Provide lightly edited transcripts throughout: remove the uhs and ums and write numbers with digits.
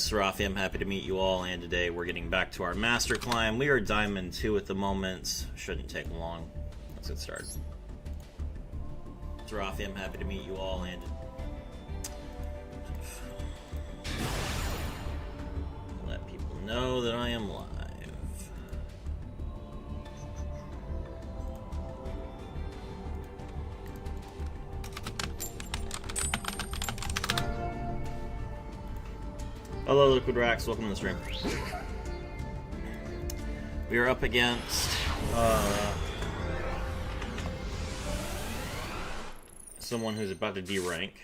Serafi, I'm happy to meet you all, and today we're getting back to our master climb. We are Diamond 2 at the moment. Shouldn't take long. Let's get started. Serafi, I'm happy to meet you all, and let people know that I am live. Hello, Liquid Rax. Welcome to the stream. We are up against someone who's about to D-rank.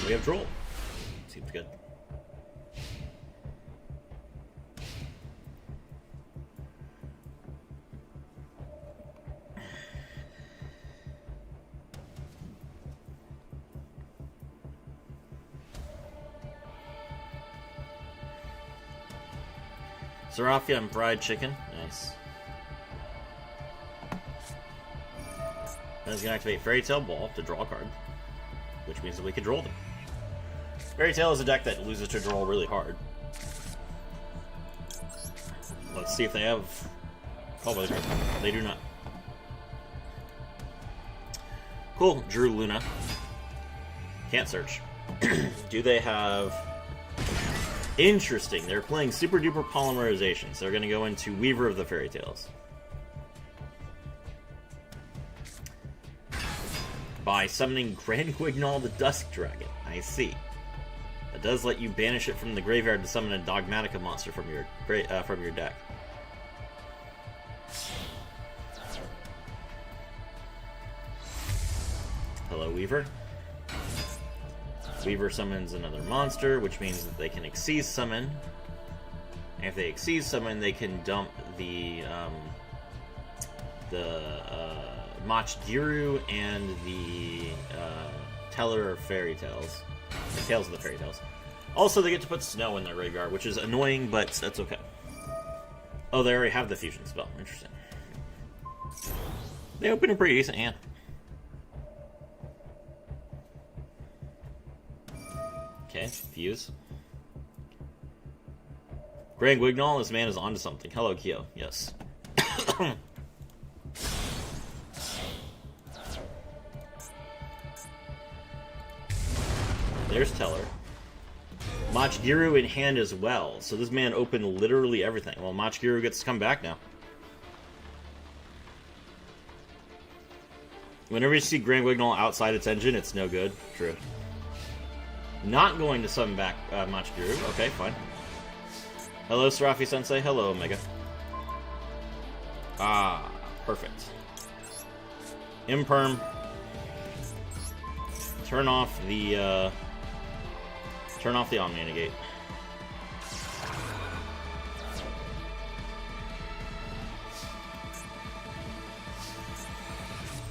We have Droll. Seems good. Serafi, I'm fried chicken. Nice. Then he's gonna activate Fairy Tale Ball to draw a card, which means that we can draw them. Fairy Tale is a deck that loses to draw really hard. Let's see if they have Call. They do not. Cool. Drew Luna. Can't search. Do they have... Interesting. They're playing Super Duper Polymerization, so they're going to go into Weaver of the Fairy Tales. By summoning Grand Guignol the Dusk Dragon. I see. That does let you banish it from the graveyard to summon a Dogmatica monster from your deck. Hello, Weaver. Weaver summons another monster, which means that they can Xyz summon. And if they Xyz summon, they can dump the Mach Giru and the Teller of Fairy Tales. The Tales of the Fairy Tales. Also, they get to put Snow in their graveyard, which is annoying, but that's okay. Oh, they already have the fusion spell. Interesting. They open a pretty decent hand. Okay, fuse. Grand Guignol, this man is onto something. Hello, Kyo. Yes. There's Teller. Mach Giru in hand as well. So this man opened literally everything. Well, Mach Giru gets to come back now. Whenever you see Grand Guignol outside its engine, it's no good. True. Not going to summon back Mach Giru. Okay, fine. Hello, Serafi Sensei. Hello, Omega. Ah, perfect. Imperm. Turn off the Omni Negate.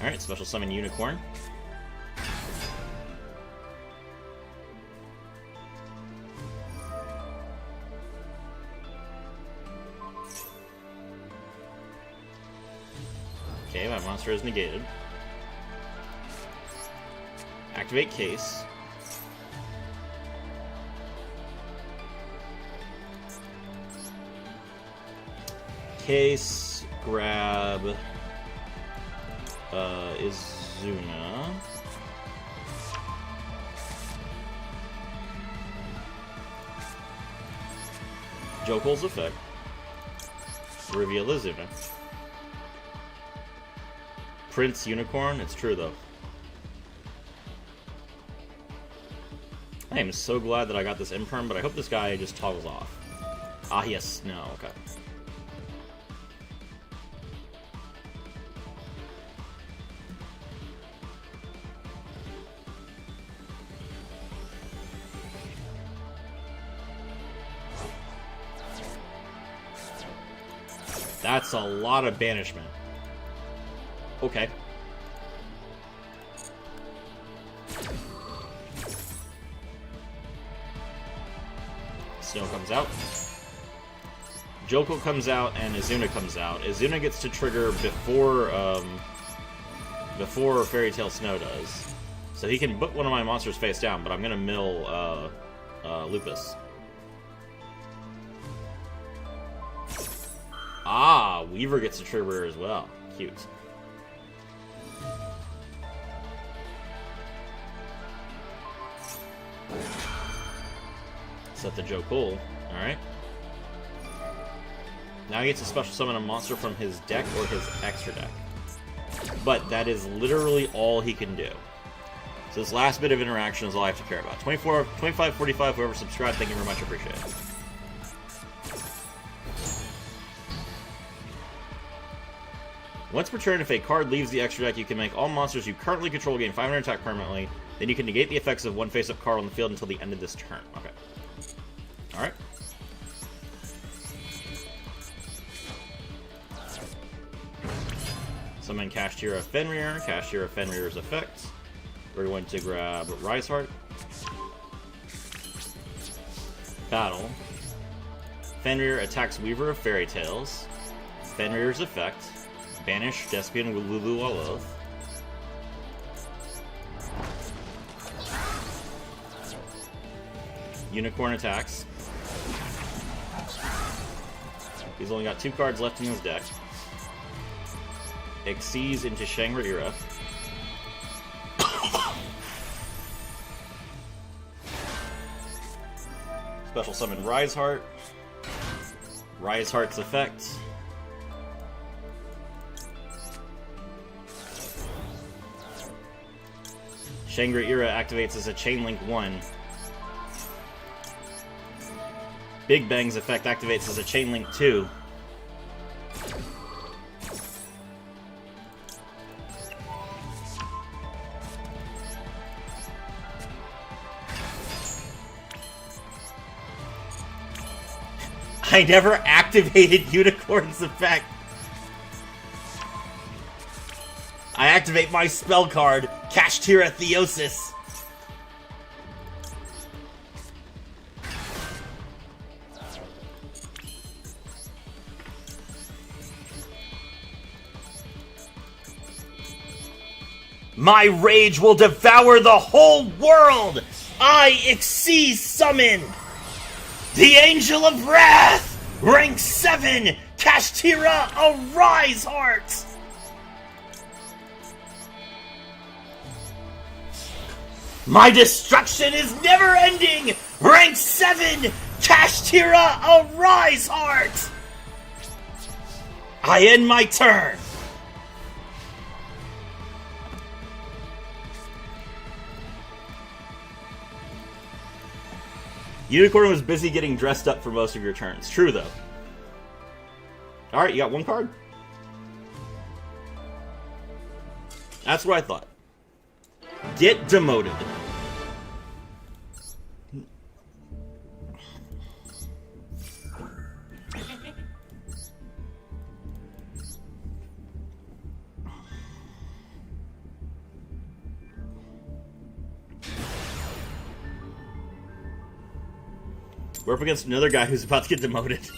Alright, special summon Unicorn. Okay, my monster is negated. Activate Case. Case, grab Izuna. Jokel's effect. Reveal Izuna. Prince Unicorn? It's true, though. I am so glad that I got this Imperm, but I hope this guy just toggles off. Ah, yes. No, okay. That's a lot of banishment. Okay. Snow comes out. Jokel comes out and Izuna comes out. Izuna gets to trigger before Fairy Tale Snow does. So he can put one of my monsters face down, but I'm gonna mill Lupus. Ah, Weaver gets a trigger as well. Cute. Set the Joe Cool. Alright. Now he gets to special summon a monster from his deck or his extra deck. But that is literally all he can do. So this last bit of interaction is all I have to care about. 24, 25, 45, whoever subscribed, thank you very much, appreciate it. Once per turn, if a card leaves the extra deck, you can make all monsters you currently control gain 500 attack permanently. Then you can negate the effects of one face-up card on the field until the end of this turn. Okay. Alright. Summon Kashtira Fenrir. Kashtira Fenrir's effect. We're going to grab Riseheart. Battle. Fenrir attacks Weaver of Fairy Tales. Fenrir's effect. Banish Despian Lulu Aloth. Unicorn attacks. He's only got 2 cards left in his deck. Exceeds into Shangri-Ira. Special summon Riseheart. Riseheart's effect. Shangri-Ira activates as a Chain Link 1. Big Bang's effect activates as a Chain Link 2. I never activated Unicorn's effect. I activate my spell card, Kashtira Theosis. My rage will devour the whole world! I Xyz summon! The Angel of Wrath! Rank 7! Kashtira Riseheart! My destruction is never ending! Rank 7! Kashtira Riseheart! I end my turn! Unicorn was busy getting dressed up for most of your turns. True, though. Alright, you got 1 card? That's what I thought. Get demoted. We're up against another guy who's about to get demoted.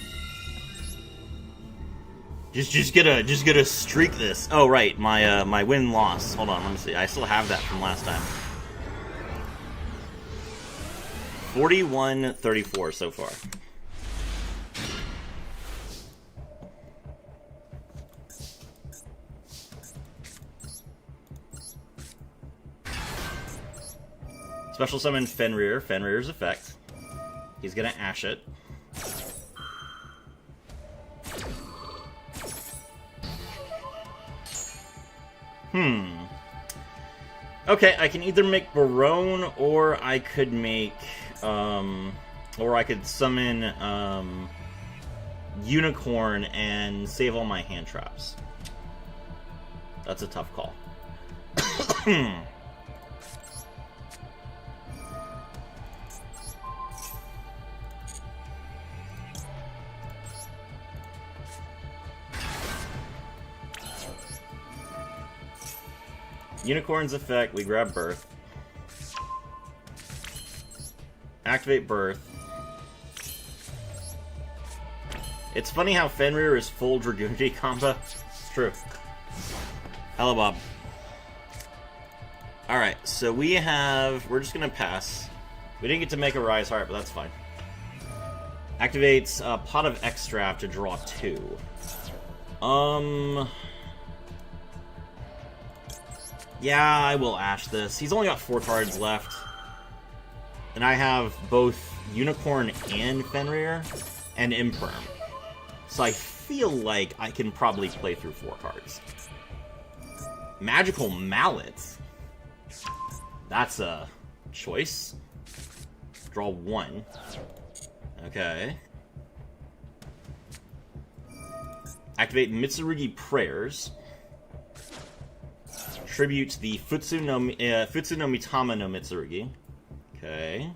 Just gonna streak this. Oh right, my win-loss. Hold on, let me see. I still have that from last time. 41-34 so far. Special summon Fenrir. Fenrir's effect. He's gonna Ash it. Okay, I can either make Barone, or I could make, or I could summon, Unicorn and save all my hand traps. That's a tough call. Unicorn's effect, we grab Birth. Activate Birth. It's funny how Fenrir is full Dragoonji combo. It's true. Hello, Bob. Alright, so we're just gonna pass. We didn't get to make a Riseheart, but that's fine. Activates Pot of Extract to draw 2. Yeah, I will Ash this. He's only got 4 cards left. And I have both Unicorn and Fenrir and Imperm. So I feel like I can probably play through 4 cards. Magical Mallet. That's a choice. Draw 1. Okay. Activate Mitsurugi Prayers. Tribute the Futsu no Mitama no Mitsurugi. Okay.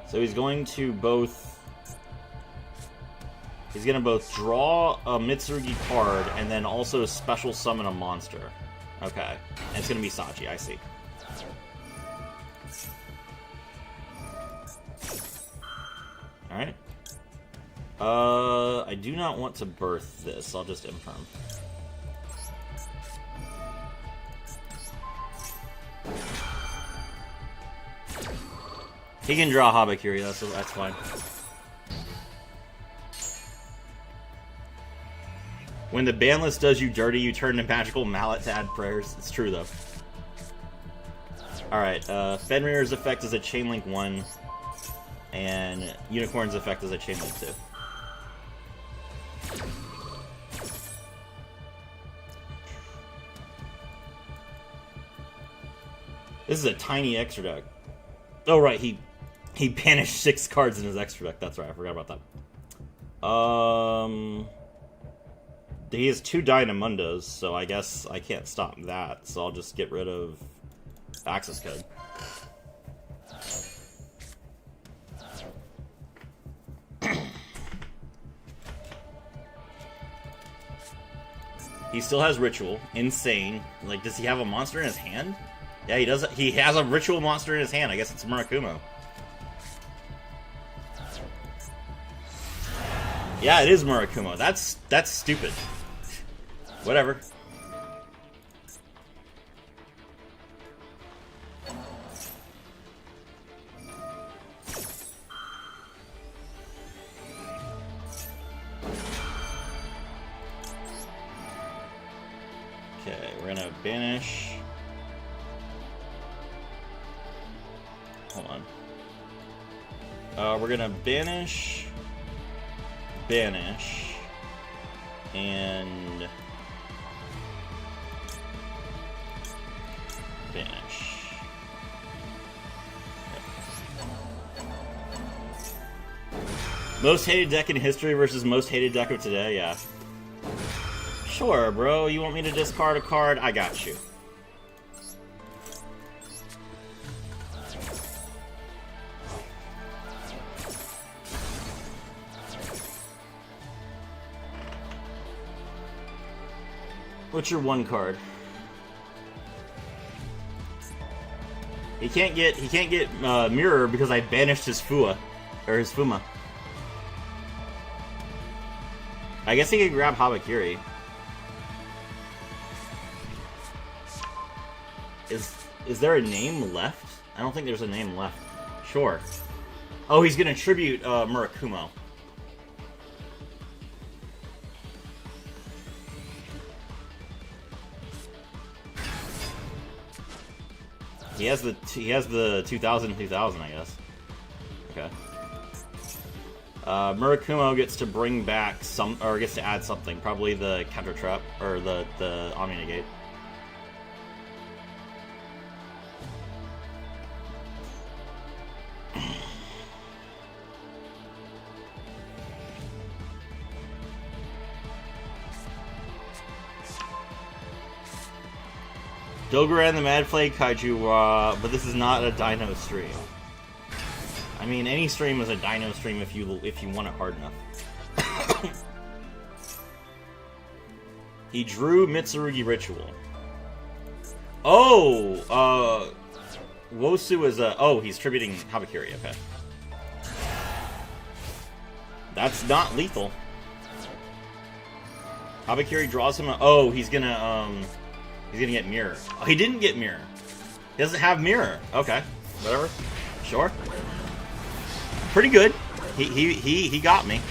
So he's going to both... He's going to both draw a Mitsurugi card and then also special summon a monster. Okay. And it's going to be Sachi, I see. Alright. I do not want to birth this. I'll just Imperm. He can draw Habakiri, that's fine. When the ban list does you dirty, you turn to Magical Mallet to add prayers. It's true, though. Alright, Fenrir's effect is a Chainlink 1, and Unicorn's effect is a Chainlink 2. This is a tiny extra deck. Oh, right, he banished 6 cards in his extra deck. That's right, I forgot about that. He has 2 Dynamundas, so I guess I can't stop that. So I'll just get rid of access code. He still has Ritual. Insane. Like, does he have a monster in his hand? Yeah, he does. He has a Ritual monster in his hand. I guess it's Murakumo. Yeah, it is Murakumo. That's stupid. Whatever. Okay, we're gonna banish. Hold on. We're gonna banish, and banish. Most hated deck in history versus most hated deck of today, yeah. Sure, bro. You want me to discard a card? I got you. What's your 1 card? He can't get Mirror because I banished his Fuma. I guess he could grab Habakiri. Is there a name left? I don't think there's a name left. Sure. Oh, he's gonna tribute Murakumo. He has the 2000, I guess. Okay. Murakumo gets to bring back gets to add something. Probably the counter trap or the Omni Negate. Dogoran the Mad Flay Kaiju, but this is not a Dino stream. I mean, any stream is a Dino stream if you want it hard enough. He drew Mitsurugi Ritual. Oh, Wosu is a... Oh, he's tributing Habakiri, okay. That's not lethal. Habakiri draws him a... Oh, he's gonna get mirror. Oh, he didn't get mirror. He doesn't have mirror. Okay. Whatever. Sure. Pretty good. He got me.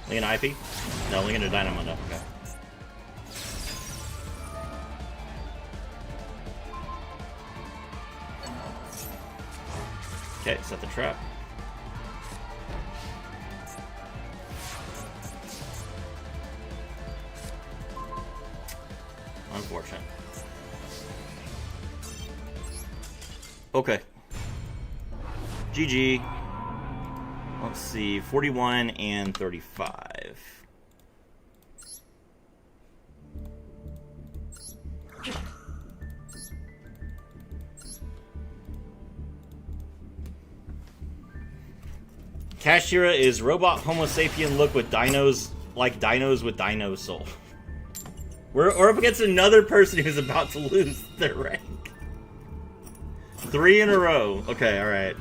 Link an IP? No, link into Dynamundo. Okay. Okay, set the trap. Unfortunate. Okay. GG. Let's see, 41 and 35. Kashtira is robot Homo sapien look with dinos, like dinos with dino soul. We're up against another person who's about to lose their rank. 3 in a row. Okay, alright.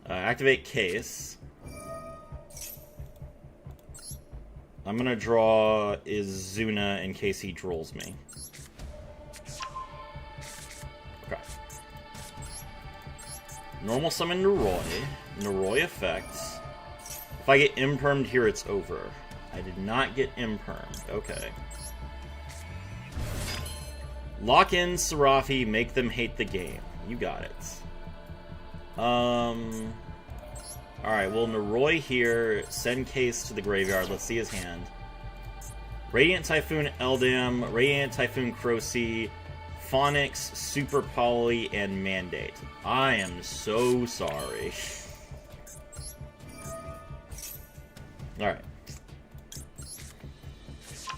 Activate case. I'm gonna draw Izuna in case he drools me. Okay. Normal summon Noroi. Noroi effects. If I get impermed here, it's over. I did not get impermed. Okay. Lock in Serafi, make them hate the game. You got it. Alright, well, Noroi here, send Case to the graveyard. Let's see his hand. Radiant Typhoon Eldam, Radiant Typhoon Crocy, Phonics, Super Poly, and Mandate. I am so sorry. Alright.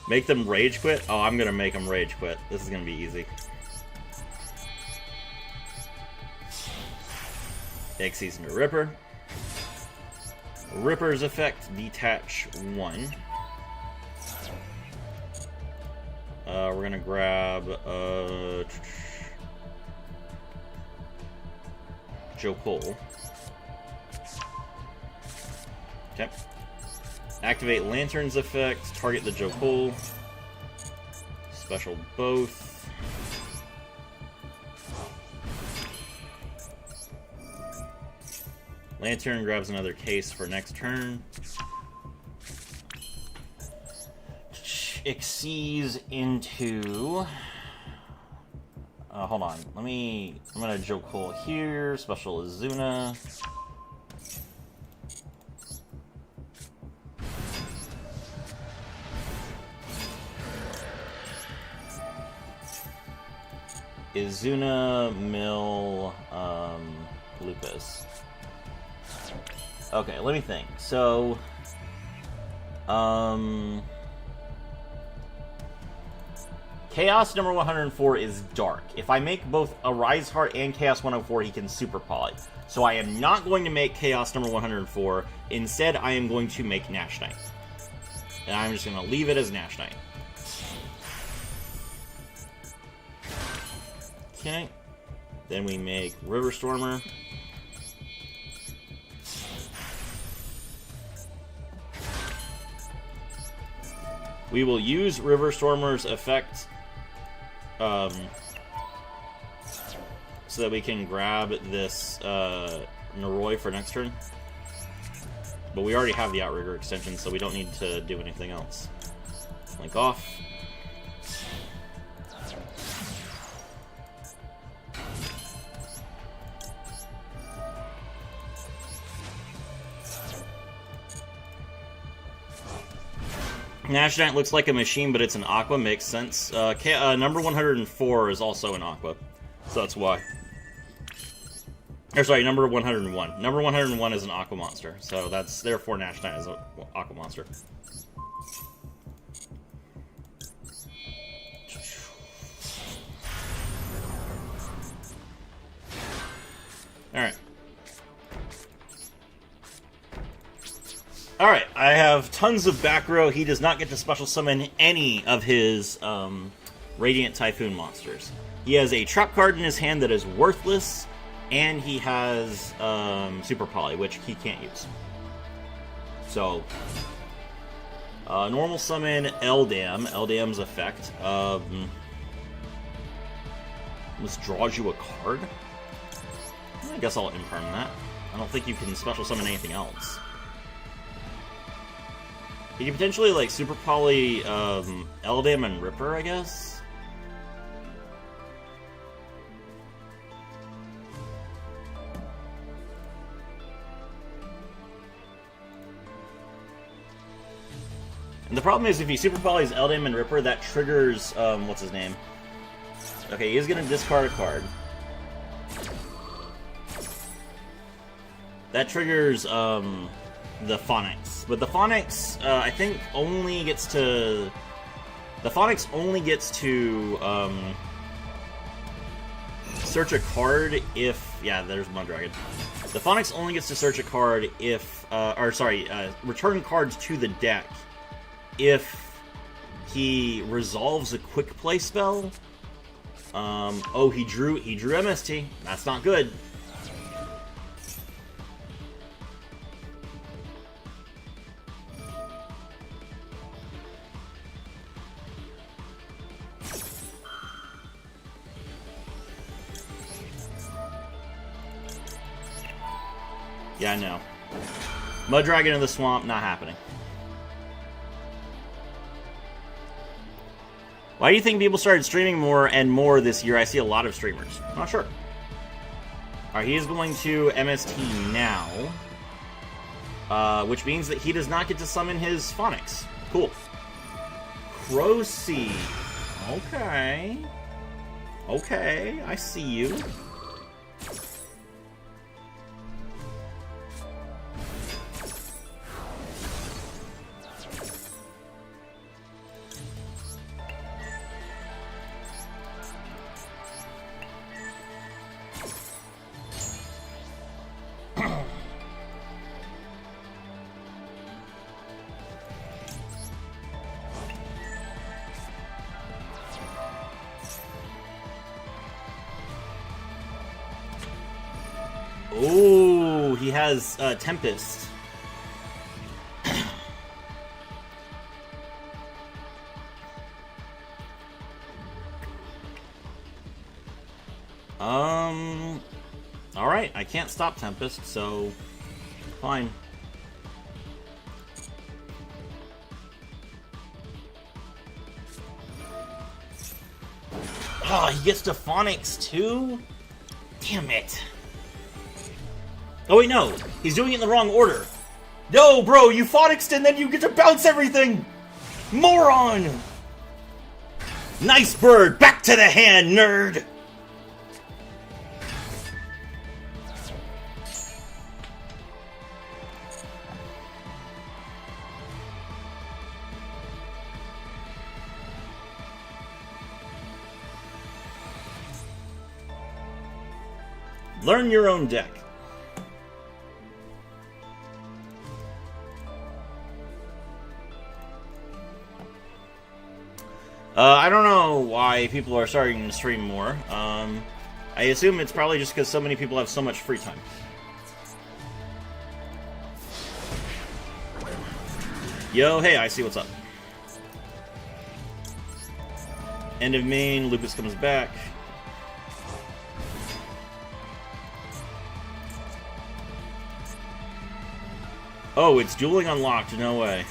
Make them rage quit? Oh, I'm gonna make them rage quit. This is gonna be easy. Xyz into Ripper. Ripper's effect, detach 1. We're gonna grab Joe Cole. Okay. Activate Lantern's effect, target the Joe Cole. Special both. Lantern grabs another case for next turn. Xyz into... hold on. I'm gonna Joe Cole here. Special Izuna. Izuna, Mill, Lucas. Okay, let me think. So, Chaos number 104 is dark. If I make both a Rise Heart and Chaos 104, he can Super Poly. So I am not going to make Chaos number 104. Instead, I am going to make Nash Knight. And I'm just going to leave it as Nash Knight. Okay. Then we make River Stormer. We will use River Stormer's effect so that we can grab this Noroi for next turn. But we already have the Outrigger extension, so we don't need to do anything else. Link off. Nash Knight looks like a machine, but it's an Aqua. Makes sense. Number 104 is also an Aqua, so that's why. Or sorry, number 101. Number 101 is an Aqua Monster, so that's therefore Nash Knight is an Aqua Monster. Alright. Alright, I have tons of back row. He does not get to special summon any of his Radiant Typhoon monsters. He has a trap card in his hand that is worthless, and he has Super Poly, which he can't use. So, normal summon Eldam. Eldam's effect withdraws you a card. I guess I'll imperm that. I don't think you can special summon anything else. You can potentially, like, Super Poly Eldam and Ripper, I guess? And the problem is, if he Super Polys Eldam and Ripper, that triggers, what's his name? Okay, he's gonna discard a card. That triggers, the Phonics. But the Phonics, I think, only gets to... The Phonics only gets to, search a card if... Yeah, there's Mudragon. The Phonics only gets to search a card if... return cards to the deck if he resolves a quick play spell. Oh, he drew MST. That's not good. Yeah, I know. Mudragon in the swamp, not happening. Why do you think people started streaming more and more this year? I see a lot of streamers. Not sure. Alright, he is going to MST now. Which means that he does not get to summon his Phonics. Cool. Crowseed. Okay. Okay, I see you. Oh, he has Tempest. Alright, I can't stop Tempest, so fine. Oh, he gets to Phonics too? Damn it. Oh wait, no. He's doing it in the wrong order. No, bro, you Phonicsed and then you get to bounce everything! Moron! Nice bird! Back to the hand, nerd! Learn your own deck. I don't know why people are starting to stream more. I assume it's probably just because so many people have so much free time. Yo, hey, I see what's up. End of main, Lupus comes back. Oh, it's dueling unlocked, no way.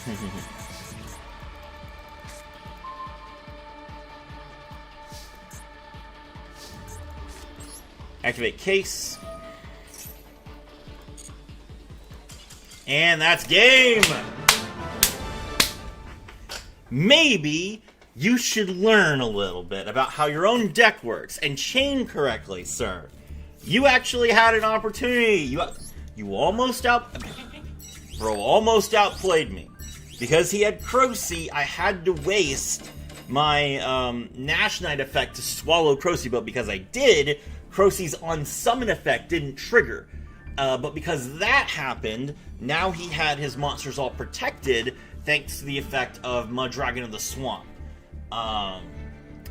Activate case. And that's game! Maybe you should learn a little bit about how your own deck works and chain correctly, sir. You actually had an opportunity. You almost Bro almost outplayed me. Because he had Crocy, I had to waste my Nash Knight effect to swallow Crocy, but because I did, Crocy's on-summon effect didn't trigger. But because that happened, now he had his monsters all protected thanks to the effect of Mud Dragon of the Swamp.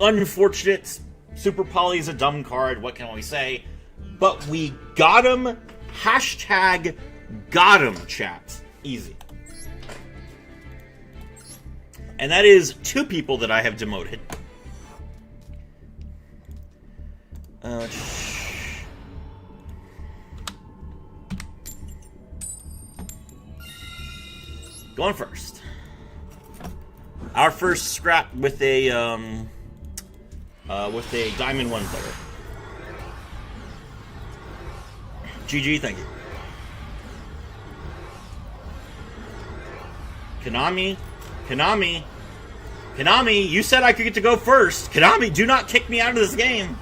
Unfortunate. Super Poly is a dumb card, what can we say? But we got him. Hashtag got him, chat. Easy. And that is 2 people that I have demoted. Going first. Our first scrap with a Diamond 1 player. GG, thank you. Konami, you said I could get to go first. Konami, do not kick me out of this game.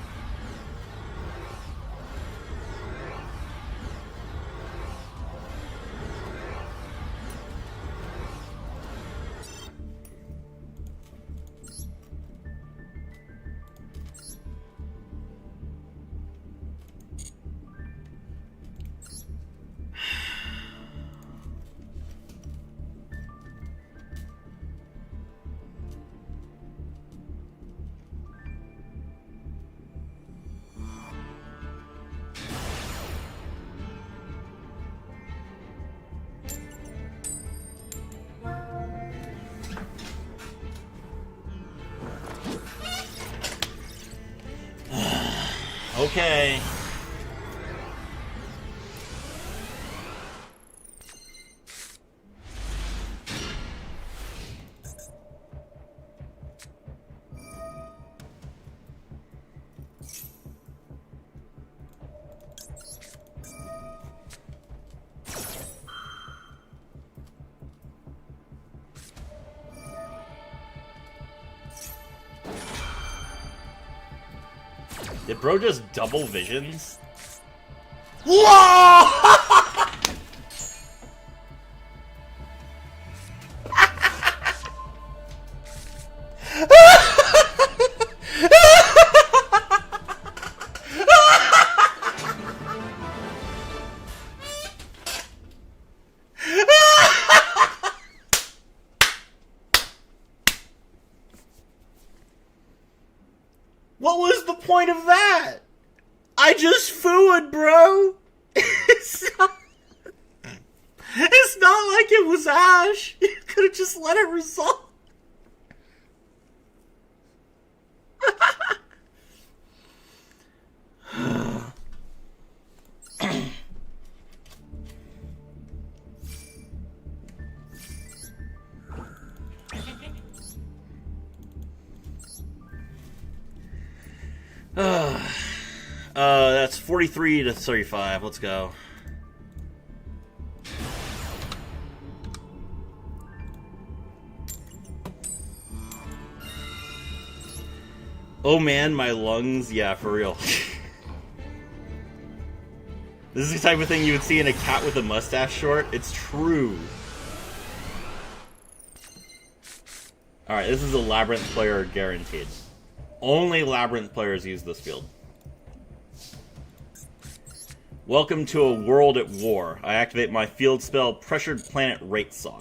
Okay. Did bro just double visions? Whoa! What was the point of that? I just fooed, bro. It's not like it was Ash. You could have just let it resolve. That's 43 to 35. Let's go. Oh man, my lungs. Yeah, for real. This is the type of thing you would see in a cat with a mustache short. It's true. Alright, this is a Labyrinth player guaranteed. Only Labyrinth players use this field. Welcome to a world at war. I activate my field spell, Pressured Planet Rate Saw.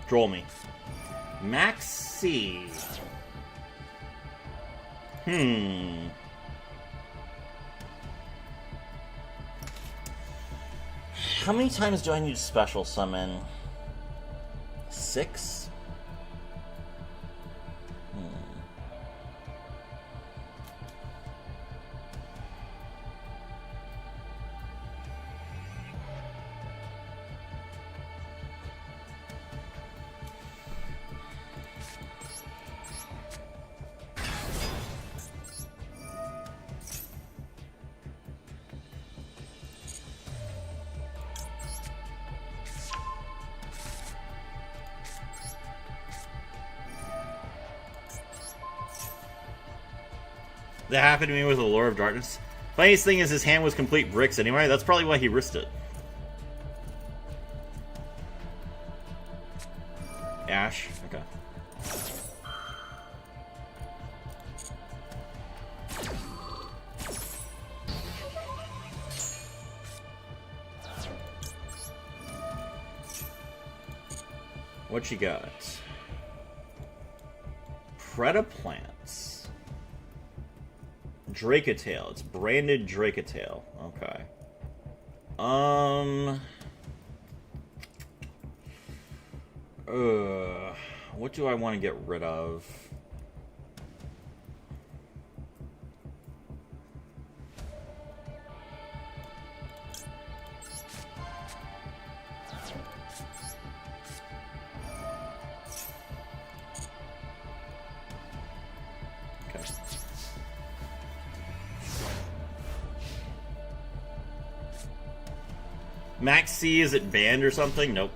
Troll me. Max C. How many times do I need to special summon? 6? That happened to me with the Lure of Darkness. Funniest thing is his hand was complete bricks anyway. That's probably why he risked it. Ash? Okay. What you got? Predaplants. Dracatail. It's branded Dracatail. Okay. What do I want to get rid of? Okay. Max C, is it banned or something? Nope.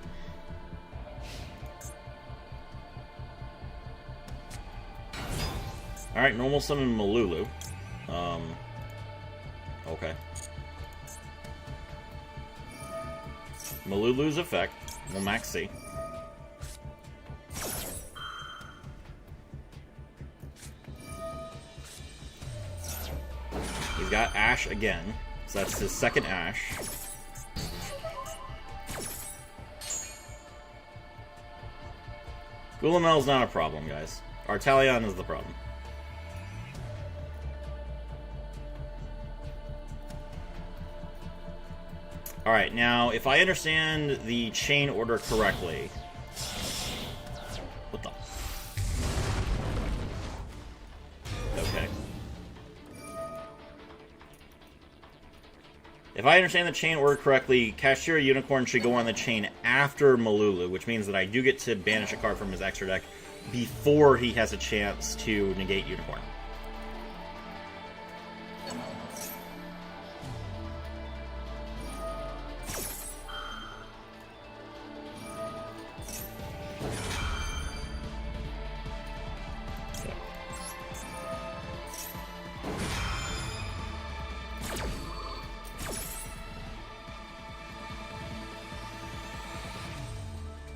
Alright, normal summon Malulu. Okay. Malulu's effect. Well, Max C. He's got Ash again. So that's his second Ash. Gulamel's not a problem, guys. Artalion is the problem. Alright, now, if I understand the chain order correctly... What the... Okay. If I understand the chain order correctly, Kashtira Unicorn should go on the chain after Malulu, which means that I do get to banish a card from his extra deck before he has a chance to negate Unicorn.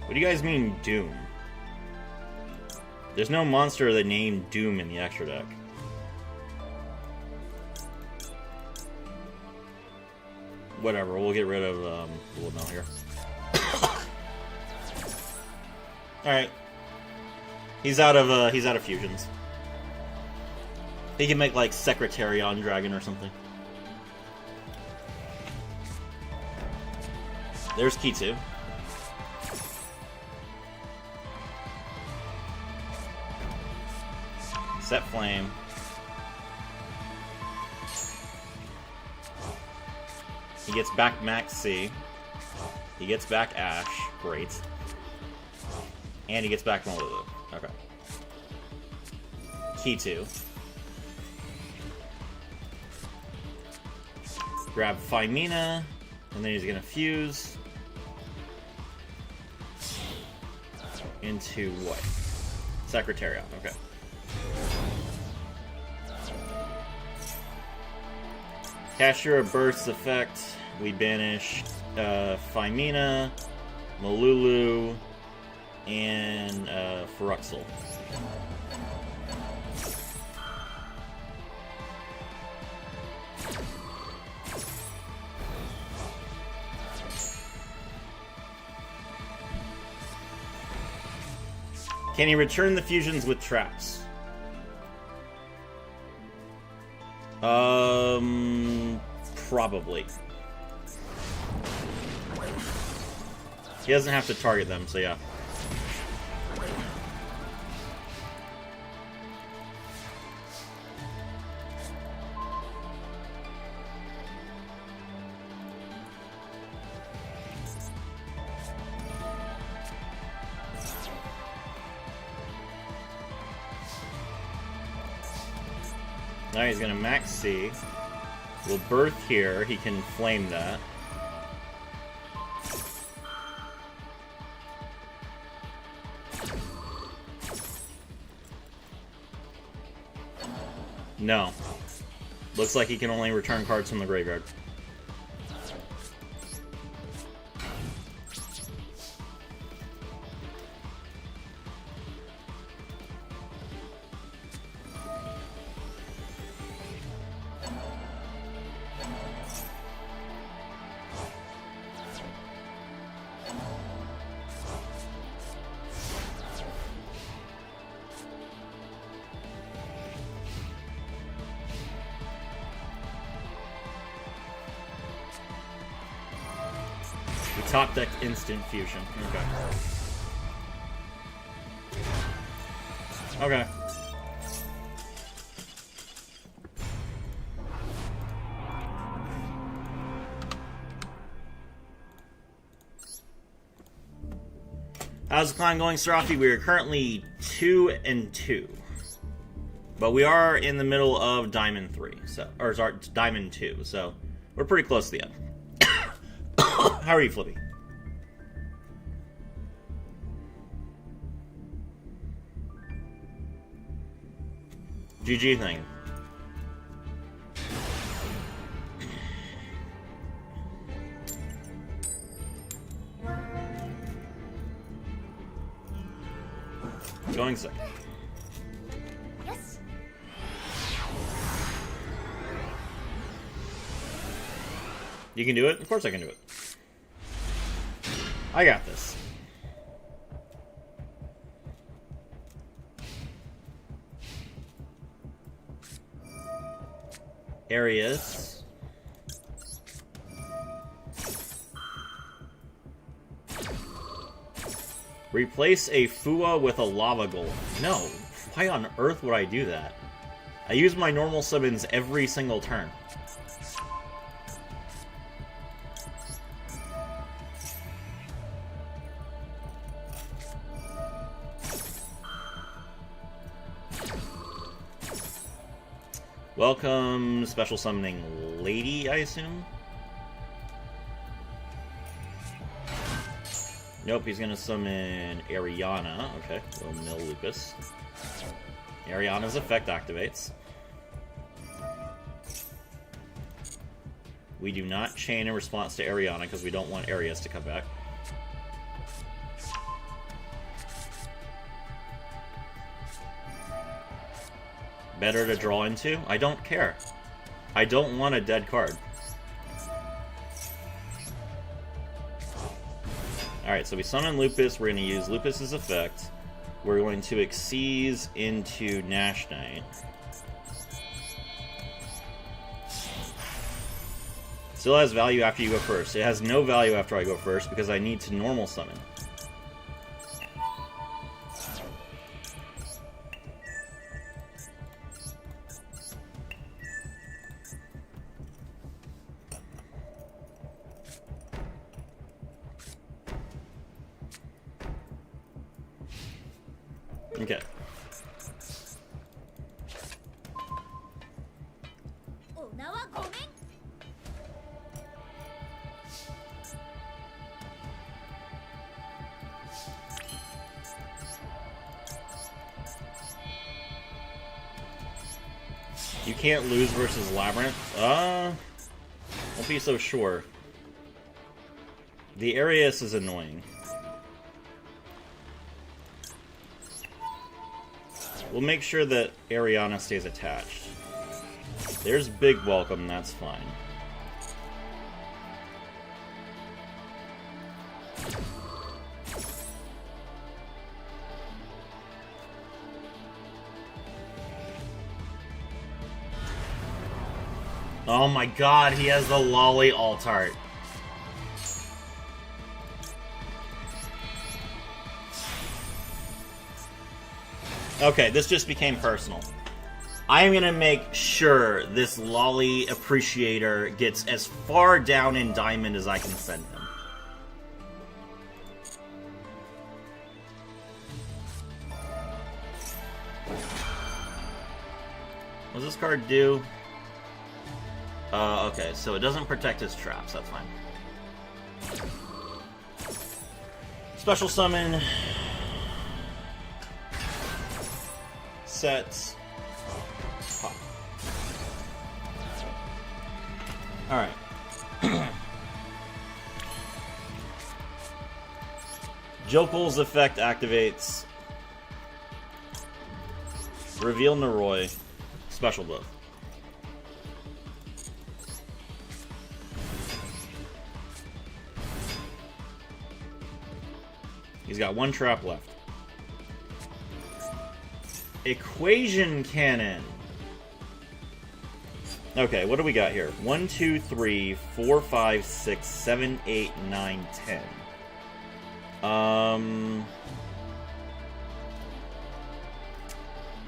What do you guys mean, Doom? There's no monster that named Doom in the extra deck. Whatever, we'll get rid of, we'll know here. Alright. He's out of fusions. He can make, like, Secretarion Dragon or something. There's Key 2. Set Flame. He gets back Max C. He gets back Ash. Great. And he gets back Malulu. Okay. Key 2. Grab Phimina. And then he's gonna fuse. Into what? Secretariat. Okay. Kashtira Burst effect. We banish Phimina, Malulu, and Feruxel. Can he return the fusions with traps? Probably. He doesn't have to target them, so yeah. Now he's gonna Max C. We'll birth here. He can flame that. No. Looks like he can only return cards from the graveyard. Top deck instant fusion. Okay. Okay. How's the climb going, Serafi? We are currently 2-2. But we are in the middle of Diamond 3, or Diamond 2, so we're pretty close to the end. How are you, Flippy? GG thing. Going sick. Yes. You can do it? Of course I can do it. I got this. Areas. Replace a Fua with a Lava Golem. No. Why on earth would I do that? I use my normal summons every single turn. Welcome, special summoning lady, I assume? Nope, he's gonna summon Ariana. Okay, we'll mill Lupus. Ariana's effect activates. We do not chain in response to Ariana because we don't want Arias to come back. Better to draw into? I don't care. I don't want a dead card. Alright, so we summon Lupus. We're going to use Lupus's effect. We're going to Xyz into Nash Knight. Still has value after you go first. It has no value after I go first because I need to normal summon. Okay. You can't lose versus Labyrinth? Don't be so sure. The Arias is annoying. We'll make sure that Ariana stays attached. There's big welcome, that's fine. Oh my god, he has the Lolly Altart. Okay, this just became personal. I am gonna make sure this Lolly Appreciator gets as far down in Diamond as I can send him. What does this card do? Okay, so it doesn't protect his traps, that's fine. Special summon. Sets. Pop. Alright. Jokel's effect activates. Reveal Naroi. Special buff. He's got one trap left. Equation Cannon. Okay, what do we got here? 1, 2, 3, 4, 5, 6, 7, 8, 9, 10.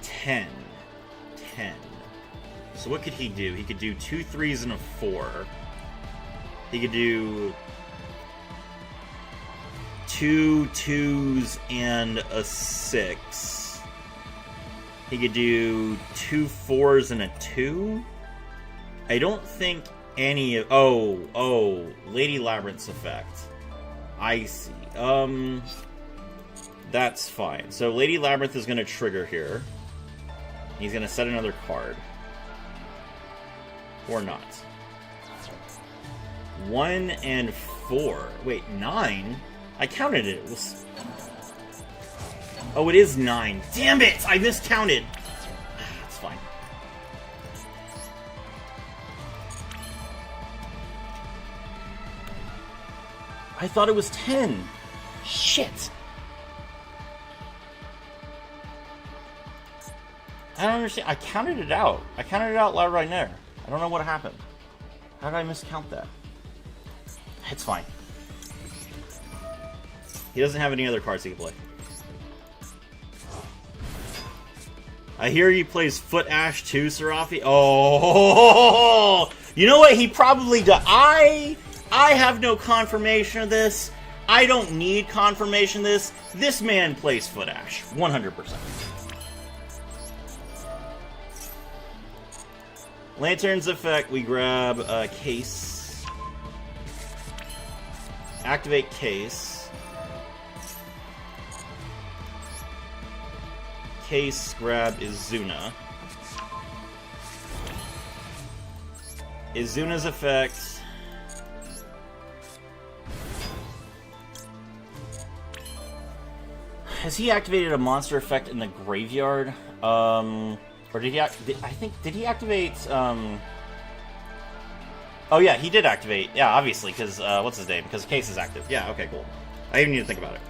10. So what could he do? He could do 2 3s and a 4. He could do 2 2s and a 6. He could do 2 4s and a 2. I don't think any of... Oh, Lady Labyrinth's effect. I see. That's fine. So Lady Labyrinth is going to trigger here. He's going to set another card. Or not. 1 and 4. Wait, 9? I counted it. It was... Oh, it is 9. Damn it! I miscounted! That's fine. I thought it was 10. Shit! I don't understand. I counted it out. I counted it out loud right there. I don't know what happened. How did I miscount that? It's fine. He doesn't have any other cards he can play. I hear he plays Foot Ash too, Serafi. Oh, you know what? He probably does. I have no confirmation of this. I don't need confirmation of this. This man plays Foot Ash, 100%. Lantern's effect, we grab a Case. Activate Case. Case, grab Izuna. Izuna's effect. Has he activated a monster effect in the graveyard? Or did he? I think did he activate? Oh yeah, he did activate. Yeah, obviously, because what's his name? Because Case is active. Yeah. Okay. Cool. I didn't need to think about it.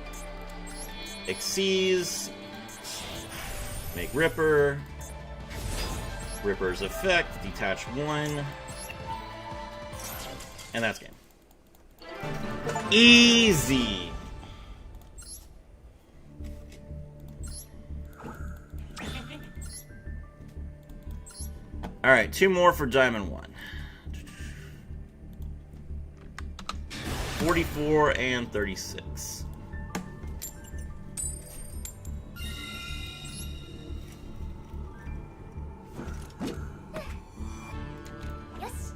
Xyz. Make Ripper. Ripper's effect. Detach 1. And that's game. Easy. Alright, 2 more for Diamond 1. 44 and 36. Yes.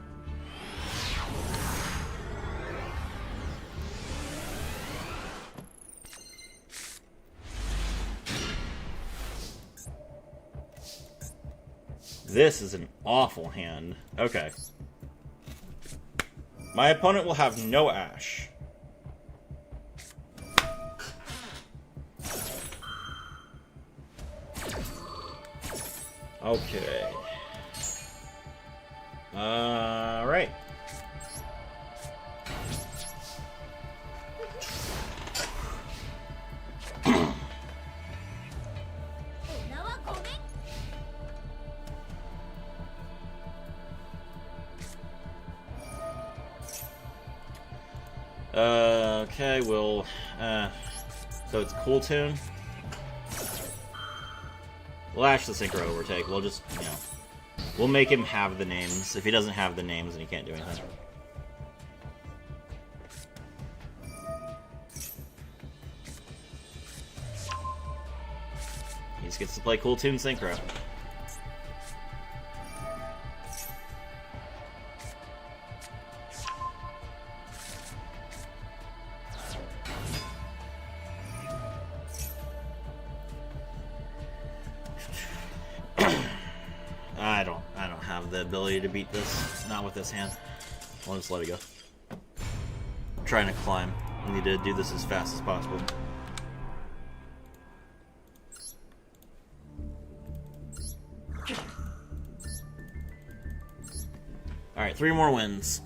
This is an awful hand. Okay. My opponent will have no Ash. Okay. Alright. Okay, we'll, so it's Cool Tune. We'll Ash the Synchro Overtake. We'll just, you know, we'll make him have the names. If he doesn't have the names, then he can't do anything. He just gets to play Cool Tune Synchro. I don't have the ability to beat this. Not with this hand. I'll just let it go. I'm trying to climb. I need to do this as fast as possible. Alright, 3 more wins.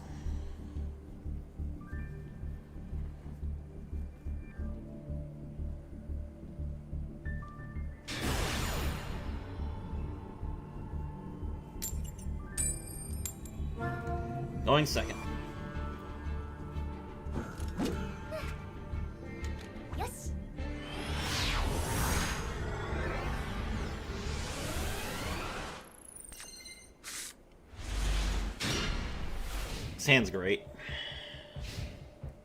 Going second. Yes. This hand's great.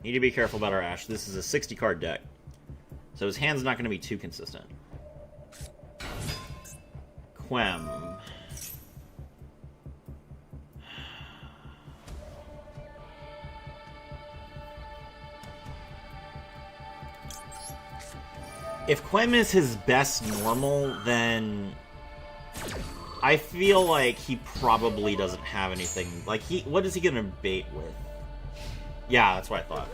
Need to be careful about our Ash. This is a 60 card deck, so his hand's not going to be too consistent. Quem. If Quem is his best normal, then I feel like he probably doesn't have anything. Like, what is he gonna bait with? Yeah, that's what I thought.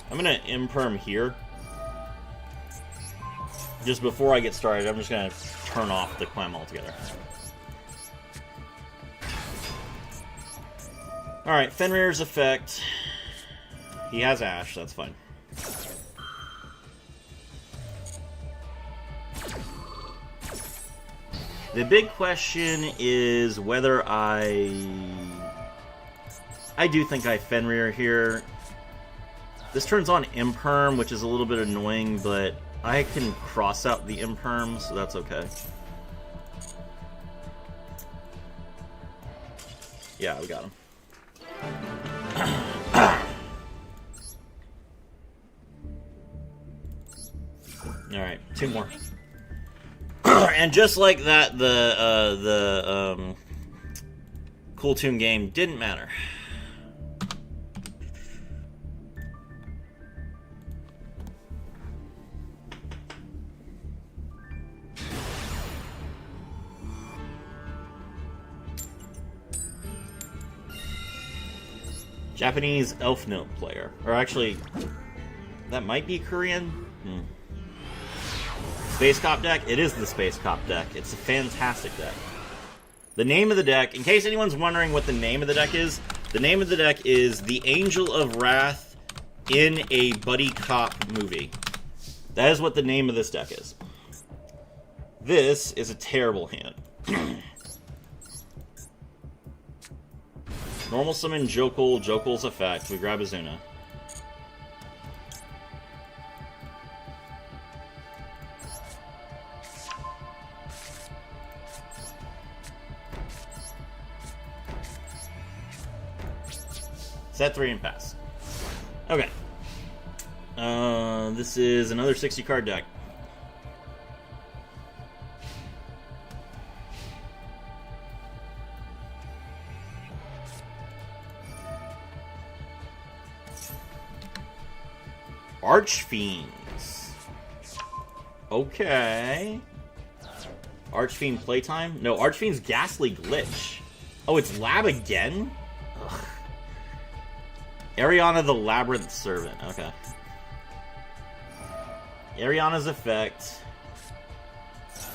I'm gonna imperm here. Just before I get started, I'm just gonna turn off the Quem altogether. Alright, Fenrir's effect. He has Ash, that's fine. The big question is whether I do think I Fenrir here. This turns on Imperm, which is a little bit annoying, but I can cross out the Imperm, so that's okay. Yeah, we got him. Alright, 2 more. And just like that, the Cool Tune game didn't matter. Japanese Elf Note player. Or actually, that might be Korean? Space Cop deck? It is the Space Cop deck. It's a fantastic deck. The name of the deck, in case anyone's wondering what the name of the deck is, the name of the deck is The Angel of Wrath in a Buddy Cop movie. That is what the name of this deck is. This is a terrible hand. Normal summon Jokul, Jokul's effect. We grab Azuna. Set 3 and pass. Okay. This is another 60 card deck. Archfiends. Okay. Archfiend playtime? No, Archfiend's Ghastly Glitch. Oh, it's Lab again? Ugh. Ariana the Labyrinth Servant. Okay. Ariana's effect.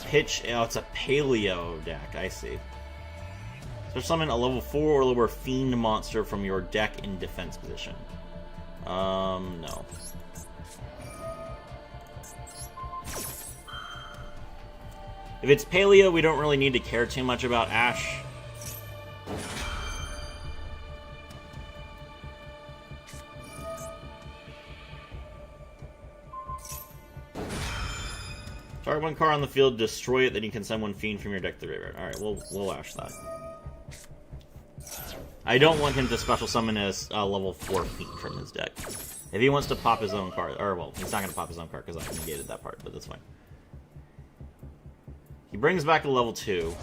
Pitch. Oh, it's a paleo deck. I see. So summon a level 4 or lower fiend monster from your deck in defense position. No. If it's paleo, we don't really need to care too much about Ash. Target 1 card on the field, destroy it, then you can send 1 fiend from your deck to the graveyard. Alright, we'll Ash that. I don't want him to special summon a level 4 fiend from his deck. If he wants to pop his own card, or well, he's not going to pop his own card because I negated that part, but that's fine. He brings back a level 2.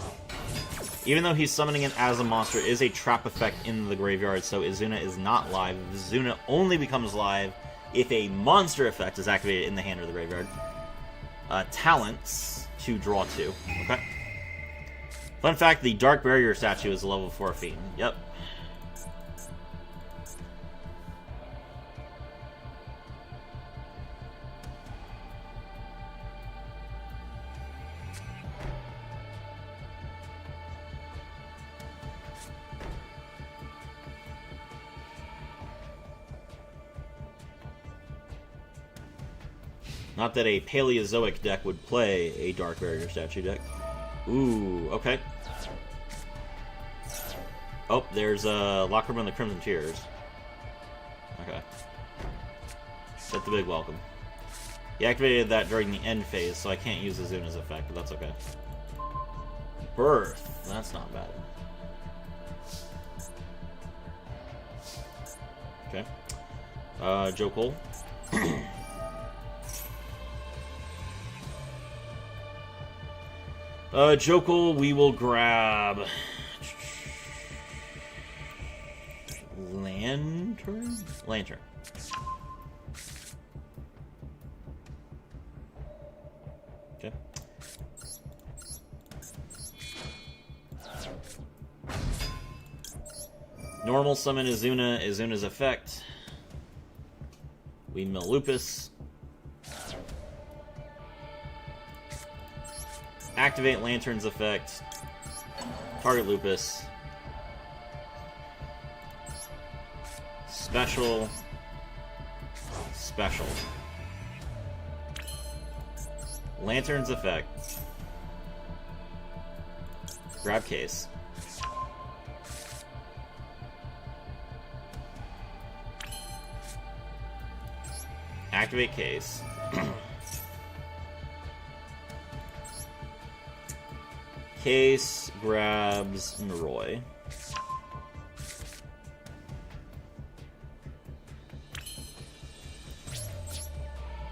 Even though he's summoning it as a monster, it is a trap effect in the graveyard, so Izuna is not live. Izuna only becomes live if a monster effect is activated in the hand or the graveyard. Talents. to draw 2. Okay. Fun fact, the Dark Barrier statue is a level 4 fiend. Yep. Not that a Paleozoic deck would play a Dark Barrier statue deck. Ooh, okay. Oh, there's a Locker Room and the Crimson Tears. Okay. Set the big welcome. He activated that during the end phase, so I can't use Azuna's effect, but that's okay. Birth. That's not bad. Okay. Joe Cole. Jokul, we will grab Lantern. Okay. Normal summon Azuna's effect. We mill Lupus. Activate Lantern's effect. Target Lupus. Special. Special. Lantern's effect. Grab case. Activate case. Case grabs Noroi.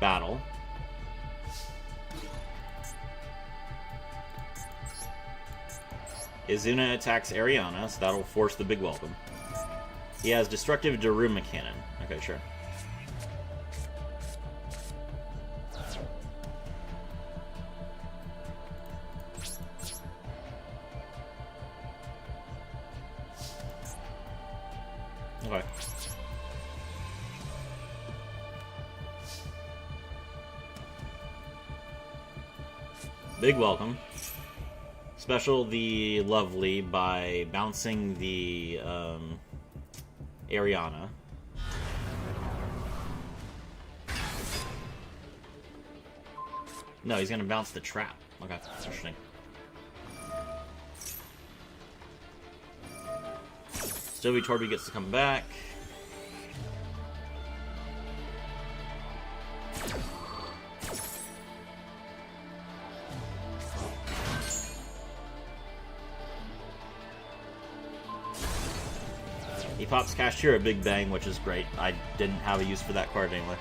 Battle. Izuna attacks Ariana, so that'll force the big welcome. He has Destructive Daruma Cannon. Okay, sure. Okay. Big welcome. Special the Lovely by bouncing the Ariana. No, he's gonna bounce the trap. Okay, interesting. Stovey Torby gets to come back. He pops Kashtira Big Bang, which is great. I didn't have a use for that card anyway.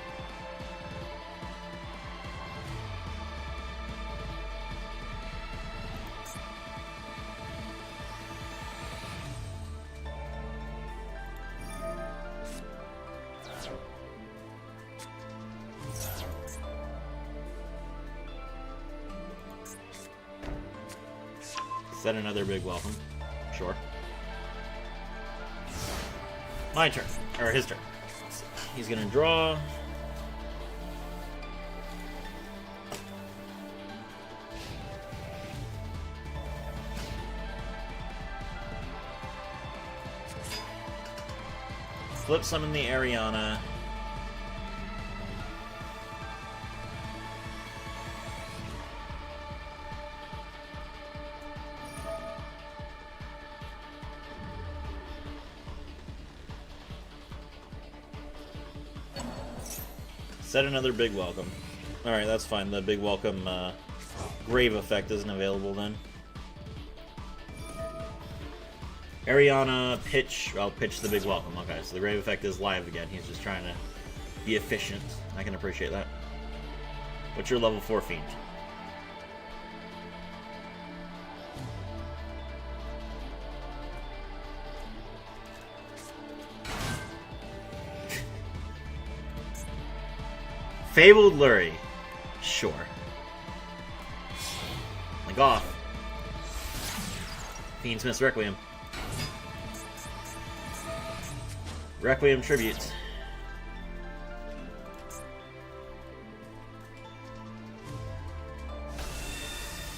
Set another big welcome. Sure. My turn. Or his turn. He's gonna draw. Flip summon the Ariana. Set another big welcome. Alright, that's fine. The big welcome grave effect isn't available then. Ariana, pitch. I'll pitch the big welcome. Okay, so the grave effect is live again. He's just trying to be efficient. I can appreciate that. What's your level 4 fiend? Fabled Lurie. Sure. Link off. Fiendsmith's Requiem. Requiem Tribute.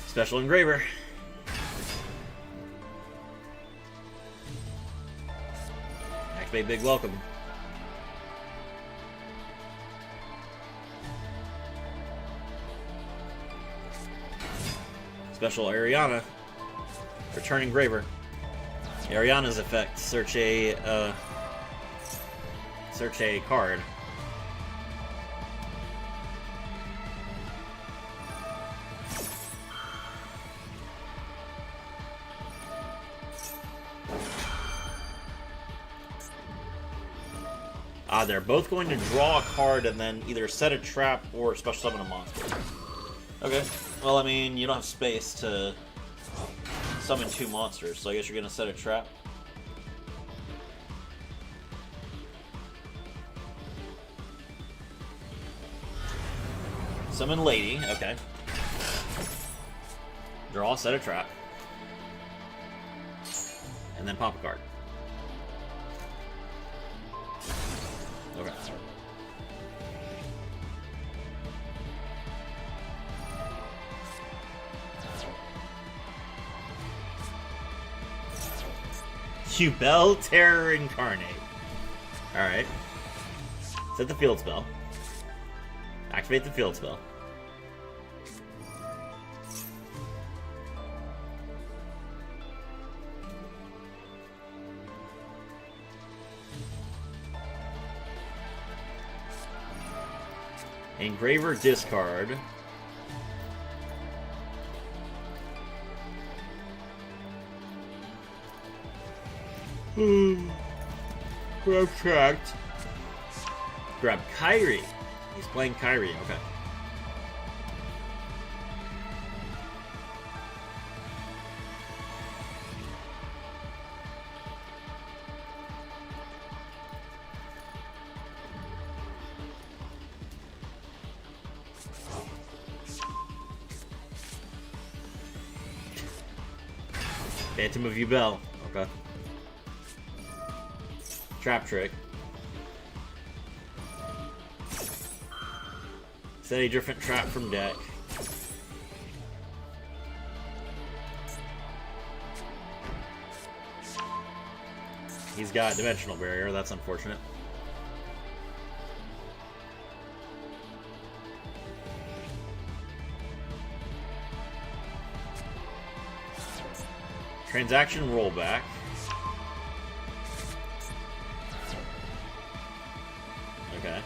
Special Engraver. Activate Big Welcome. Special Ariana. Return Engraver. Ariana's effect. Search a card. They're both going to draw a card and then either set a trap or special summon a monster. Okay. Well, I mean, you don't have space to summon 2 monsters, so I guess you're going to set a trap. Summon Lady, okay. Draw, set a trap. And then pop a card. Okay. Cubel Terror Incarnate. Alright. Set the field spell. Activate the field spell. Engraver discard. Grab tracked. Grab Kyrie. He's playing Kyrie, okay. Phantom of Ubel, okay. Trap Trick. Set a different trap from deck. He's got Dimensional Barrier, that's unfortunate. Transaction rollback. Okay.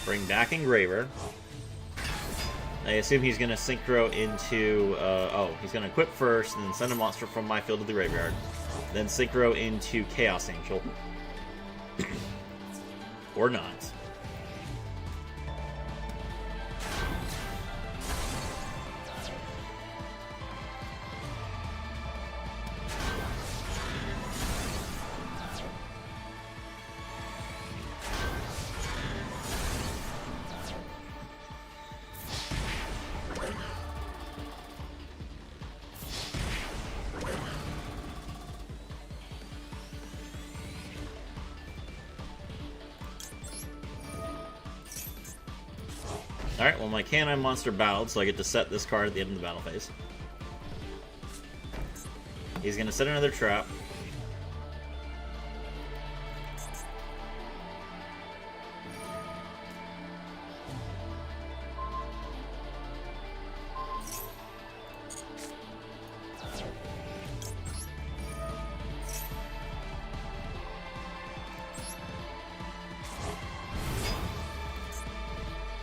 Bring back Engraver. I assume he's going to synchro into... he's going to equip first, and then send a monster from my field to the graveyard. Then synchro into Chaos Angel. Or not. Alright, well my canine monster battled, so I get to set this card at the end of the battle phase. He's going to set another trap.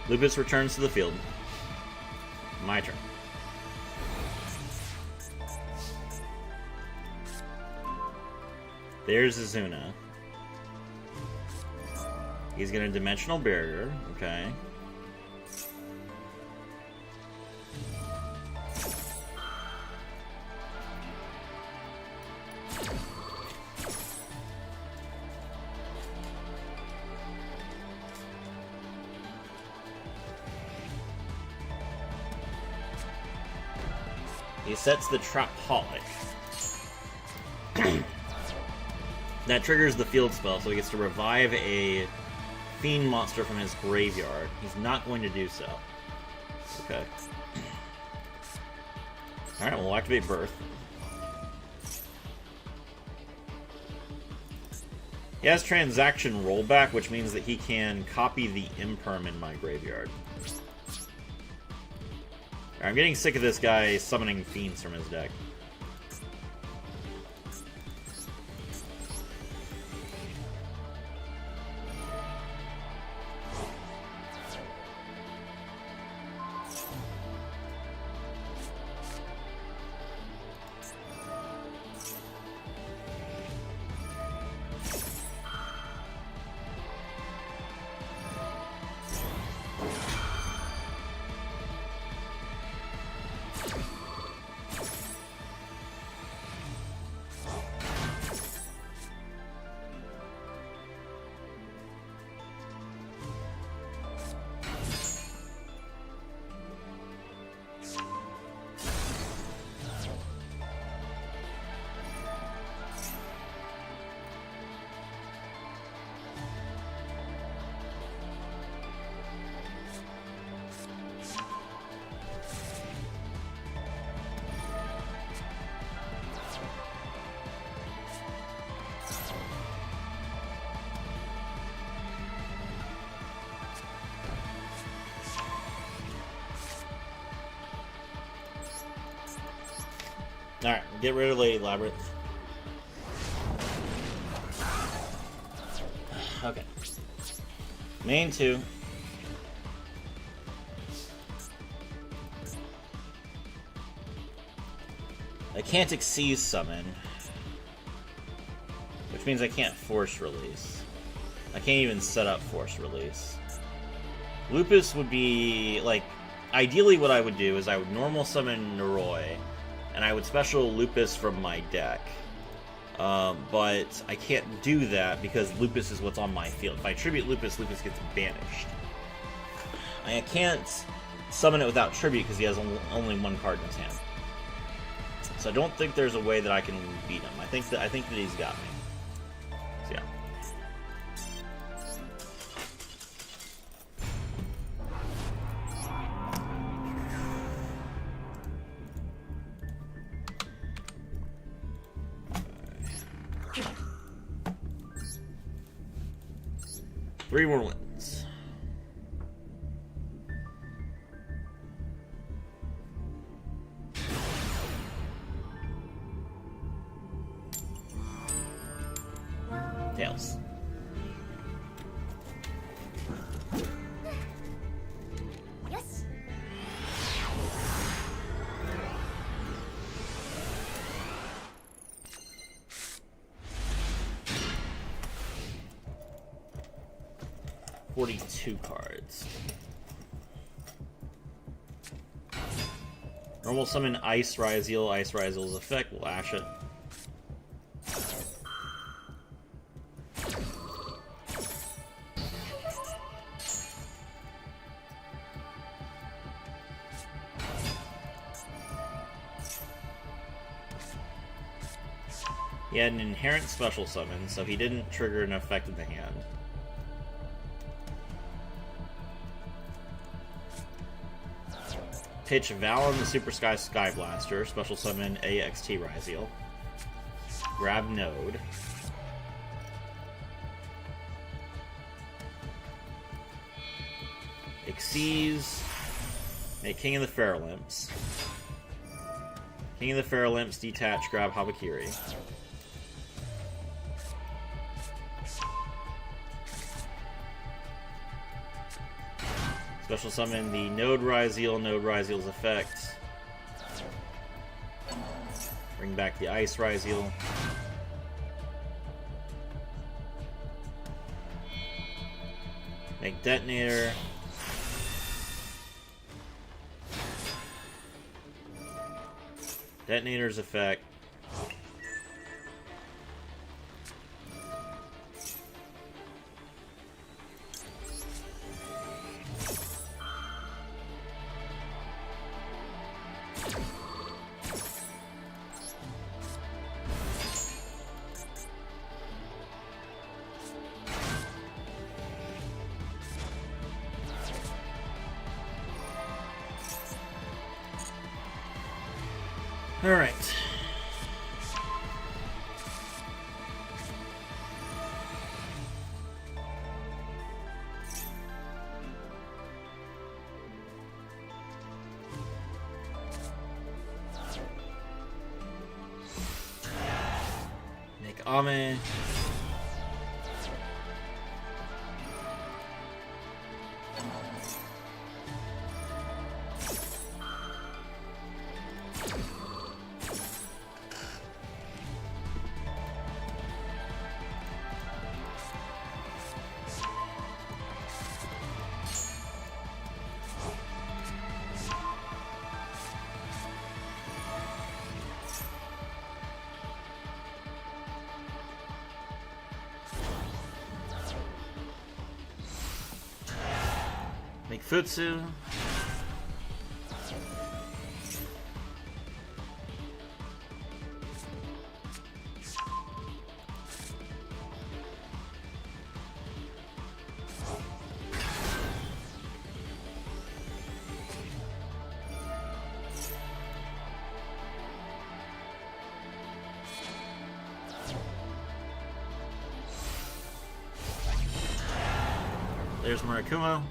Lupus returns to the field. My turn. There's Azuna. He's gonna Dimensional Barrier, okay. He sets the Trapaholic. That triggers the field spell, so he gets to revive a fiend monster from his graveyard. He's not going to do so. Okay. Alright, we'll activate Birth. He has transaction rollback, which means that he can copy the Imperm in my graveyard. Alright, I'm getting sick of this guy summoning fiends from his deck. Alright, get rid of Lady Labyrinth. Okay. Main 2. I can't Exceed summon, which means I can't Force Release. I can't even set up Force Release. Lupus would be, like, ideally what I would do is I would normal summon Noroi, and I would special Lupus from my deck. But I can't do that because Lupus is what's on my field. If I tribute Lupus, Lupus gets banished. I can't summon it without tribute because he has only one card in his hand. So I don't think there's a way that I can beat him. I think that he's got me. So yeah. Three more wins. Tails. Yes. $42 cards. Normal summon Ice Ryzeal. Ice Ryzeal's effect will ash it. He had an inherent special summon, so he didn't trigger an effect in the hand. Pitch Valen the Super Sky Blaster, special summon AXT Ryzeal. Grab Node. Xyz. Make King of the Fairlimps. King of the Fairlimps, detach, grab Habakiri. Special summon the Node Ryzeal's effect. Bring back the Ice Ryzeal. Make Detonator. Detonator's effect. Alright. Make Ame. Make Futsu. There's Murakumo.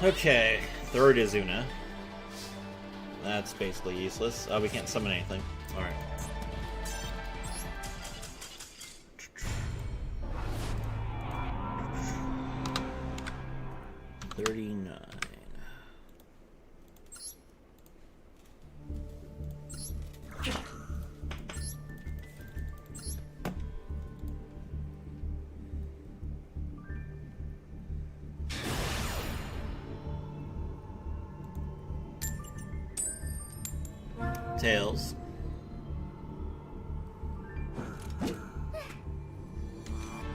Okay, third Izuna. That's basically useless. Oh, we can't summon anything. Alright. $39. Tails.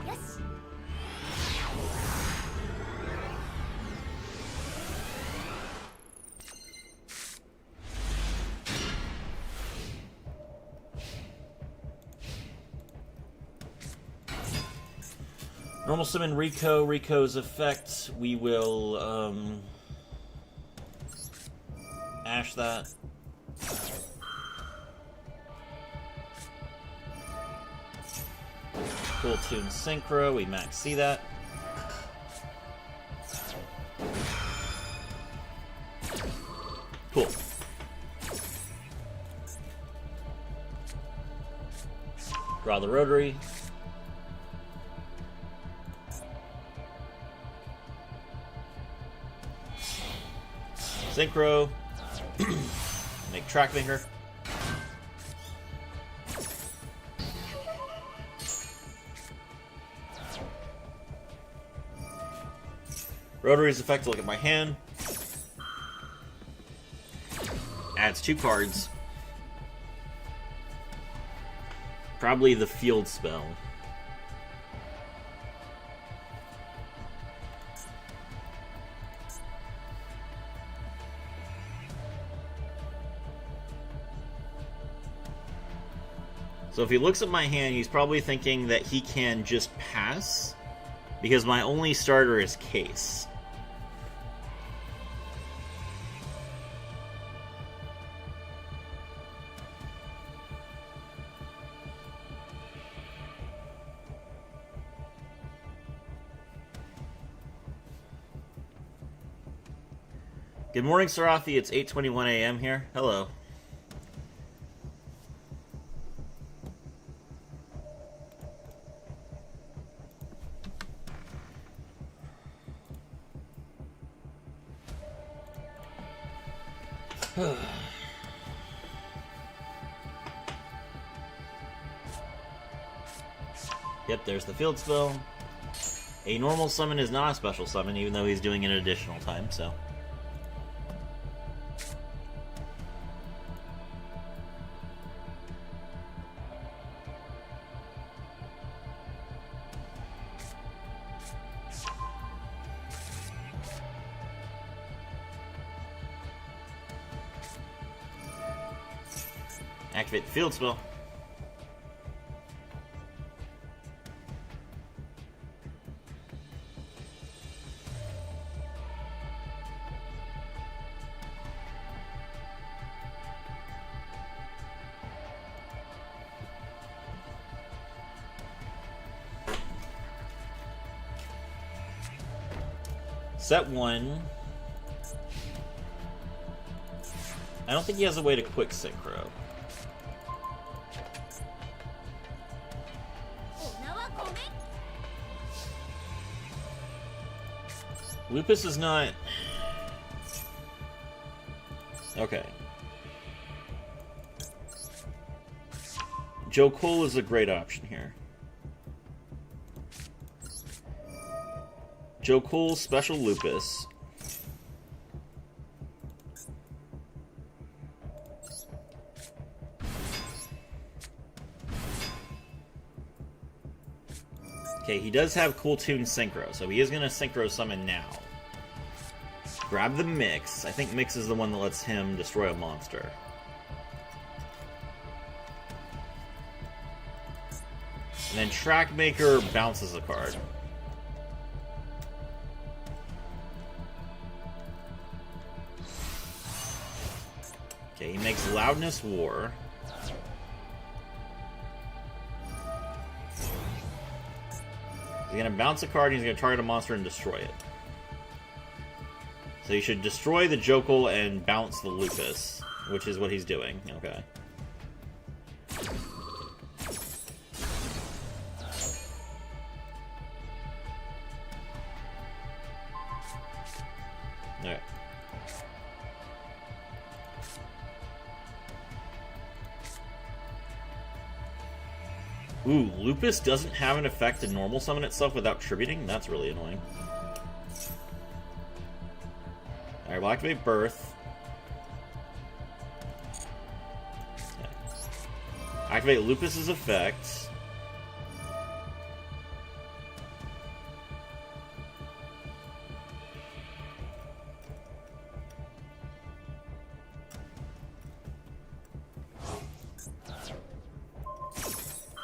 Yes. Normal summon Rico. Rico's effect, we will ash that. Full Tune Synchro, we max see that. Cool. Draw the rotary. Synchro. Make track finger. Rotary's effect, look at my hand. Adds 2 cards. Probably the field spell. So if he looks at my hand, he's probably thinking that he can just pass, because my only starter is Case. Good morning, Sarathi. It's 8:21 a.m. here. Hello. Yep, there's the field spell. A normal summon is not a special summon, even though he's doing it an additional time, so... Activate the field spell. Set 1. I don't think he has a way to quick synchro. Lupus is not... Okay. Joe Cole is a great option here. Joe Cole, Special Lupus. Okay, he does have Cool Tune Synchro, so he is going to Synchro Summon now. Grab the Mix. I think Mix is the one that lets him destroy a monster. And then Trackmaker bounces a card. Okay, he makes Loudness War. He's going to bounce a card, and he's going to target a monster and destroy it. So you should destroy the Jokul and bounce the Lupus, which is what he's doing. Okay. Alright. Ooh, Lupus doesn't have an effect to normal summon itself without tributing? That's really annoying. Alright, we'll activate Birth. Okay. Activate Lupus's effect.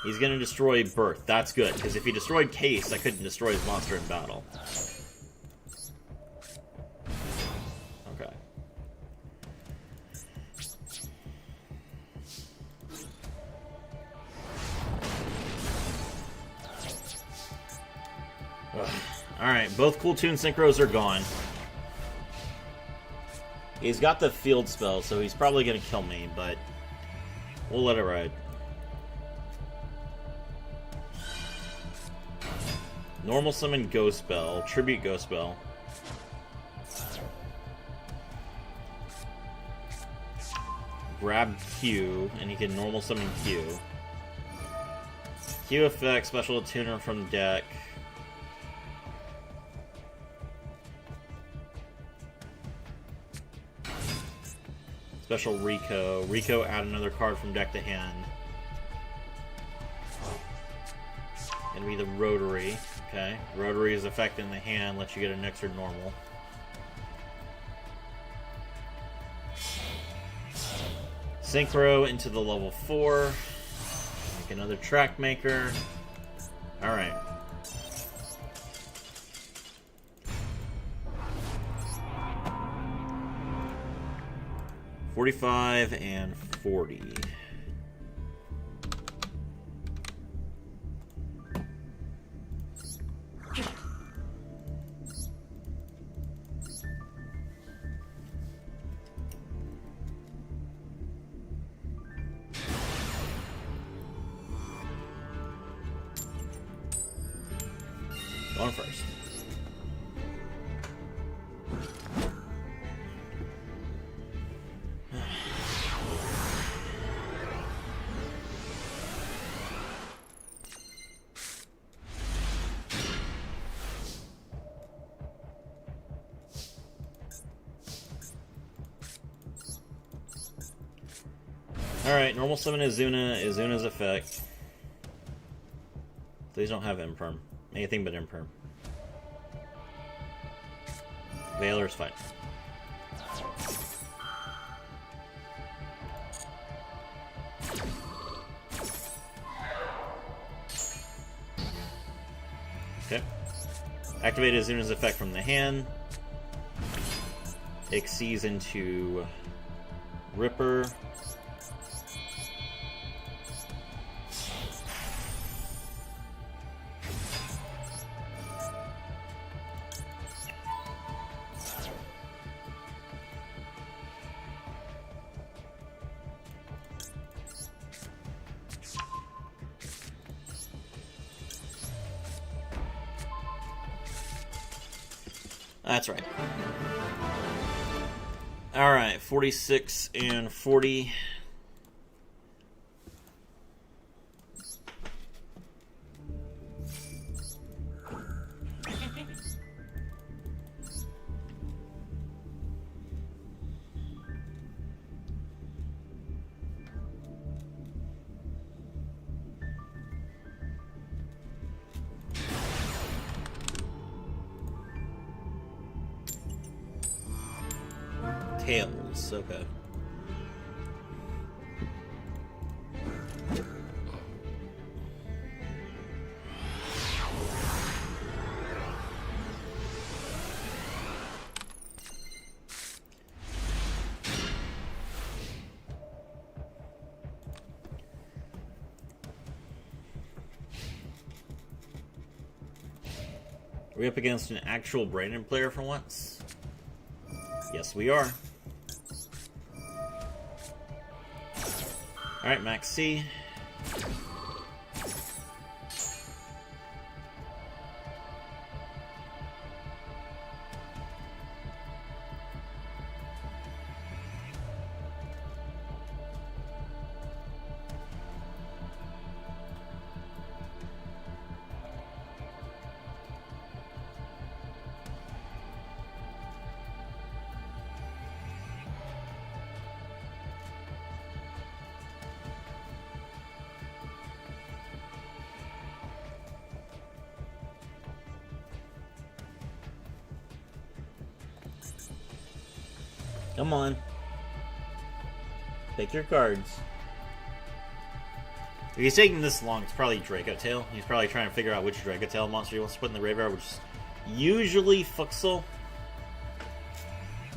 He's gonna destroy Birth. That's good, because if he destroyed Case, I couldn't destroy his monster in battle. Okay. Alright, both Cool Tune Synchros are gone. He's got the field spell, so he's probably gonna kill me, but we'll let it ride. Normal Summon Ghost Spell, Tribute Ghost Spell. Grab Q, and he can Normal Summon Q. Q effect, Special Attuner from deck. Special Rico. Rico, add another card from deck to hand. Gonna be the Rotary. Okay. Rotary is effect in the hand, lets you get an extra normal. Synchro into the level 4. Make another Track Maker. Alright. $45 and $40. Going first. Alright, normal summon Izuna's effect. These don't have Imperm. Anything but Imperm. Veiler's fine. Okay. Activate as soon as effect from the hand. Exceeds into Ripper. That's right. Alright, 46 and 40. Tails, okay. Are we up against an actual Brandon player for once? Yes, we are. Alright, Max C. Come on. Pick your cards. If he's taking this long, it's probably Draco Tail. He's probably trying to figure out which Draco Tail monster he wants to put in the graveyard, which is usually Fuxel.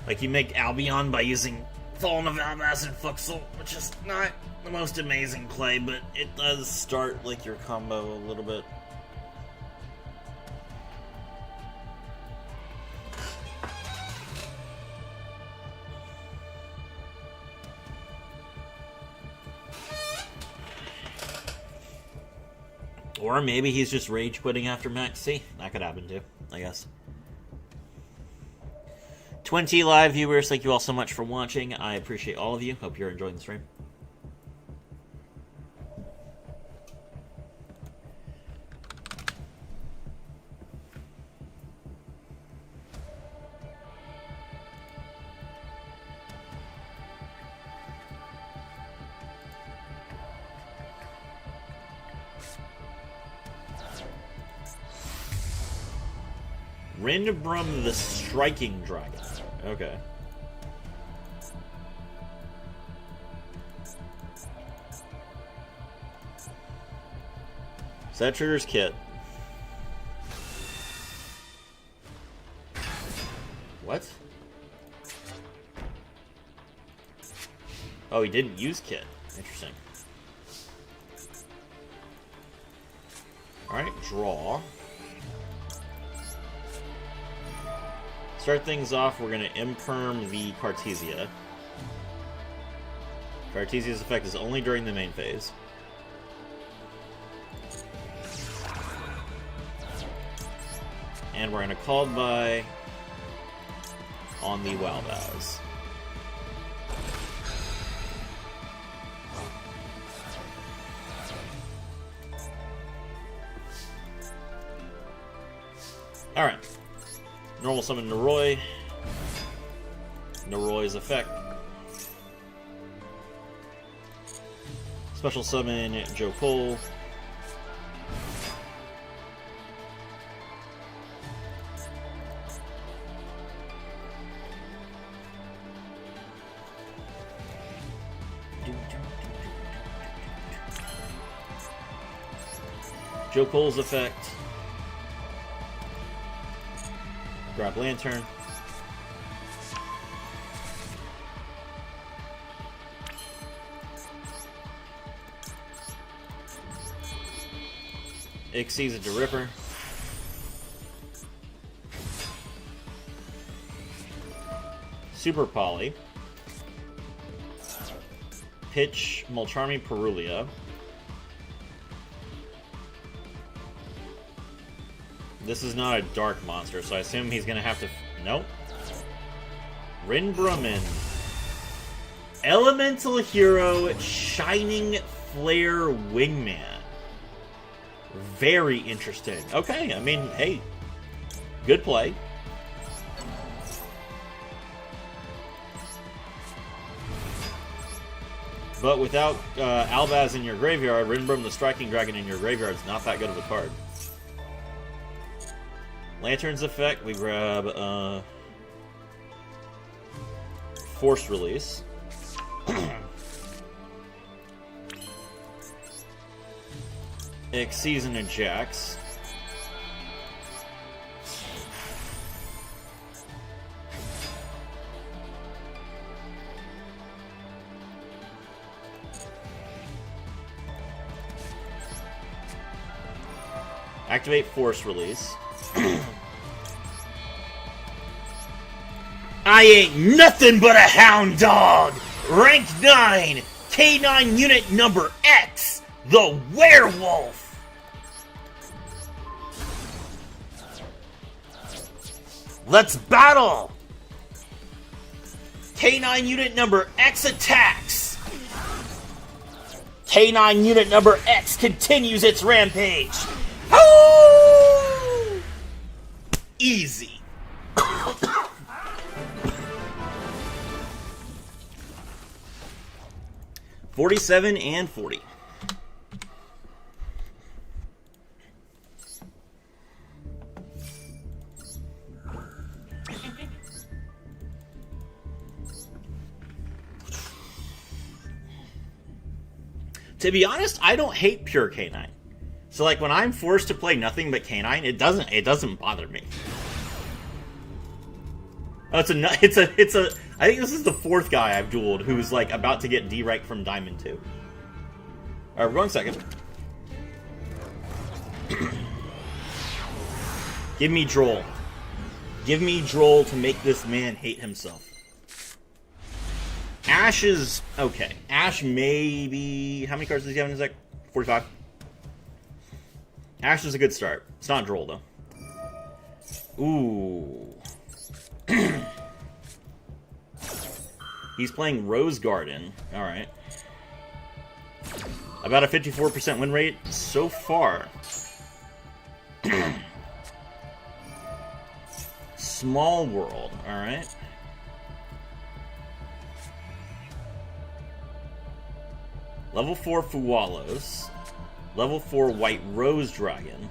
Like, you make Albion by using Fallen of Almas and Fuxel, which is not the most amazing play, but it does start, like, your combo a little bit. Or maybe he's just rage quitting after Max C. That could happen too, I guess. 20 live viewers, thank you all so much for watching. I appreciate all of you. Hope you're enjoying the stream. Rindbrum the Striking Dragon. Okay. So that triggers Kit. What? Oh, he didn't use Kit. Interesting. Alright, draw. Start things off, we're going to imperm the Cartesia. Cartesia's effect is only during the main phase. And we're going to Called By on the Walbaz. Alright. Normal summon Noroi. Noroi's effect. Special summon Joe Cole. Joe Cole's effect. Grab Lantern. Exceeds it to Ripper. Super Poly. Pitch Molcharmi Perulia. This is not a dark monster, so I assume he's gonna have to... Nope. Rinbrummin. Elemental Hero Shining Flare Wingman. Very interesting. Okay, I mean, hey. Good play. But without Albaz in your graveyard, Rinbrum the Striking Dragon in your graveyard is not that good of a card. Lantern's effect, we grab Force Release. Season and Jax. Activate Force Release. I ain't nothing but a hound dog! Rank 9! K9 unit number X! The Werewolf! Let's battle! K9 unit number X attacks! K9 unit number X continues its rampage! Oh! Easy. 47 and 40. To be honest, I don't hate pure K9. So like when I'm forced to play nothing but K9, it doesn't bother me. Oh, it's a. I think this is the fourth guy I've dueled who's like about to get D-rank from Diamond 2. All right, we're going second. Give me Droll. Give me Droll to make this man hate himself. Ash is okay. Ash maybe... How many cards does he have in his deck? 45? Ash is a good start. It's not Droll, though. Ooh. He's playing Rose Garden. Alright. About a 54% win rate so far. Small World. Alright. Level 4 Fuwalos. Level 4 White Rose Dragon.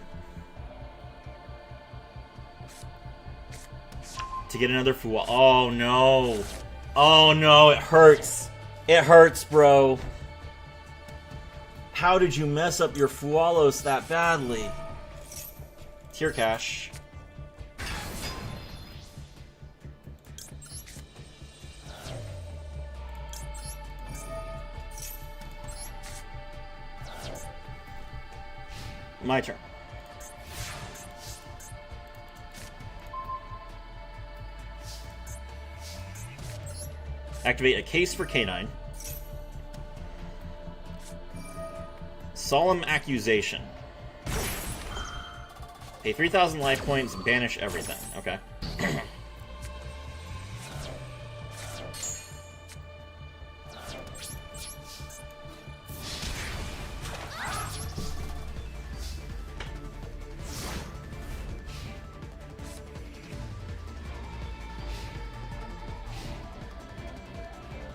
To get another Fuwalo. Oh no. Oh no, it hurts. It hurts, bro. How did you mess up your Fuwalos that badly? Tier Cash. My turn. Activate a case for K9. Solemn Accusation. Pay 3,000 life points, banish everything. Okay.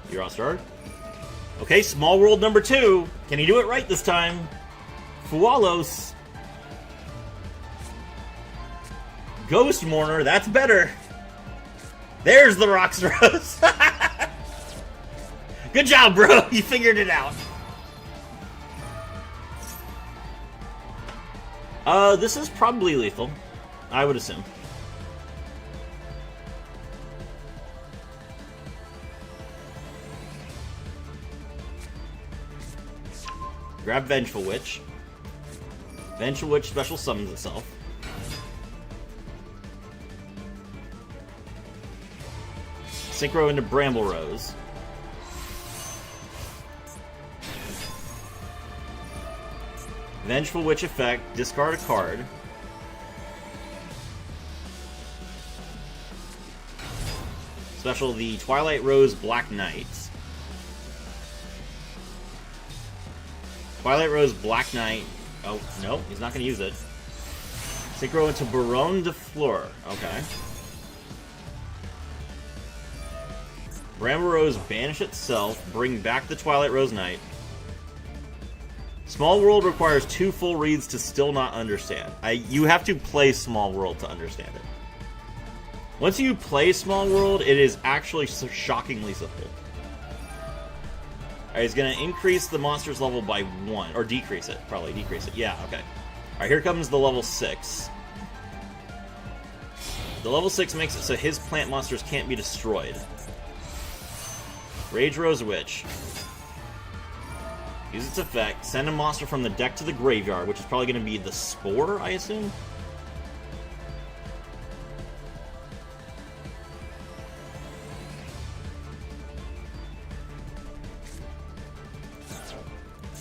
You're on start. Okay, Small World number 2. Can he do it right this time? Fuwalos. Ghost Mourner, that's better. There's the Roxrose. Good job, bro. You figured it out. This is probably lethal, I would assume. Grab Vengeful Witch. Vengeful Witch special summons itself. Synchro into Bramble Rose. Vengeful Witch effect, discard a card. Special the Twilight Rose Black Knight. Twilight Rose Black Knight. Oh, no, he's not going to use it. Synchro into Baronne de Fleur. Okay. Bramble Rose banish itself, bring back the Twilight Rose Knight. Small World requires 2 full reads to still not understand. You have to play Small World to understand it. Once you play Small World, it is actually shockingly simple. Alright, he's going to increase the monster's level by 1. Or decrease it. Probably decrease it. Yeah, okay. Alright, here comes the level 6. The level 6 makes it so his plant monsters can't be destroyed. Rage Rose Witch. Use its effect. Send a monster from the deck to the graveyard, which is probably going to be the Spore, I assume?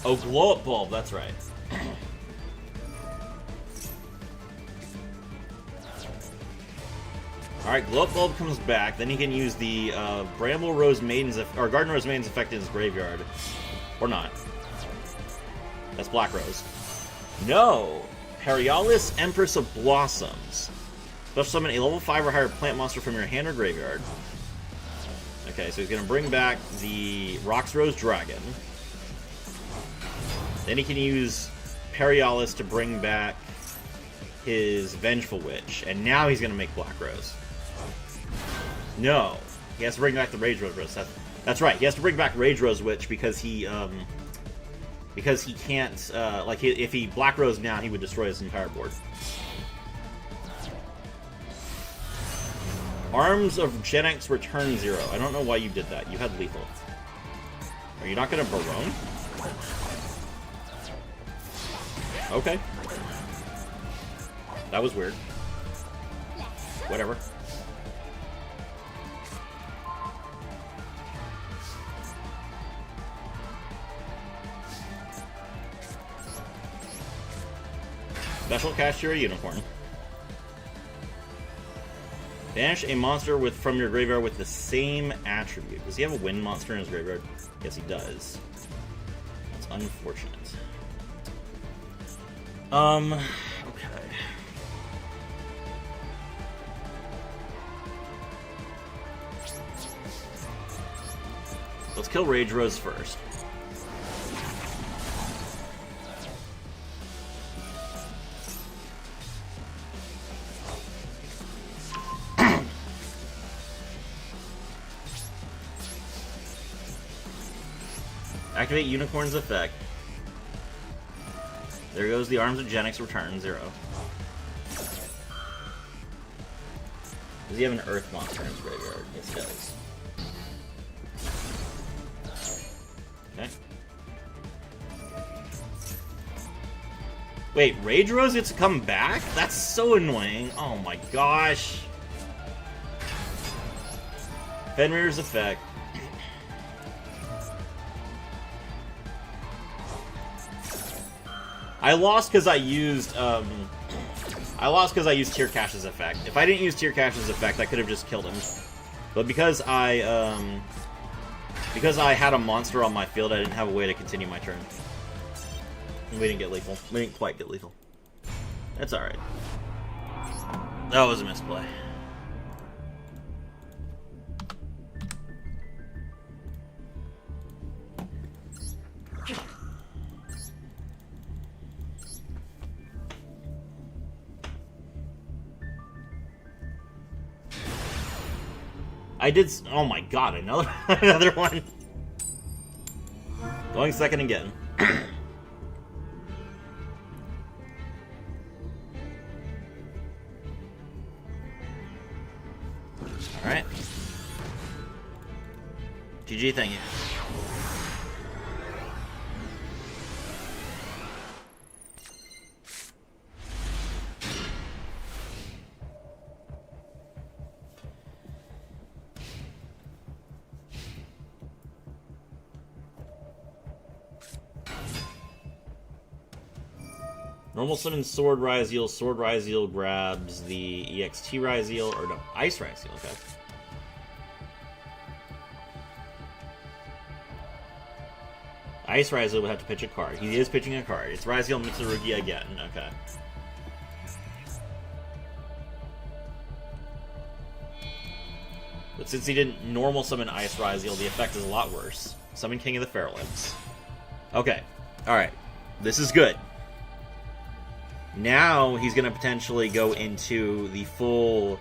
Oh, Glow Up Bulb, that's right. Alright, Glow Up Bulb comes back. Then he can use the Bramble Rose Maiden's or Garden Rose Maiden's effect in his graveyard. Or not. That's Black Rose. No! Perialis, Empress of Blossoms. Special summon a level 5 or higher plant monster from your hand or graveyard. Okay, so he's going to bring back the Rox Rose Dragon. Then he can use Perialis to bring back his Vengeful Witch. And now he's going to make Black Rose. No. He has to bring back the Rage Rose Witch. That's right. He has to bring back Rage Rose Witch because he can't, if he Black Rose now, he would destroy his entire board. Arms of Gen X return 0. I don't know why you did that. You had lethal. Are you not going to Barone? Okay. That was weird. Whatever. Special Kashtira Unicorn. Banish a monster from your graveyard with the same attribute. Does he have a wind monster in his graveyard? Yes, he does. That's unfortunate. Okay. Let's kill Rage Rose first. Activate Unicorn's effect. There goes the Arms of Gen X return 0. Does he have an Earth monster in his graveyard? Yes, he does. Okay. Wait, Rage Rose gets to come back? That's so annoying. Oh my gosh. Fenrir's effect. I lost because I used Tear Cash's effect. If I didn't use Tear Cash's effect, I could have just killed him. But because I had a monster on my field, I didn't have a way to continue my turn. We didn't get lethal. We didn't quite get lethal. That's alright. That was a misplay. I did. Oh my god, another another one. Going second again. Alright. GG, thank you. Normal summon Sword Ryzeal. Sword Ryzeal grabs the EXT Ryzeal, or no, Ice Ryzeal, okay. Ice Ryzeal would have to pitch a card. He is pitching a card. It's Ryzeal Mitsurugi again, okay. But since he didn't normal summon Ice Ryzeal, the effect is a lot worse. Summon King of the Fairlands. Okay, alright. This is good. Now he's going to potentially go into the full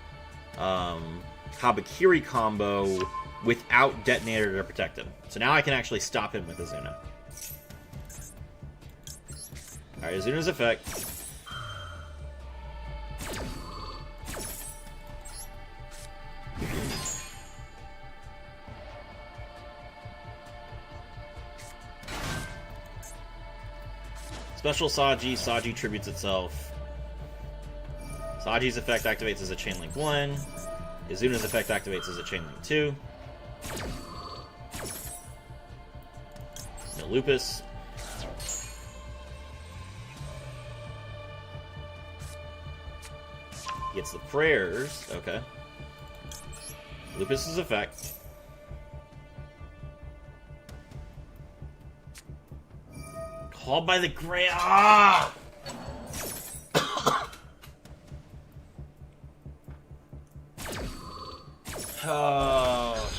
Habakiri combo without Detonator to protect him. So now I can actually stop him with Azuna. Alright, Azuna's effect. Special Saji. Saji tributes itself. Saji's effect activates as a Chain Link 1. Izuna's effect activates as a Chain Link 2. No Lupus. Gets the prayers. Okay. Lupus's effect. Called by the Grey. Ah! Oh.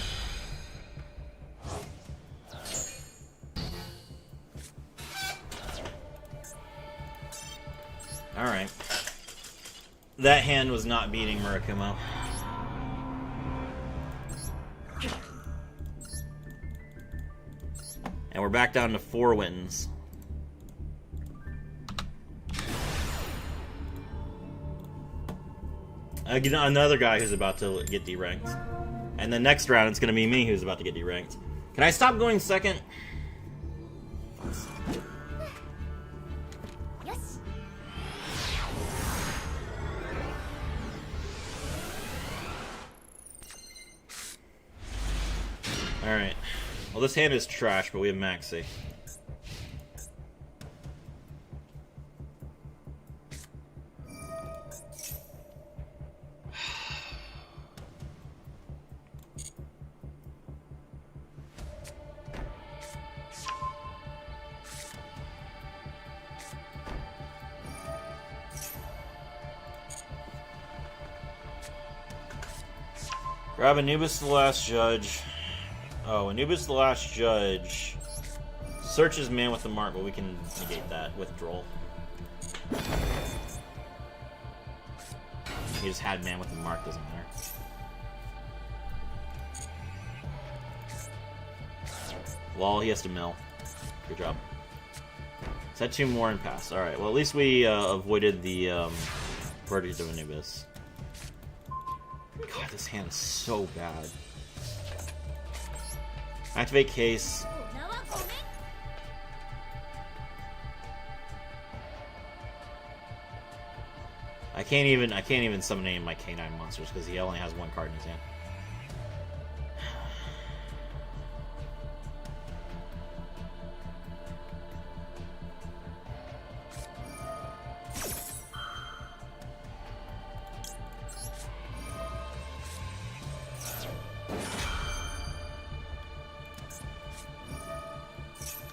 Alright. That hand was not beating Murakumo. And we're back down to 4 wins. Another guy who's about to get deranked. And the next round, it's going to be me who's about to get deranked. Can I stop going second? Yes. Alright. Well, this hand is trash, but we have Maxi. Grab Anubis the Last Judge. Oh, Anubis the Last Judge searches Man with the Mark, but we can negate that with Droll. He just had Man with the Mark, doesn't matter. Lol, he has to mill. Good job. Set 2 more and pass. Alright, well at least we avoided the verdict of Anubis. God, this hand is so bad. Activate Case. I can't even summon any of my canine monsters because he only has 1 card in his hand.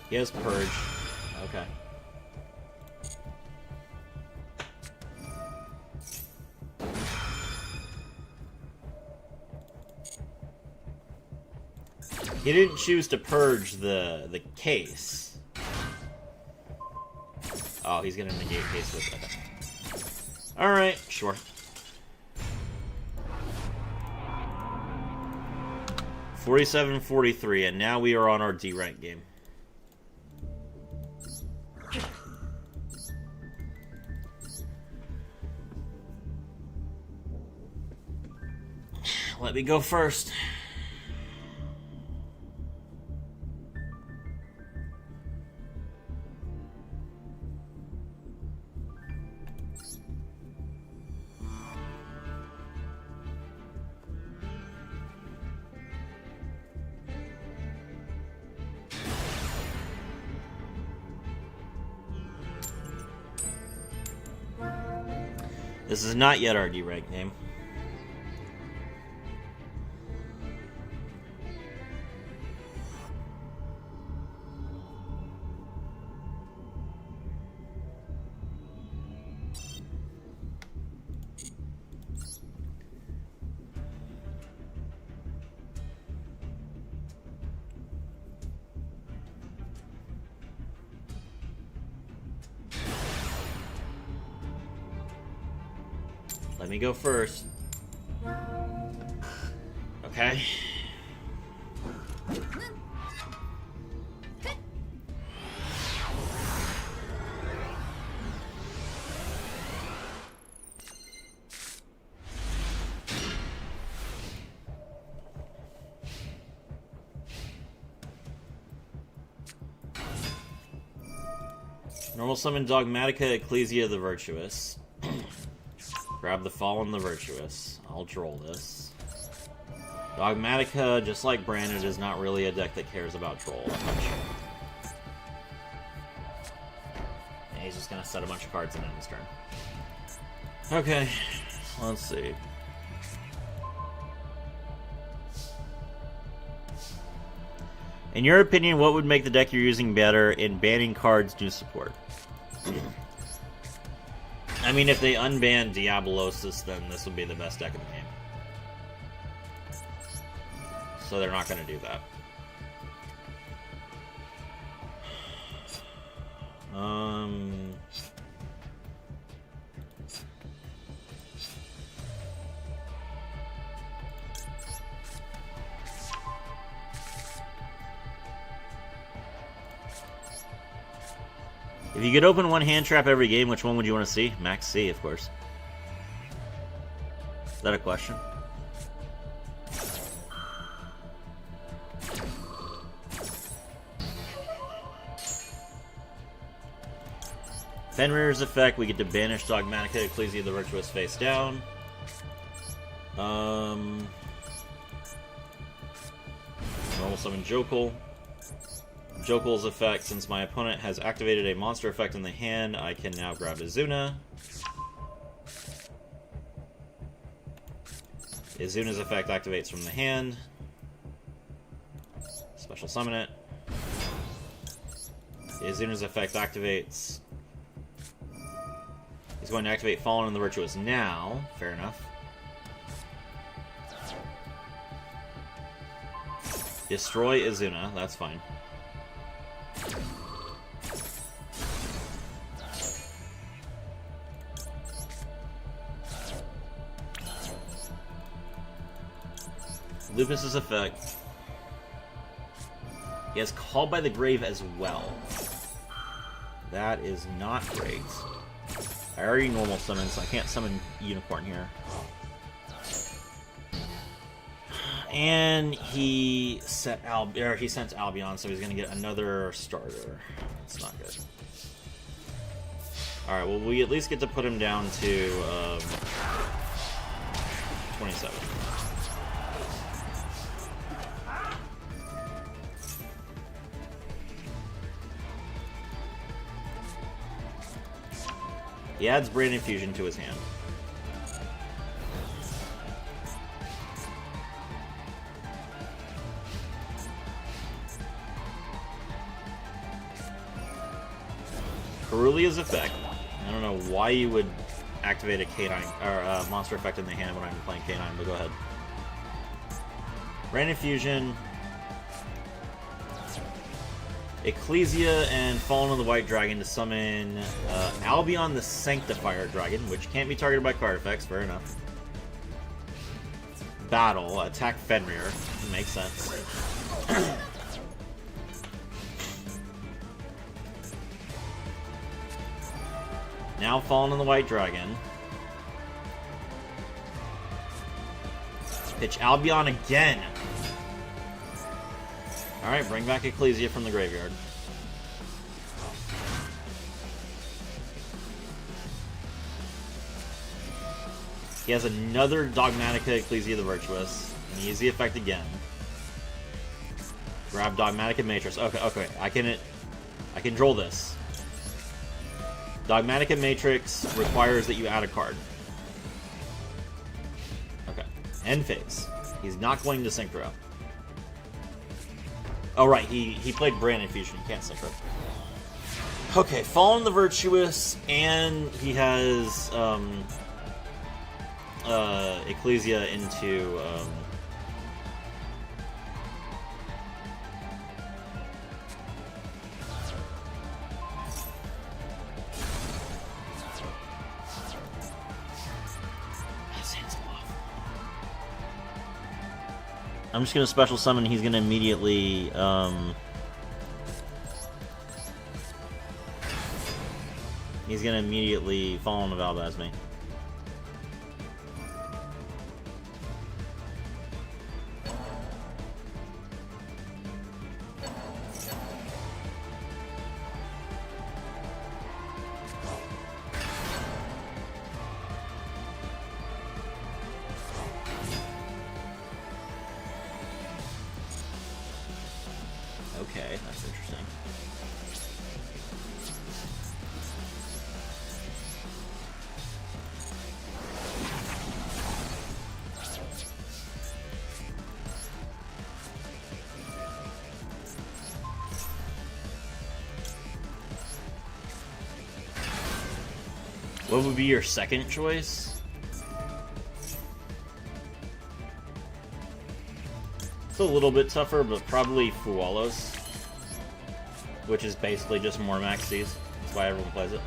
He has Purge. Okay. He didn't choose to purge the case. Oh, he's gonna negate case with it. Okay. Alright, sure. $47-43, and now we are on our D rank game. Let me go first. This is not yet our D-rank game. Let me go first. Okay. Normal summon Dogmatica Ecclesia the Virtuous. Grab the Fallen the Virtuous. I'll troll this. Dogmatica, just like Branded, is not really a deck that cares about troll that much. And he's just gonna set a bunch of cards and end his turn. Okay, let's see. In your opinion, what would make the deck you're using better in banning cards new support? I mean, if they unban Diabolosis, then this would be the best deck in the game. So they're not going to do that. If you could open one hand trap every game, which one would you want to see? Max C, of course. Is that a question? Fenrir's effect, we get to banish Dogmatica Ecclesia the Virtuous face down. Normal summon Jokul. Jokul's effect, since my opponent has activated a monster effect in the hand, I can now grab Izuna. Izuna's effect activates from the hand. Special summon it. Izuna's effect activates. He's going to activate Fallen and the Virtuous now. Fair enough. Destroy Izuna, that's fine. Lupus's effect. He has Called by the Grave as well. That is not great. I already normal summon, so I can't summon Unicorn here. And he sent Albion, so he's gonna get another starter. It's not good. Alright, well, we at least get to put him down to 27. He adds Brain Infusion to his hand. Cerulea's effect. I don't know why you would activate a K9 or a monster effect in the hand when I'm playing K9, but go ahead. Brain Infusion. Ecclesia and Fallen of the White Dragon to summon Albion the Sanctifier Dragon, which can't be targeted by card effects, fair enough. Battle, attack Fenrir, makes sense. Now Fallen of the White Dragon. Pitch Albion again. Alright, bring back Ecclesia from the graveyard. He has another Dogmatica Ecclesia the Virtuous. And he uses the effect again. Grab Dogmatica Matrix. Okay, I can draw this. Dogmatica Matrix requires that you add a card. End phase. He's not going to synchro. Oh, right. He played Brandon Fusion. He can't synchro. Okay, Fallen the Virtuous, and he has Ecclesia into I'm just gonna special summon. He's gonna immediately fall on the Valbaz me. Okay, that's interesting. What would be your second choice? It's a little bit tougher, but probably Fualos, which is basically just more Maxis. That's why everyone plays it.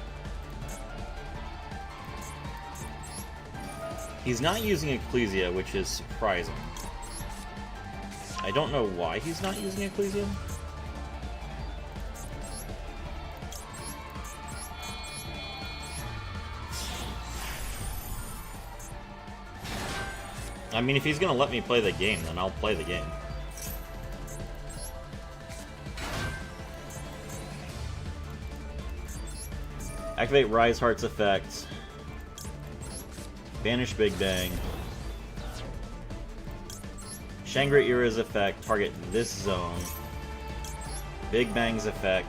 He's not using Ecclesia, which is surprising. I don't know why he's not using Ecclesia. I mean, if he's gonna let me play the game, then I'll play the game. Activate Rise Heart's effect. Banish Big Bang. Shangri-Ira's effect. Target this zone. Big Bang's effect.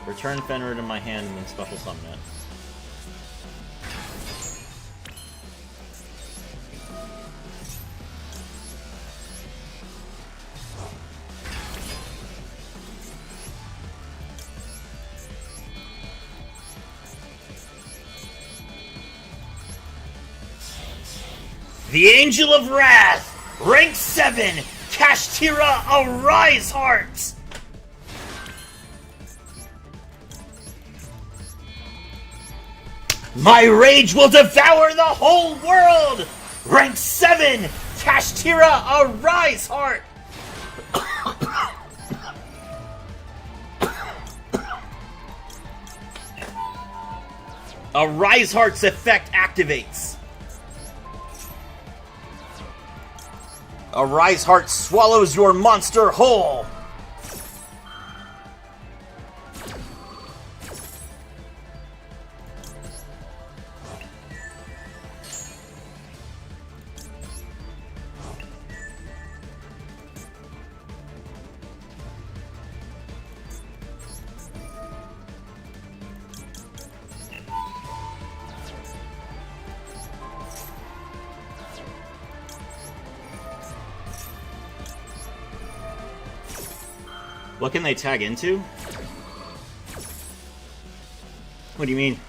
Return Fenrir to my hand and then special summon it. The Angel of Wrath! Rank 7! Kashtira, Arise Heart! My rage will devour the whole world! Rank 7! Kashtira, Arise Heart! Arise Heart's effect activates. Arise Heart swallows your monster whole! What can they tag into? What do you mean?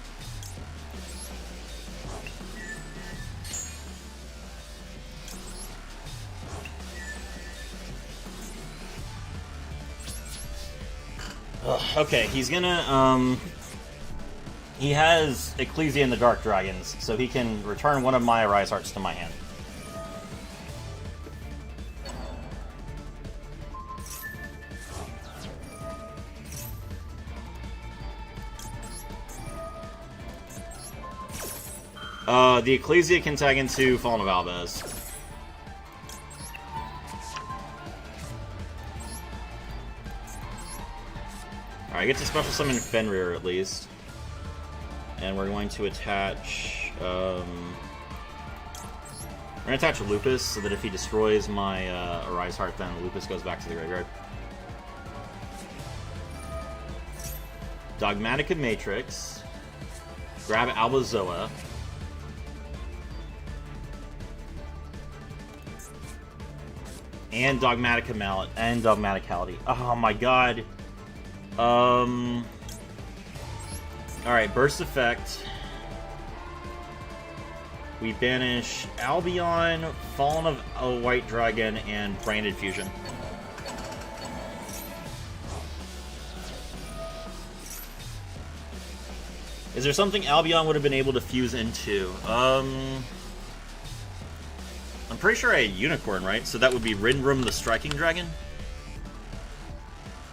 Ugh, okay, he's gonna, he has Ecclesia and the Dark Dragons, so he can return one of my Arise Hearts to my hand. The Ecclesia can tag into Fallen of Albaz. Alright, I get to special summon Fenrir at least. And we're going to attach... we're going to attach Lupus, so that if he destroys my Arise Heart, then Lupus goes back to the graveyard. Dogmatica Matrix. Grab Albazoa. And Dogmatica Mallet. And Dogmaticality. Oh my god. Alright, Burst Effect. We banish Albion, Fallen of a White Dragon, and Branded Fusion. Is there something Albion would have been able to fuse into? I'm pretty sure I had Unicorn, right? So that would be Rinbrum the Striking Dragon?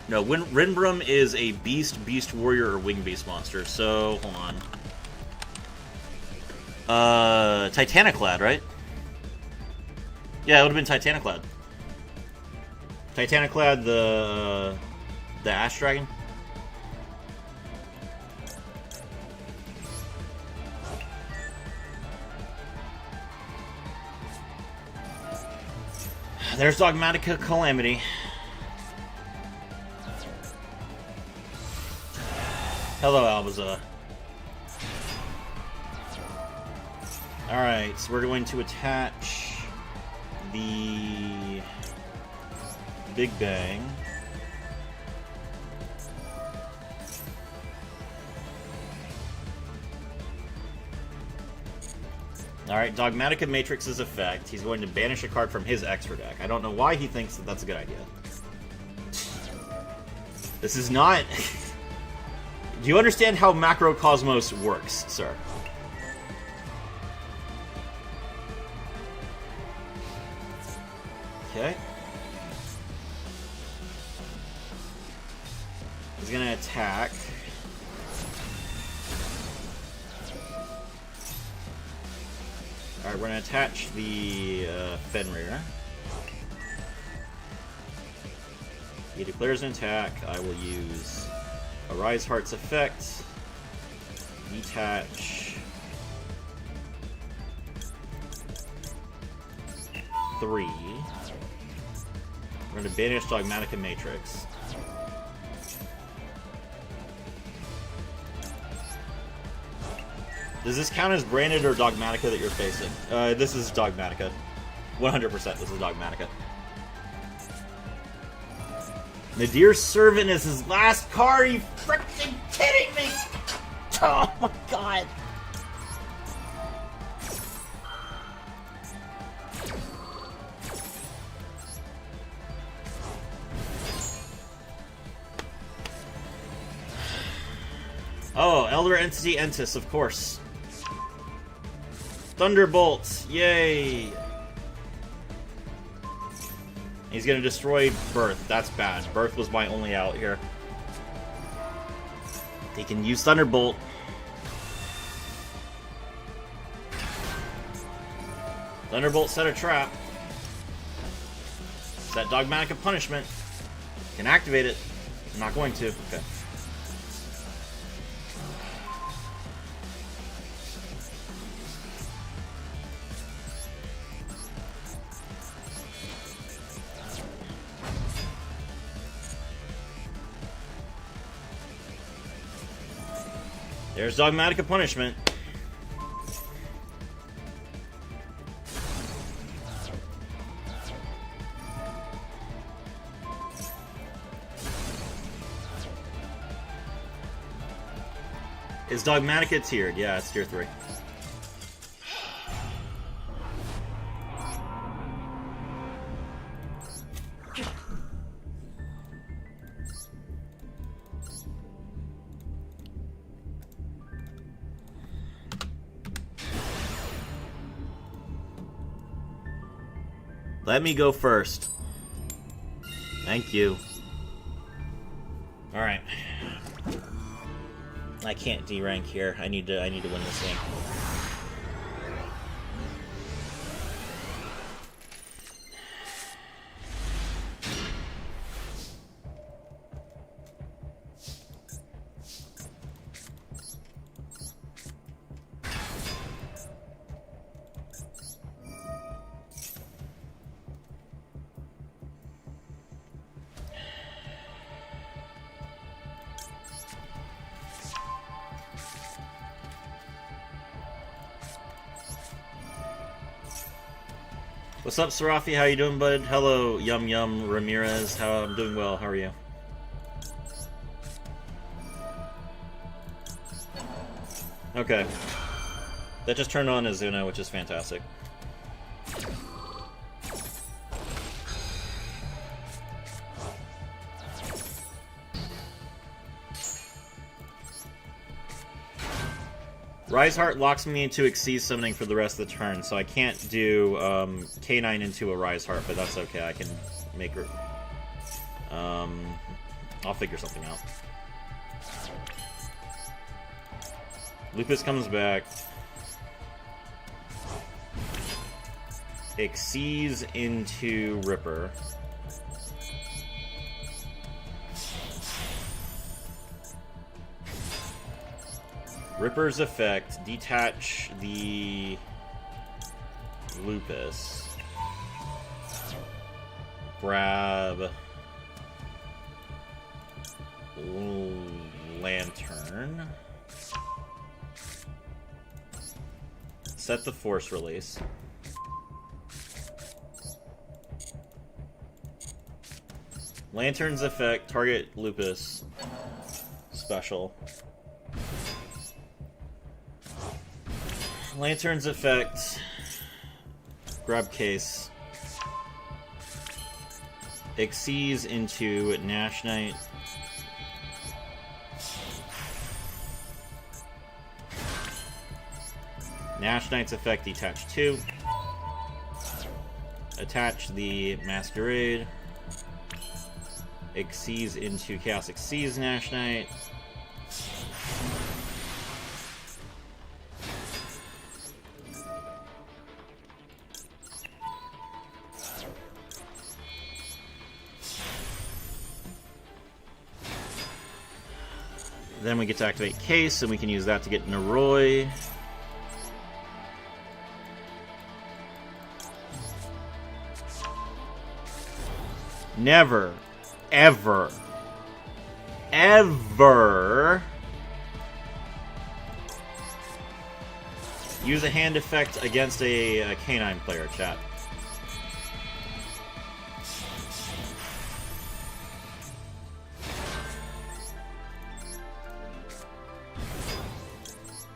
No, Rinbrum is a Beast, Beast Warrior, or Wing Beast monster. So, hold on. Titaniclad, right? Yeah, it would have been Titaniclad. Titaniclad, the Ash Dragon. There's Dogmatica Calamity. Hello, Albazoa. Alright, so we're going to attach the Big Bang. Alright, Dogmatica Matrix's effect. He's going to banish a card from his extra deck. I don't know why he thinks that that's a good idea. This is not... Do you understand how Macrocosmos works, sir? Okay. He's gonna attack. Alright, we're gonna attach the Fenrir. He declares an attack. I will use Arise Heart's effect. Detach 3. We're gonna banish Dogmatica Matrix. Does this count as Branded or Dogmatica that you're facing? This is Dogmatica. 100% this is Dogmatica. Nadir's Servant is his last card. Are you freaking kidding me? Oh my god. Oh, Elder Entity Entis, of course. Thunderbolt, yay! He's gonna destroy Birth. That's bad. Birth was my only out here. He can use Thunderbolt. Thunderbolt set a trap. Set Dogmatica Punishment. Can activate it. I'm not going to. Okay. There's Dogmatica Punishment. Is Dogmatica tiered? Yeah, it's tier 3. Let me go first. Thank you. Alright. I can't D-rank here. I need to win this game. What's up, Serafi? How you doing, bud? Hello, Yum Yum Ramirez. I'm doing well. How are you? Okay. That just turned on Azuna, which is fantastic. Rise Heart locks me into Exceed summoning for the rest of the turn, so I can't do K9 into a Rise Heart, but that's okay. I can make her... I'll figure something out. Lupus comes back. Exceeds into Ripper. Ripper's effect, detach the Lupus. Grab Lantern. Set the force release. Lantern's effect, target Lupus. Special. Lantern's effect, grab case, exceeds into Nash Knight, Nash Knight's effect, detach 2, attach the Masquerade, exceeds into Chaos Exceeds Nash Knight, then we get to activate Case, and we can use that to get Naroi. Never, ever, ever use a hand effect against a canine player, chat.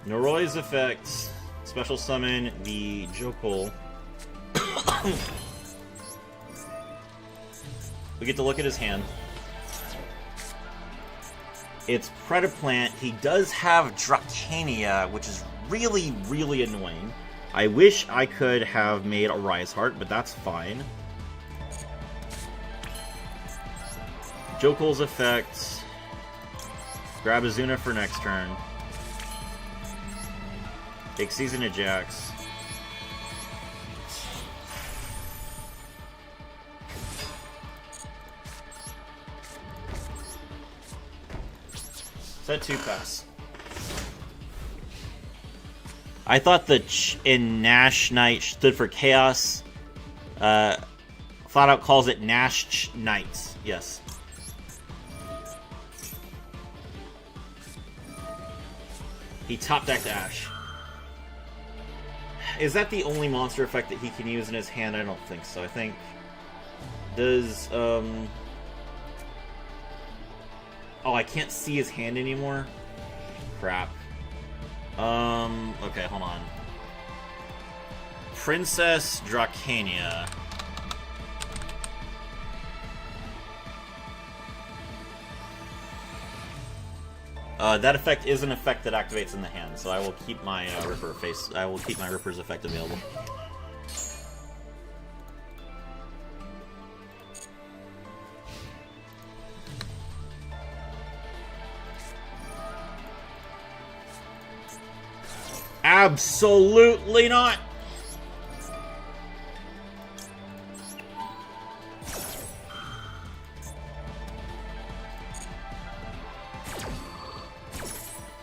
Noroi's effect, special summon the Jokol. We get to look at his hand. It's Predaplant. He does have Dracania, which is really, really annoying. I wish I could have made a Rise Heart, but that's fine. Jokol's effect. Grab Azuna for next turn. Take Season of Jax. Set 2 pass. I thought the Ch in Nash Knight stood for Chaos. Flat out calls it Nash Knights. Yes. He top decked Ash. Is that the only monster effect that he can use in his hand? I don't think so. I think... Does, Oh, I can't see his hand anymore? Crap. Okay, hold on. Princess Dracania. That effect is an effect that activates in the hand, so I will keep my Ripper face. I will keep my Ripper's effect available. Absolutely not.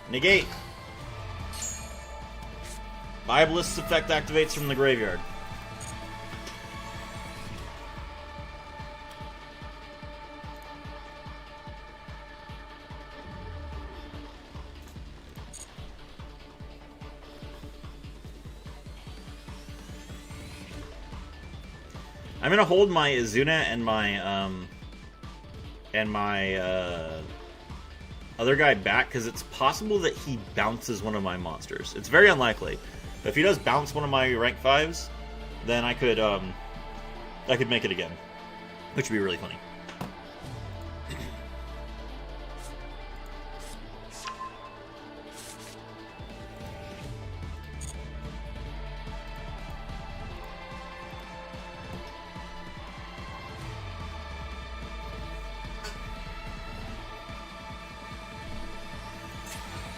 Negate. Bibelist's effect activates from the graveyard. I'm gonna hold my Izuna and my other guy back because it's possible that he bounces one of my monsters. It's very unlikely, but if he does bounce one of my rank 5s, then I could make it again, which would be really funny.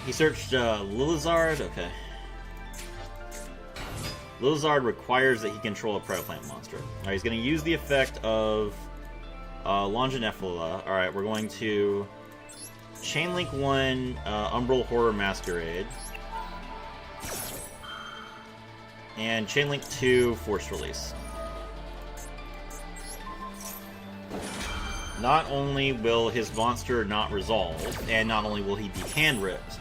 He searched Lilizard. Okay. Lilizard requires that he control a Predaplant monster. Alright, he's going to use the effect of Longinephala. Alright, we're going to Chainlink 1 Umbral Horror Masquerade. And Chainlink 2 Force Release. Not only will his monster not resolve, and not only will he be hand ripped,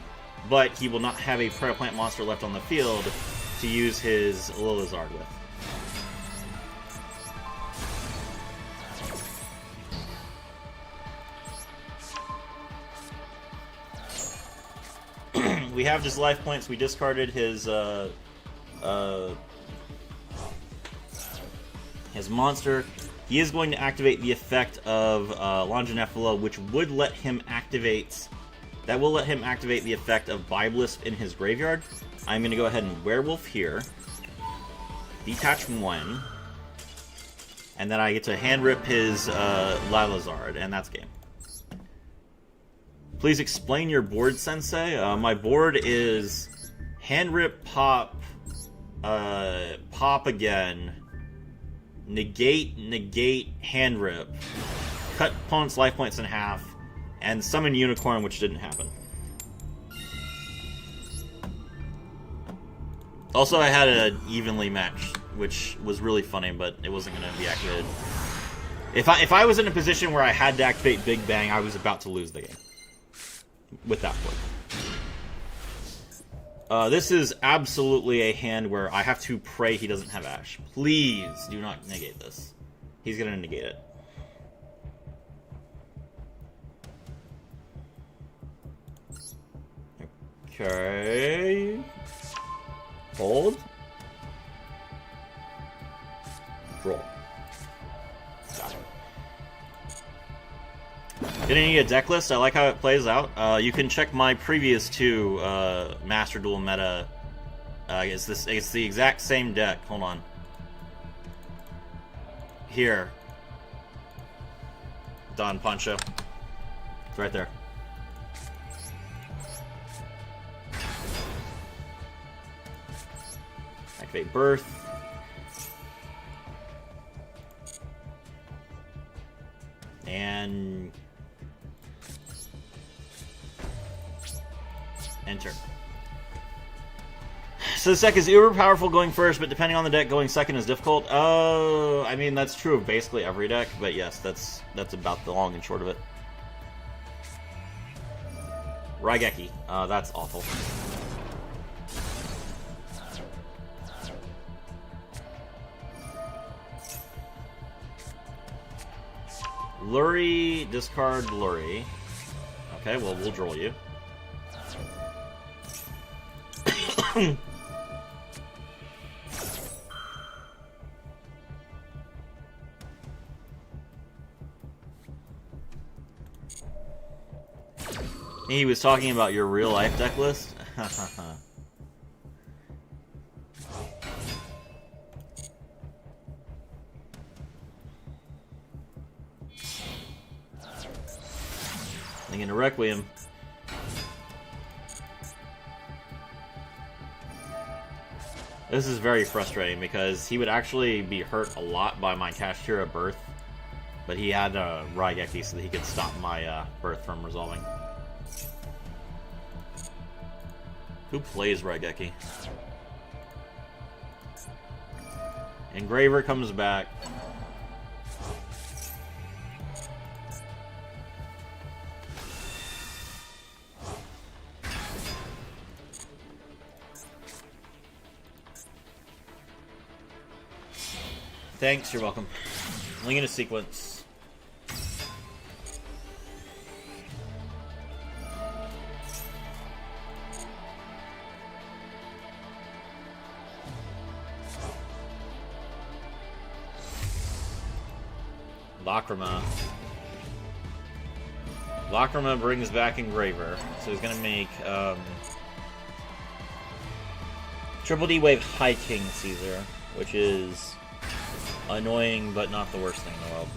but he will not have a Predaplant monster left on the field to use his Lilizard with. We have just life points. We discarded his monster. He is going to activate the effect of Longinephala, which would let him activate... That will let him activate the effect of Biblisp in his graveyard. I'm going to go ahead and Werewolf here. Detach 1. And then I get to hand rip his Lilizard, and that's game. Please explain your board, Sensei. My board is hand rip, pop, pop again, negate, hand rip, cut opponent's life points in half, and summon Unicorn, which didn't happen. Also, I had an evenly matched, which was really funny, but it wasn't going to be activated. If I was in a position where I had to activate Big Bang, I was about to lose the game with that play. This is absolutely a hand where I have to pray he doesn't have Ash. Please do not negate this. He's going to negate it. Okay. Hold. Roll. Got it. Gonna need a deck list. I like how it plays out. You can check my previous 2 Master Duel meta. It's the exact same deck. Hold on. Here. Don Poncho. It's right there. Activate Birth. And enter. So this deck is uber powerful going first, but depending on the deck, going second is difficult. I mean, that's true of basically every deck, but yes, that's about the long and short of it. Raigeki. That's awful. Lurie, discard Lurie. Okay, well, we'll draw you. He was talking about your real life deck list? Thinking to Requiem. This is very frustrating because he would actually be hurt a lot by my Kashtira Birth, but he had a Raigeki so that he could stop my Birth from resolving. Who plays Raigeki? Engraver comes back. Thanks, you're welcome. Link in a sequence. Lacrima. Lacrima brings back Engraver, so he's gonna make Triple D Wave High King Caesar, which is annoying but not the worst thing in the world.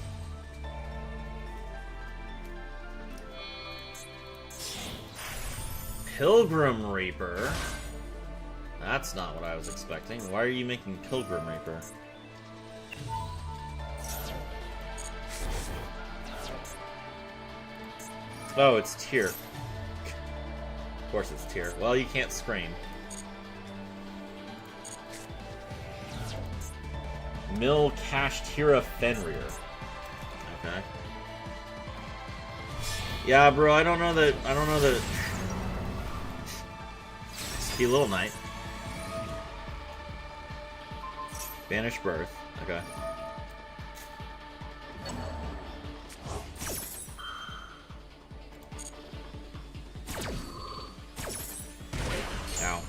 Pilgrim Reaper? That's not what I was expecting. Why are you making Pilgrim Reaper? Oh, it's tier. Of course it's tier. Well, you can't scream. Mill Kashtira Fenrir. Okay. Yeah, bro, I don't know that. Ski Little Knight. Banish Birth. Okay. Ow.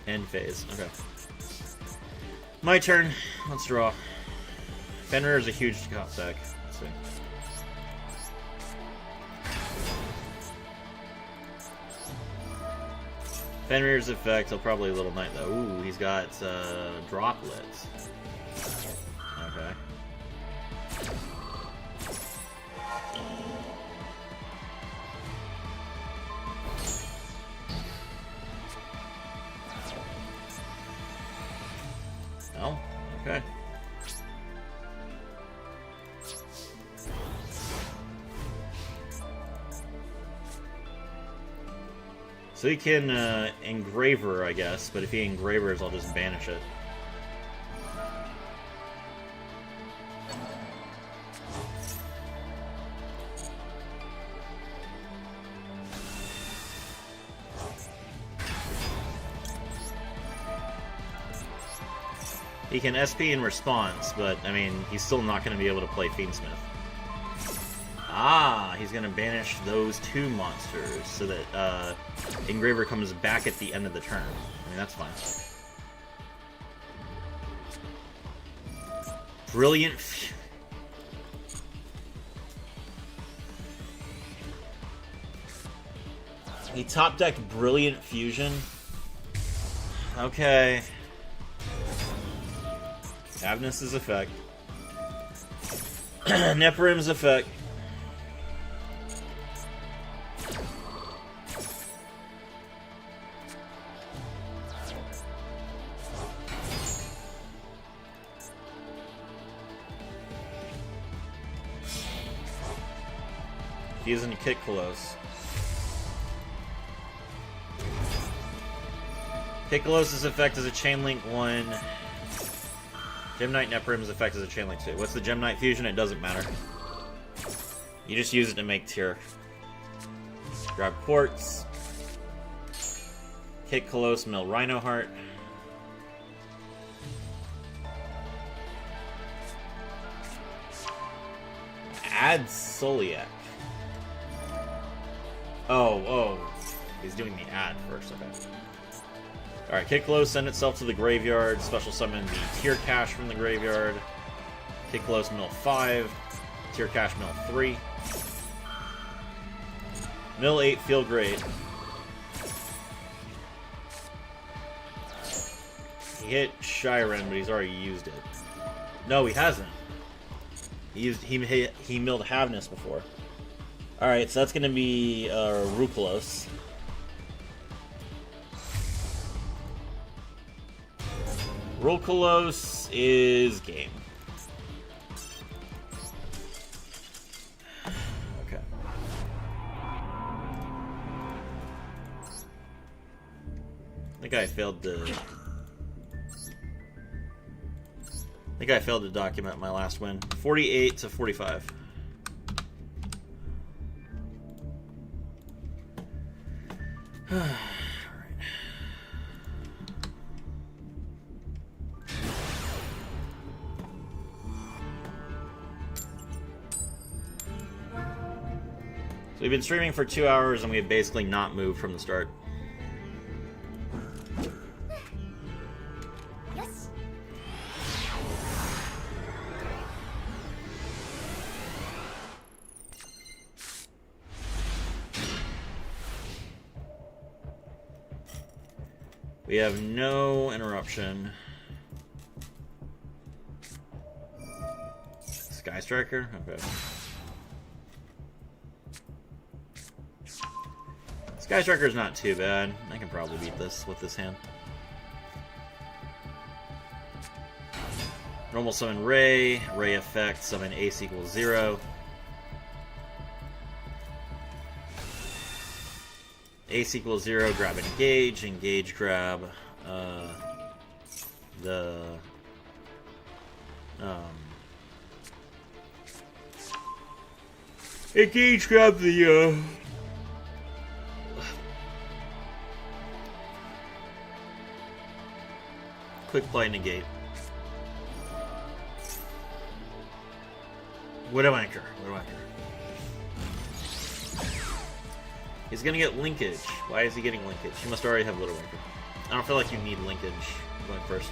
End phase. Okay. My turn. Let's draw. Fenrir is a huge top deck. Let's see. Fenrir's effect, he'll probably Little Knight though. Ooh, he's got droplets. Okay. Oh, okay. So he can Engraver, I guess, but if he Engravers, I'll just banish it. He can SP in response, but, I mean, he's still not going to be able to play Fiendsmith. Ah, he's going to banish those two monsters so that Engraver comes back at the end of the turn. I mean, that's fine. Brilliant. He top decked Brilliant Fusion. Okay. Avnus' effect. Neprim's effect. He isn't Kit Kolos. Kit Kolos' effect is a Chain Link 1. Gem Knight Neprim's effect is a Chain Link 2. What's the Gem Knight fusion? It doesn't matter. You just use it to make tier. Grab Quartz. Kit Kolos, mill Rhino Heart. Add Soliak. Oh. He's doing the add first, okay. Alright, Kit Kolos, send itself to the graveyard. Special summon the Tier Cash from the graveyard. Kit Kolos, mill 5. Tier Cash, mill 3. Mill 8, feel great. He hit Shiren, but he's already used it. No, he hasn't. He milled Havnus before. Alright, so that's going to be Rukolos. Rukolos is game. Okay. I think I failed to document my last win. 48 to 45. Alright. we've been streaming for 2 hours and we've basically not moved from the start. Yes. We have no interruption. Sky Striker? Okay. Sky Striker's not too bad. I can probably beat this with this hand. Normal summon Ray. Ray effect. Summon Ace equals 0. Ace equals 0. Grab engage. Engage grab. Engage grab the quick play negate. Widow Anchor. Widow Anchor. He's gonna get linkage. Why is he getting linkage? He must already have Widow Anchor. I don't feel like you need linkage going first.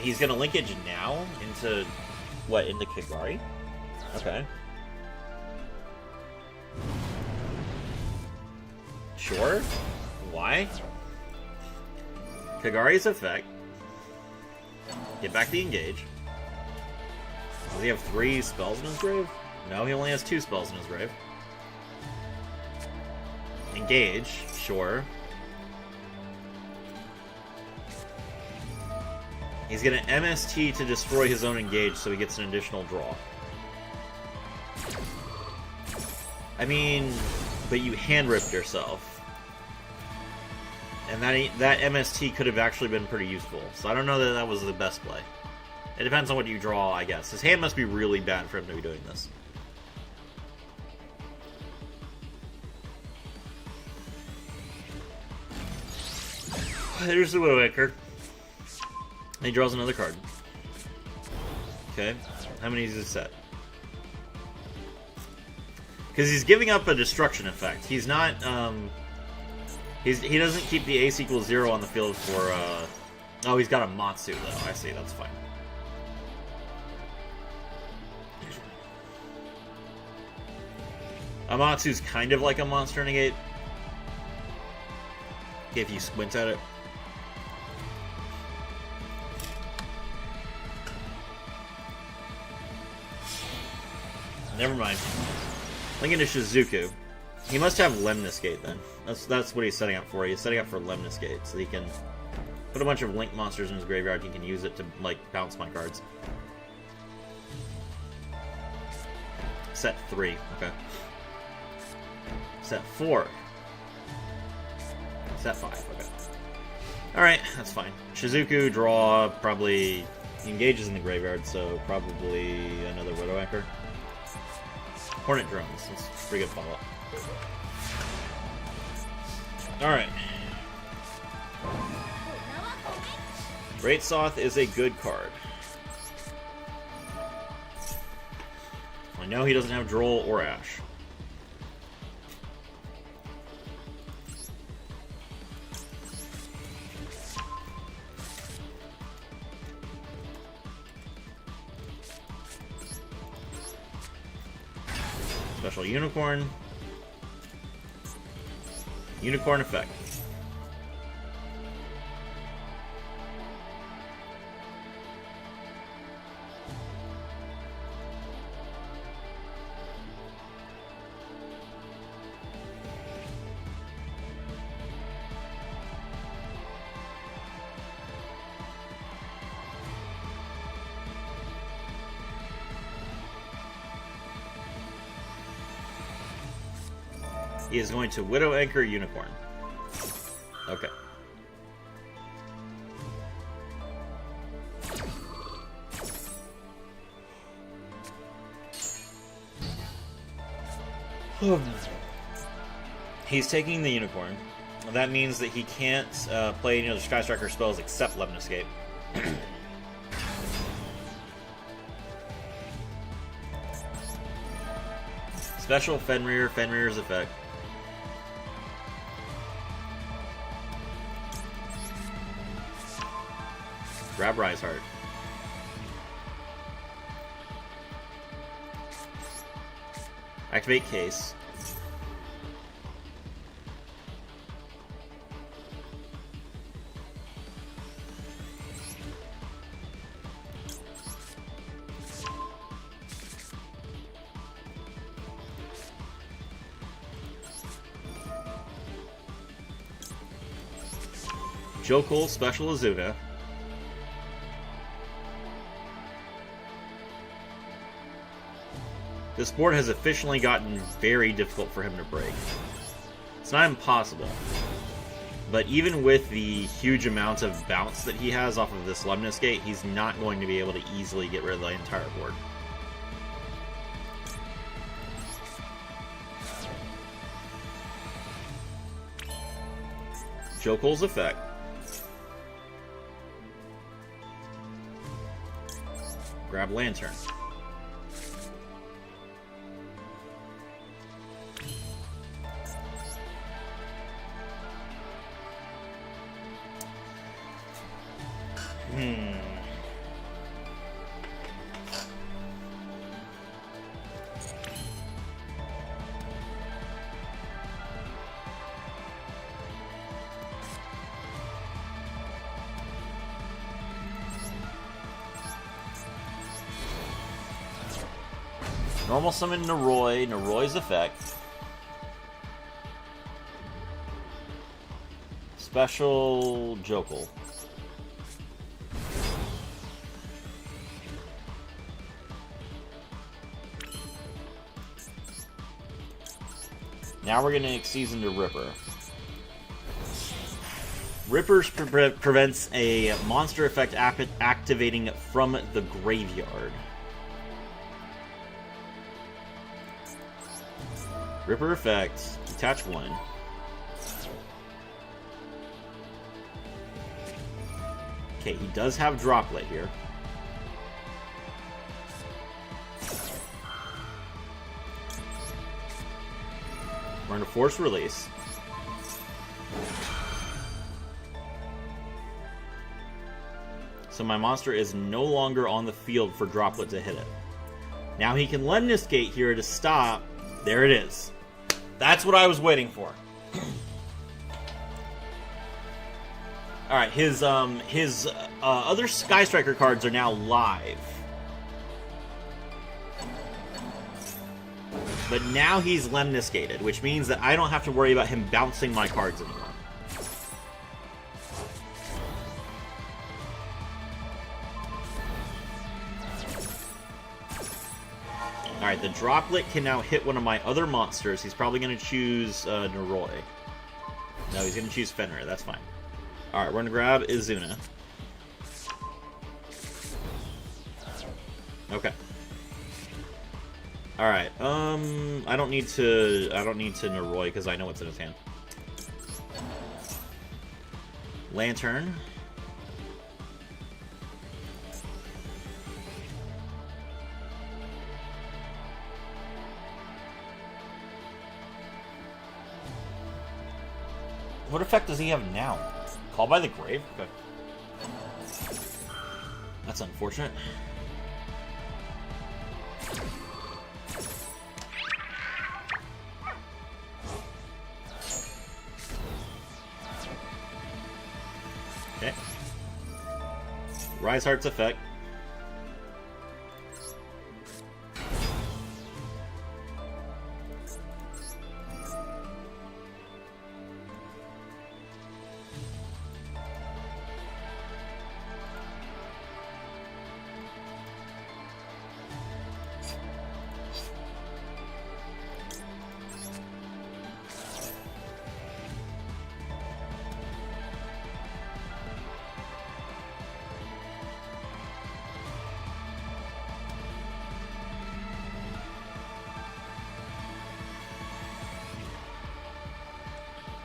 He's gonna linkage now into what? Into Kigari? Okay. Sure. Why? Kagari's effect. Get back the engage. Does he have 3 spells in his grave? No, he only has 2 spells in his grave. Engage, sure. He's gonna MST to destroy his own engage so he gets an additional draw. I mean, but you hand-ripped yourself. And that MST could have actually been pretty useful. So I don't know that that was the best play. It depends on what you draw, I guess. His hand must be really bad for him to be doing this. Here's the Widow Anchor. He draws another card. Okay. How many is his set? Because he's giving up a destruction effect. He's not, he doesn't keep the Ace equals 0 on the field for, oh, he's got a Matsu, though. I see, that's fine. Amatsu's kind of like a monster negate. If you squint at it. Never mind. Linking to Shizuku. He must have Lemnis Gate then. That's what he's setting up for. He's setting up for Lemnis Gate, so he can put a bunch of Link monsters in his graveyard. He can use it to, like, bounce my cards. Set 3. Okay. Set 4. Set 5. Okay. Alright, that's fine. Shizuku, draw, probably engages in the graveyard, so probably another Widow Anchor. Hornet Drones. That's a pretty good follow-up. Alright. Great Soth is a good card. I know he doesn't have Droll or Ash. Special Unicorn. Unicorn effect. He is going to Widow Anchor Unicorn. Okay. He's taking the Unicorn. That means that he can't play any other Sky Striker spells except Lemnis Escape. Special Fenrir, Fenrir's effect. Grab Rise Heart. Activate Case. Jokul, Special Azuna. This board has officially gotten very difficult for him to break. It's not impossible, but even with the huge amount of bounce that he has off of this Lemnis Gate, he's not going to be able to easily get rid of the entire board. Jokul's effect. Grab Lantern. Normal summon Noroi, Noroi's effect. Special Jokul. Now we're going to exceed into Ripper. Ripper prevents a monster effect activating from the graveyard. Ripper effect, detach 1. Okay, he does have Droplet here. We're going to force release. So my monster is no longer on the field for Droplet to hit it. Now he can Lemnis Gate here to stop. There it is. That's what I was waiting for. Alright, his other Sky Striker cards are now live. But now he's Lemnis Gated, which means that I don't have to worry about him bouncing my cards anymore. Alright, the Droplet can now hit one of my other monsters. He's probably going to choose Noroi. No, he's going to choose Fenrir. That's fine. Alright, we're going to grab Izuna. Okay. Alright, I don't need to Noroi because I know what's in his hand. Lantern. What effect does he have now? Call by the Grave? Okay. That's unfortunate. Okay. Rise Heart's effect.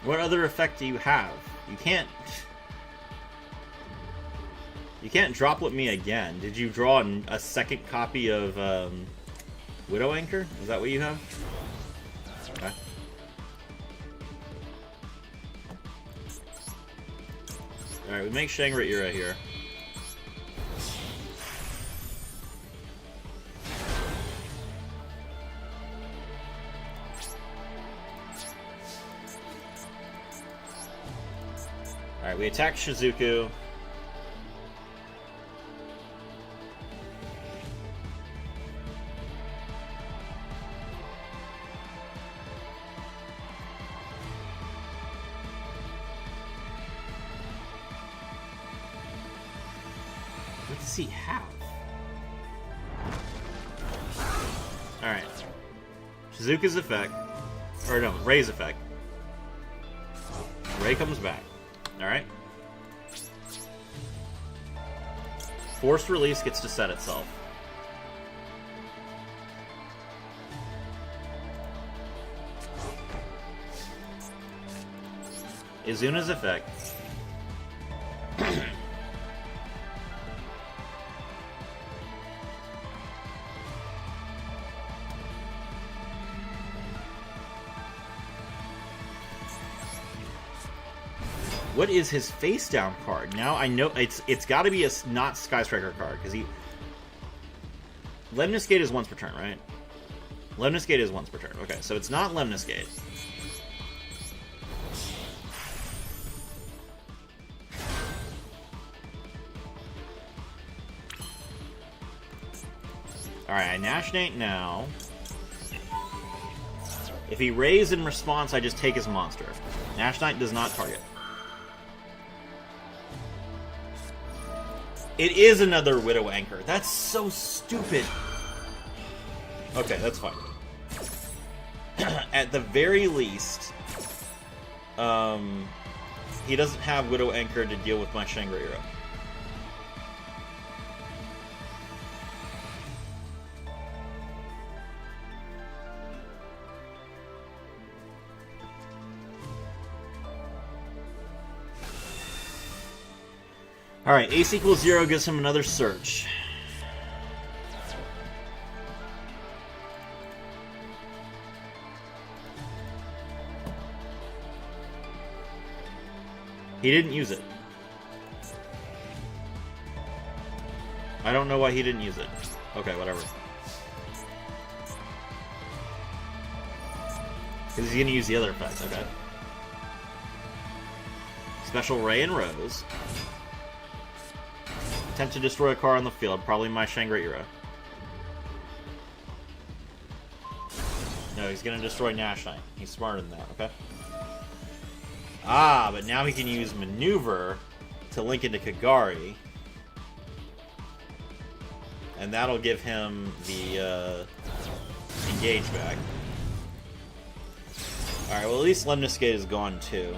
What other effect do you have? You can't Droplet me again. Did you draw a second copy of Widow Anchor? Is that what you have? Alright, we make Shangri-Ira here. Alright, we attack Shizuku. What does he have? Alright. Shizuka's effect. Or no, Ray's effect. Ray comes back. Alright. Forced release gets to set itself. Izuna's effect. What is his face down card? Now I know it's got to be a not Sky Striker card because he Lemniscate is once per turn, right? Lemniscate is once per turn. Okay, so it's not Lemniscate. Alright, I Nashnate now. If he rays in response, I just take his monster. Nashnate does not target. It is another Widow Anchor. That's so stupid. Okay, that's fine. At the very least, he doesn't have Widow Anchor to deal with my Shangri-Ira. Alright, ace equals 0 gives him another search. He didn't use it. I don't know why he didn't use it. Okay, whatever. Because he's going to use the other effect, okay. Special Ray and Rose. Attempt to destroy a card on the field, probably my Shangri-Ira. No, he's going to destroy Nashnite. He's smarter than that, okay? Ah, but now he can use Maneuver to link into Kagari. And that'll give him the Engage back. Alright, well at least Lemniscate is gone too.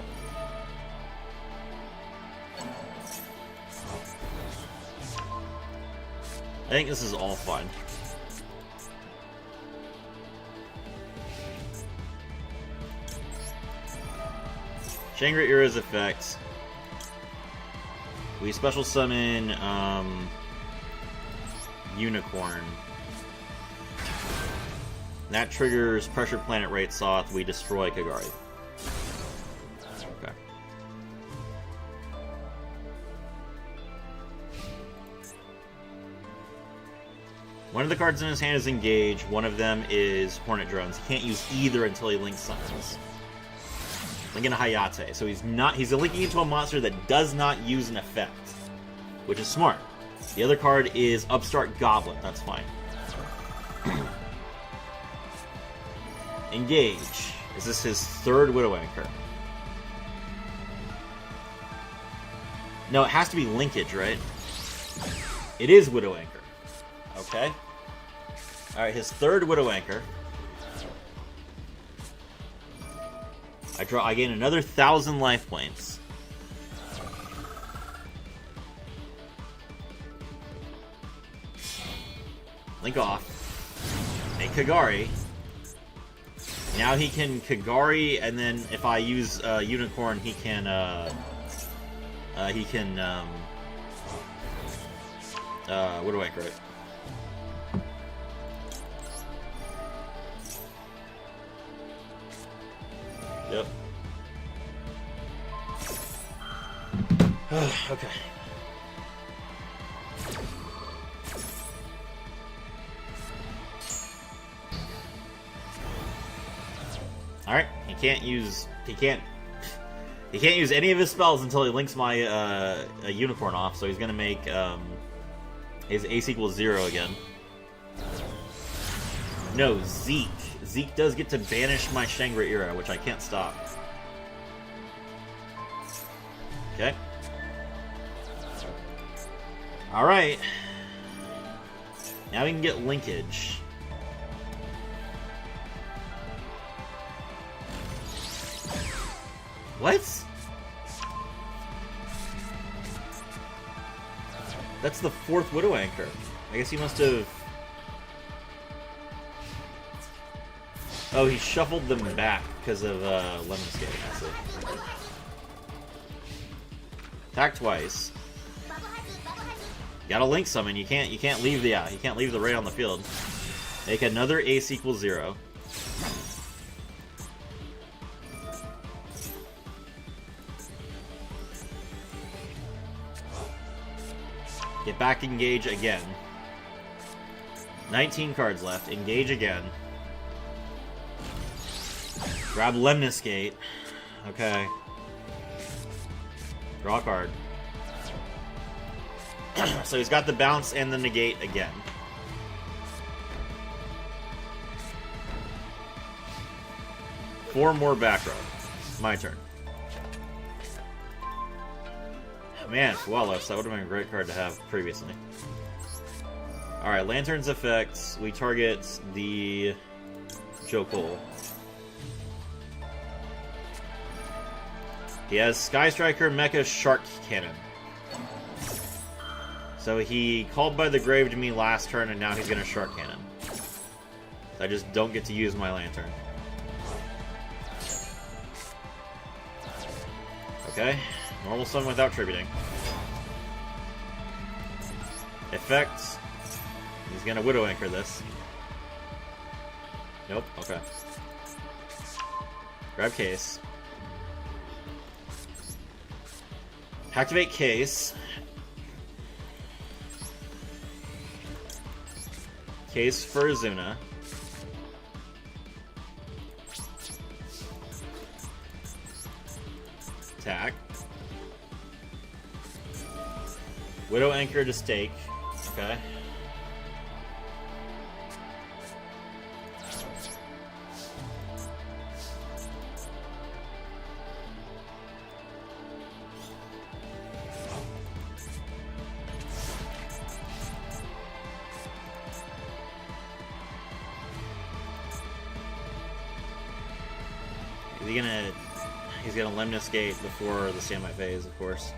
I think this is all fun. Shangri-Ira's effects. We special summon Unicorn. That triggers Pressure Planet Rate Soth. We destroy Kagari. Okay. One of the cards in his hand is Engage. One of them is Hornet Drones. He can't use either until he links summons. Linking to Hayate. So he's linking into a monster that does not use an effect, which is smart. The other card is Upstart Goblin. That's fine. Engage. Is this his third Widow Anchor? No, it has to be linkage, right? It is Widow Anchor. Okay. Alright, his third Widow Anchor. I gain another 1,000 life points. Link off. Make Kagari. Now he can Kagari, and then if I use Unicorn, he can Widow Anchor it. Yep. Okay. All right. He can't use any of his spells until he links my a unicorn off. So he's gonna make his ace equals 0 again. No, Zeke. Zeke does get to banish my Shangri-Ira, which I can't stop. Okay. Alright. Now we can get linkage. What? That's the 4th Widow Anchor. I guess he must have... Oh, he shuffled them back because of Lemon Skate, I see. Attack twice. You gotta link summon. You can't leave the ray on the field. Make another ace equals 0. Get back, engage again. 19 cards left. Engage again. Grab Lemnis Gate. Okay. Draw a card. So he's got the bounce and the negate again. Four more back row. My turn. Man, Fualos, that would have been a great card to have previously. Alright, Lantern's effects. We target the Jokul. He has Sky Striker, Mecha, Shark Cannon. So he called by the grave to me last turn, and now he's going to Shark Cannon. I just don't get to use my Lantern. Okay. Normal summon without tributing. Effects. He's gonna Widow Anchor this. Nope, okay. Grab Case. Activate Case. Case for Azuna. Attack. Widow Anchor to stake. Okay. He's gonna Lemnis Gate before the standby phase, of course.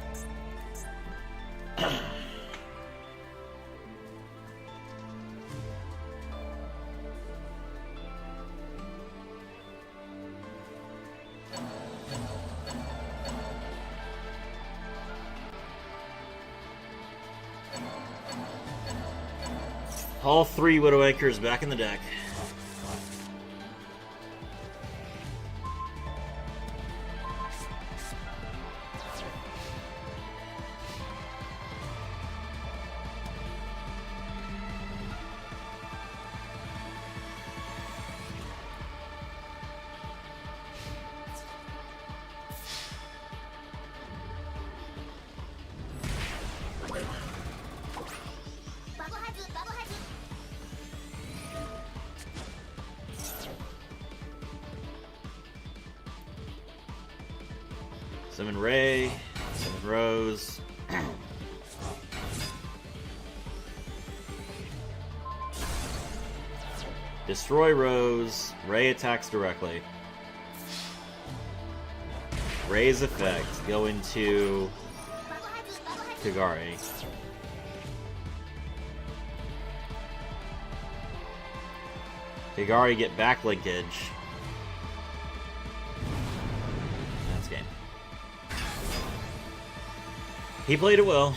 All 3 Widow Anchors back in the deck. Summon Ray, summon Rose. Destroy Rose. Ray attacks directly. Ray's effect go into Kagari. Kagari get back linkage. That's game. He played it well.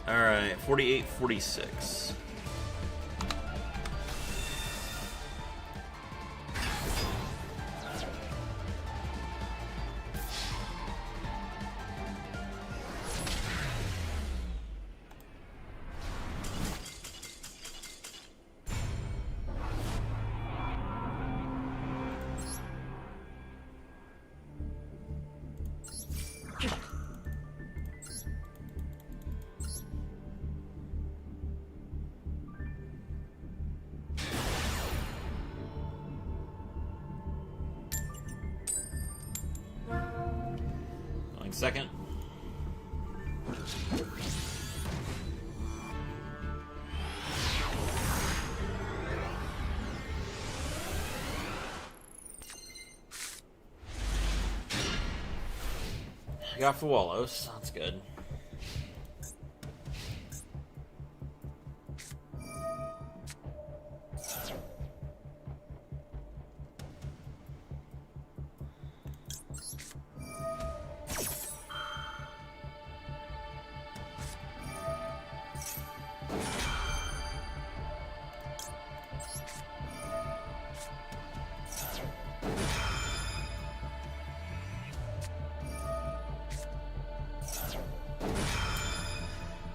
Alright, 48, 46. Second. I got for Wallows. That's good.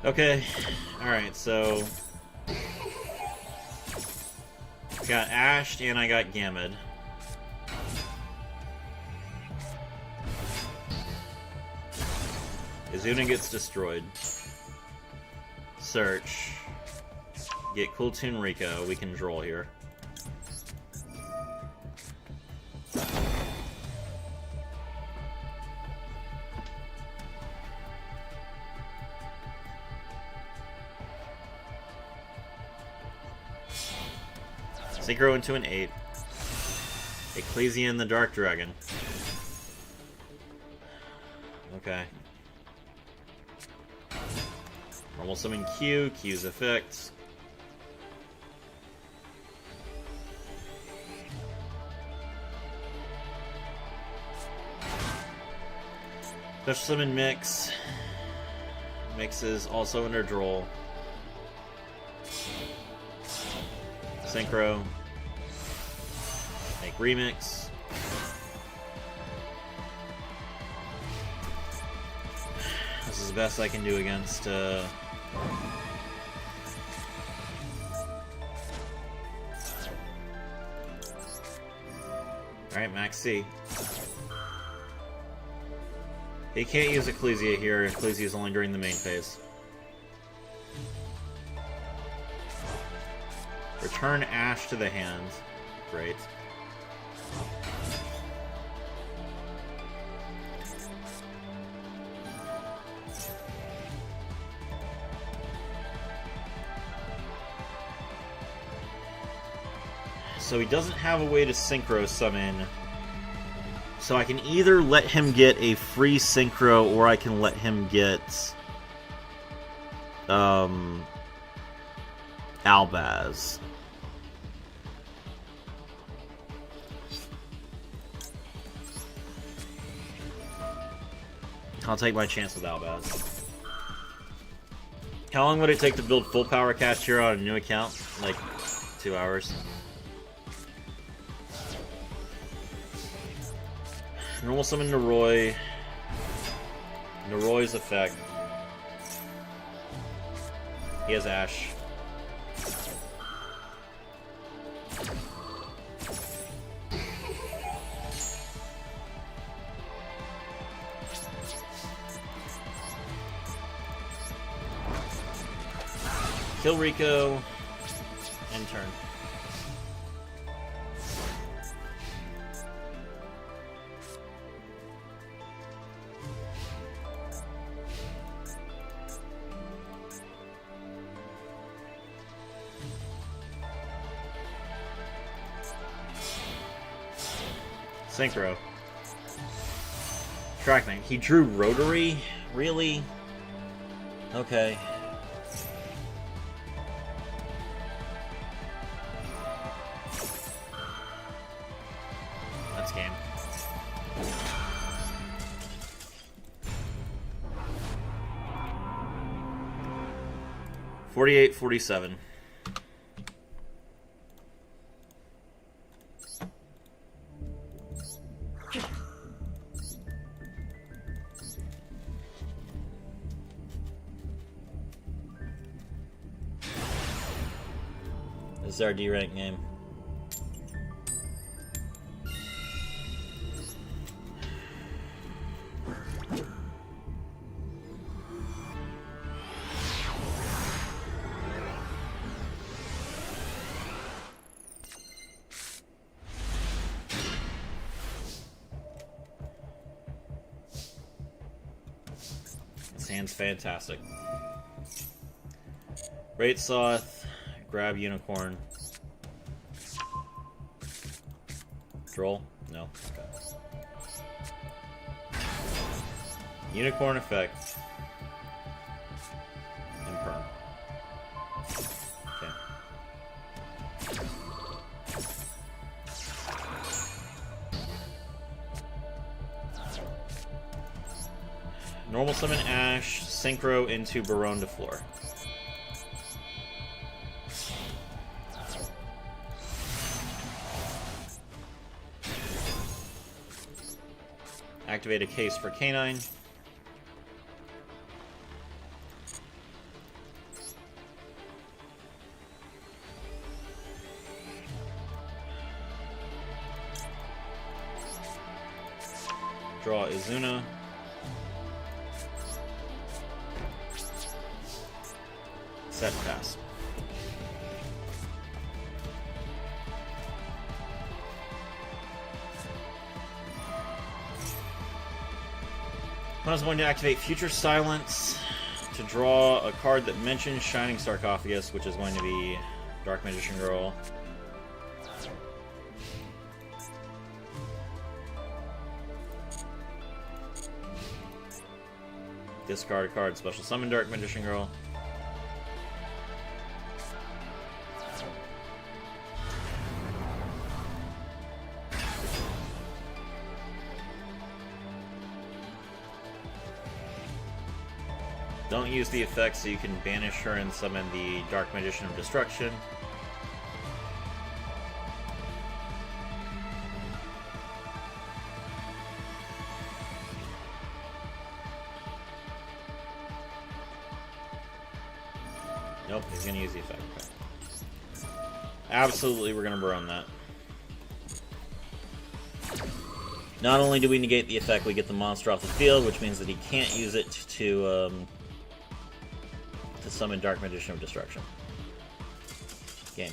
Okay, alright, so got Ashed and I got Gammed. Izuna gets destroyed. Search. Get Cool Toon Rico. We can draw here. Synchro into an 8. Ecclesia and the Dark Dragon. Okay. Normal summon Q, Q's effects. Special summon Mix. Mix is also under Droll. Synchro. Make Remix. This is the best I can do against Alright, Max C. He can't use Ecclesia here. Ecclesia is only during the main phase. Return Ash to the hand. Great. So he doesn't have a way to synchro summon. So I can either let him get a free synchro or I can let him get Albaz. I'll take my chance with Albaz. How long would it take to build full power Kashtira on a new account? Like 2 hours. Normal summon Noroi. Noroi's effect. He has Ash. Kill Rico. End turn. Synchro. Trackman. He drew Rotary? Really? Okay. That's game. 48, 47. This is our D rank game. This hand's fantastic. Great Soth, grab Unicorn. Troll? No. Okay. Unicorn effect. And perm. Okay. Normal summon Ash, synchro into Baronne de Fleur. Activate a case for Canine. Draw Izuna. Set pass. I was going to activate Future Silence to draw a card that mentions Shining Sarcophagus, which is going to be Dark Magician Girl. Discard a card, special summon Dark Magician Girl. Don't use the effect so you can banish her and summon the Dark Magician of Destruction. Nope, he's going to use the effect. Okay. Absolutely, we're going to burn that. Not only do we negate the effect, we get the monster off the field, which means that he can't use it to summon Dark Magician of Destruction. Game.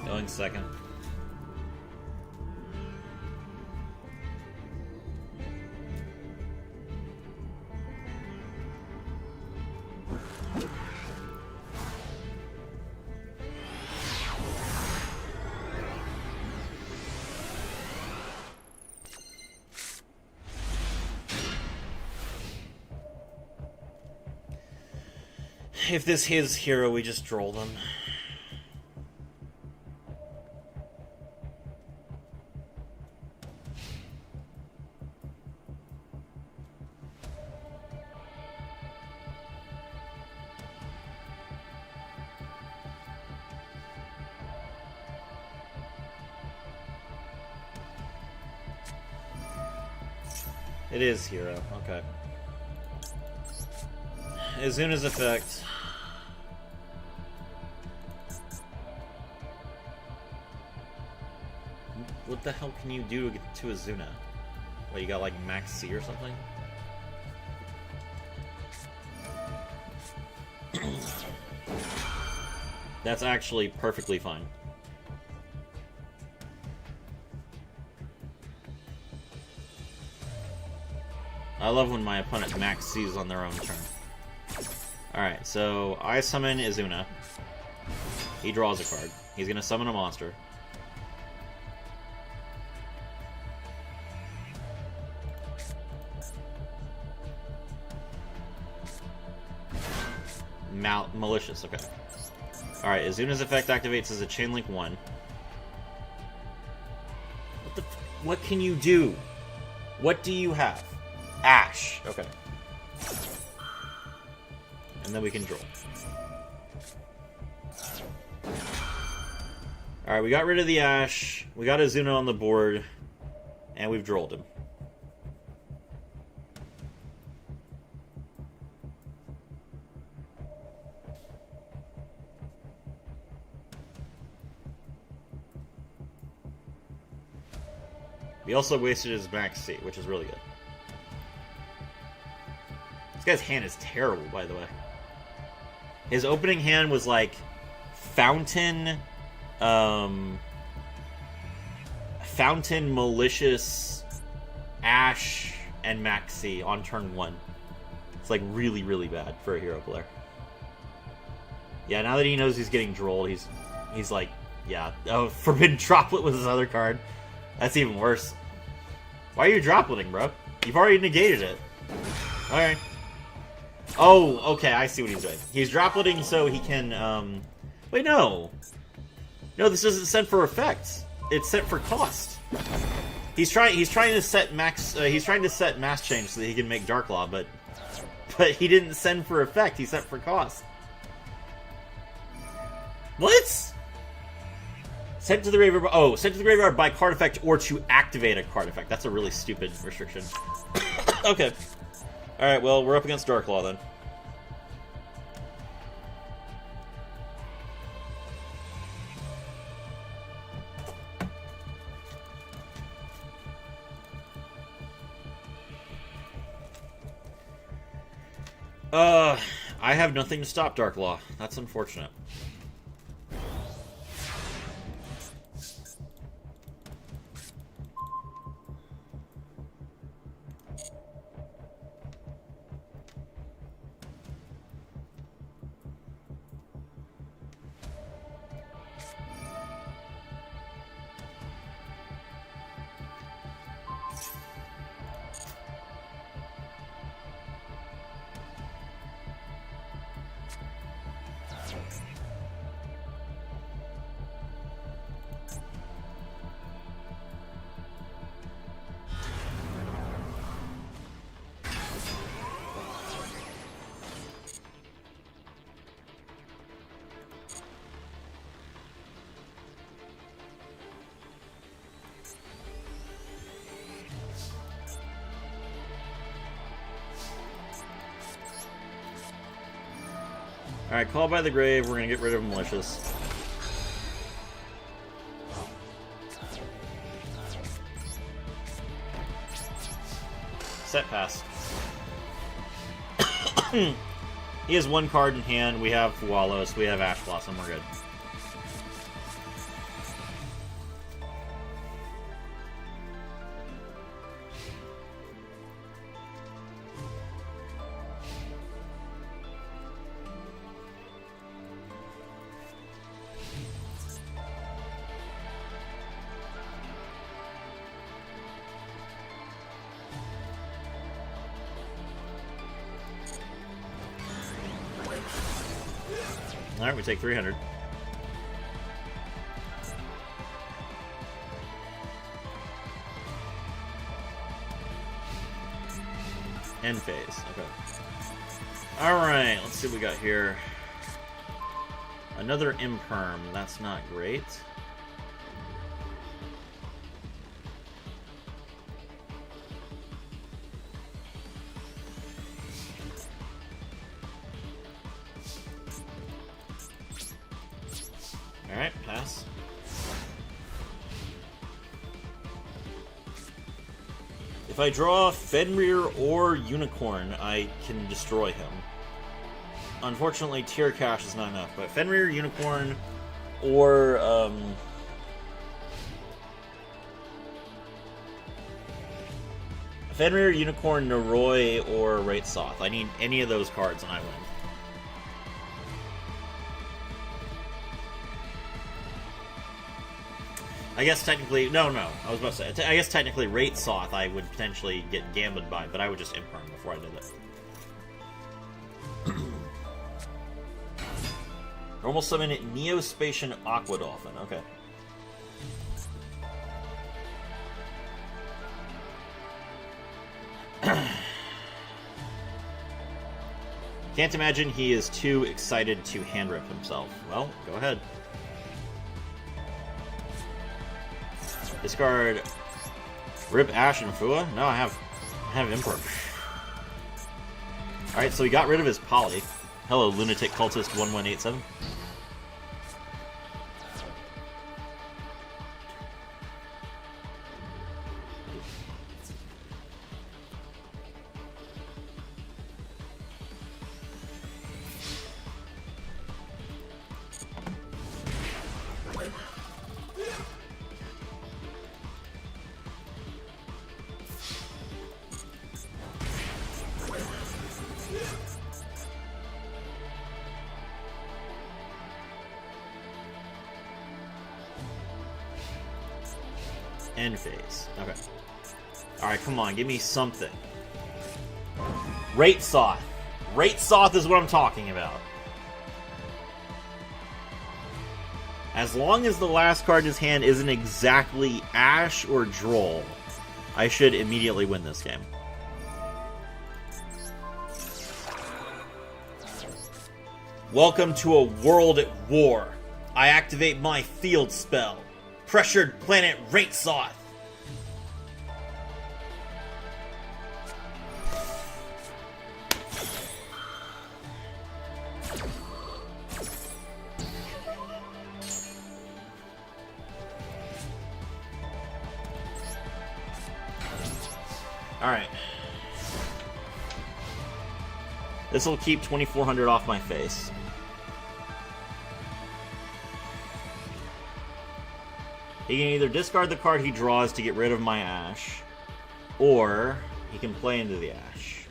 Going second. If this is his hero, we just troll them. It is hero, okay. Izuna's effect. What the hell can you do to get to Izuna? What, you got like max C or something? That's actually perfectly fine. I love when my opponent max C's on their own turn. Alright, so I summon Izuna. He draws a card. He's gonna summon a monster. Malicious, okay. Alright, Azuna's effect activates as a Chain Link 1. What can you do? What do you have? Ash. Okay. And then we can draw. Alright, we got rid of the Ash. We got Azuna on the board. And we've drolled him. He also wasted his max C, which is really good. This guy's hand is terrible, by the way. His opening hand was like Fountain, Fountain, Malicious, Ash, and Max C on turn 1. It's like really, really bad for a hero player. Yeah, now that he knows he's getting drolled, he's like, yeah, oh, Forbidden Droplet was his other card. That's even worse. Why are you dropletting, bro? You've already negated it. Okay. Oh, okay, I see what he's doing. He's dropletting so he can, Wait, no. No, this isn't sent for effects. It's sent for cost. He's trying to set max, he's trying to set mass change so that he can make Dark Law, but he didn't send for effect, he sent for cost. What? Sent to the graveyard. Oh, sent to the graveyard by card effect or to activate a card effect. That's a really stupid restriction. Okay. Alright, well, we're up against Dark Law then. I have nothing to stop Dark Law. That's unfortunate. Alright, Call by the Grave. We're going to get rid of Malicious. Set pass. He has one card in hand. We have Wallows. We have Ash Blossom. We're good. Alright, we take 300. End phase, okay. Alright, let's see what we got here. Another Imperm, that's not great. Alright, pass. If I draw Fenrir or Unicorn, I can destroy him. Unfortunately, Tier Cash is not enough, but Fenrir, Unicorn, or, Fenrir, Unicorn, Noroi, or Rate Soth. I need any of those cards and I win. I guess technically, no, I was about to say, I guess technically Rate Soth I would potentially get gambit by, but I would just Imperm before I did it. Normal summon Neospatian Aqua Dolphin. Okay. Can't imagine he is too excited to hand rip himself. Well, go ahead. Discard Rip Ash and Fua? No, I have Import. Alright, so he got rid of his Poly. Hello, Lunatic Cultist 1187. End phase. Okay. Alright, come on, give me something. Rate Soth. Rate Soth is what I'm talking about. As long as the last card in his hand isn't exactly Ash or Droll, I should immediately win this game. Welcome to a world at war. I activate my field spell. Pressured Planet Rate Soth. Alright. This will keep 2,400 off my face. He can either discard the card he draws to get rid of my Ash, or he can play into the Ash.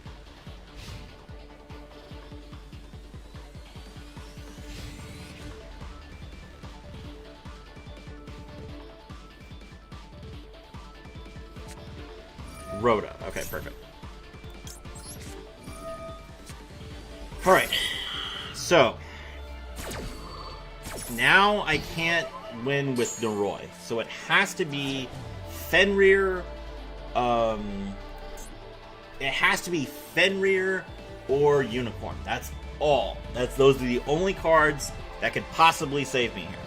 Rhoda. Okay, perfect. Alright. So, now I can't win with Noroi. So it has to be Fenrir. It has to be Fenrir or Unicorn. That's all. Those are the only cards that could possibly save me here.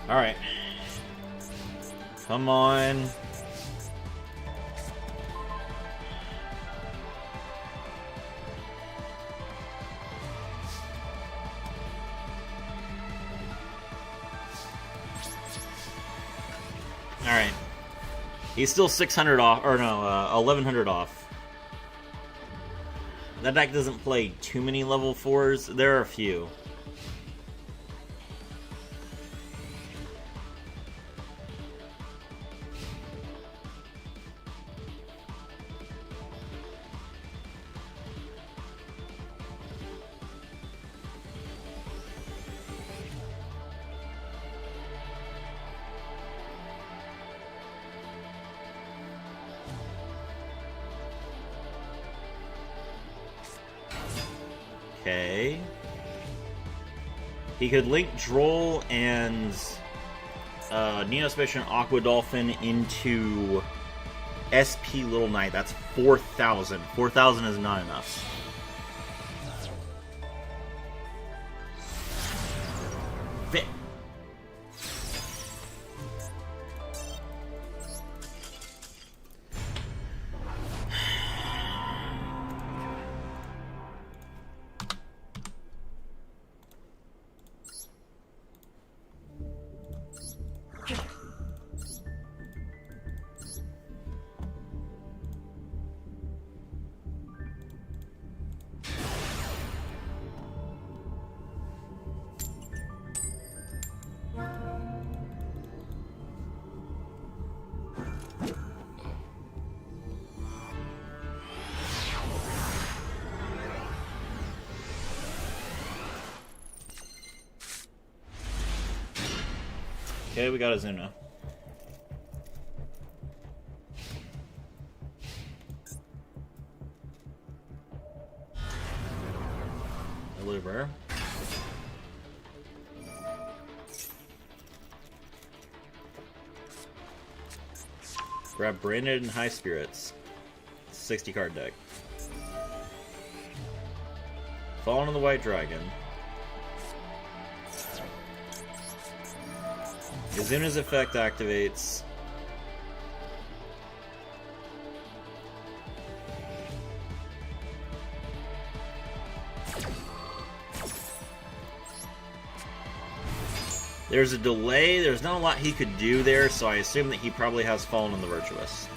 Alright. Come on. Alright. He's still 600 off, or no, 1100 off. That deck doesn't play too many level 4s. There are a few. Okay. He could link Droll and Neospatian Aqua Dolphin into SP Little Knight. That's 4,000. 4,000 is not enough. Fit. Okay, we got a Zuno. Hello, rare. Grab Branded and High Spirits. 60 card deck. Fallen on the White Dragon. Izuna's effect activates. There's a delay. There's not a lot he could do there, so I assume that he probably has Fallen on the Virtuous.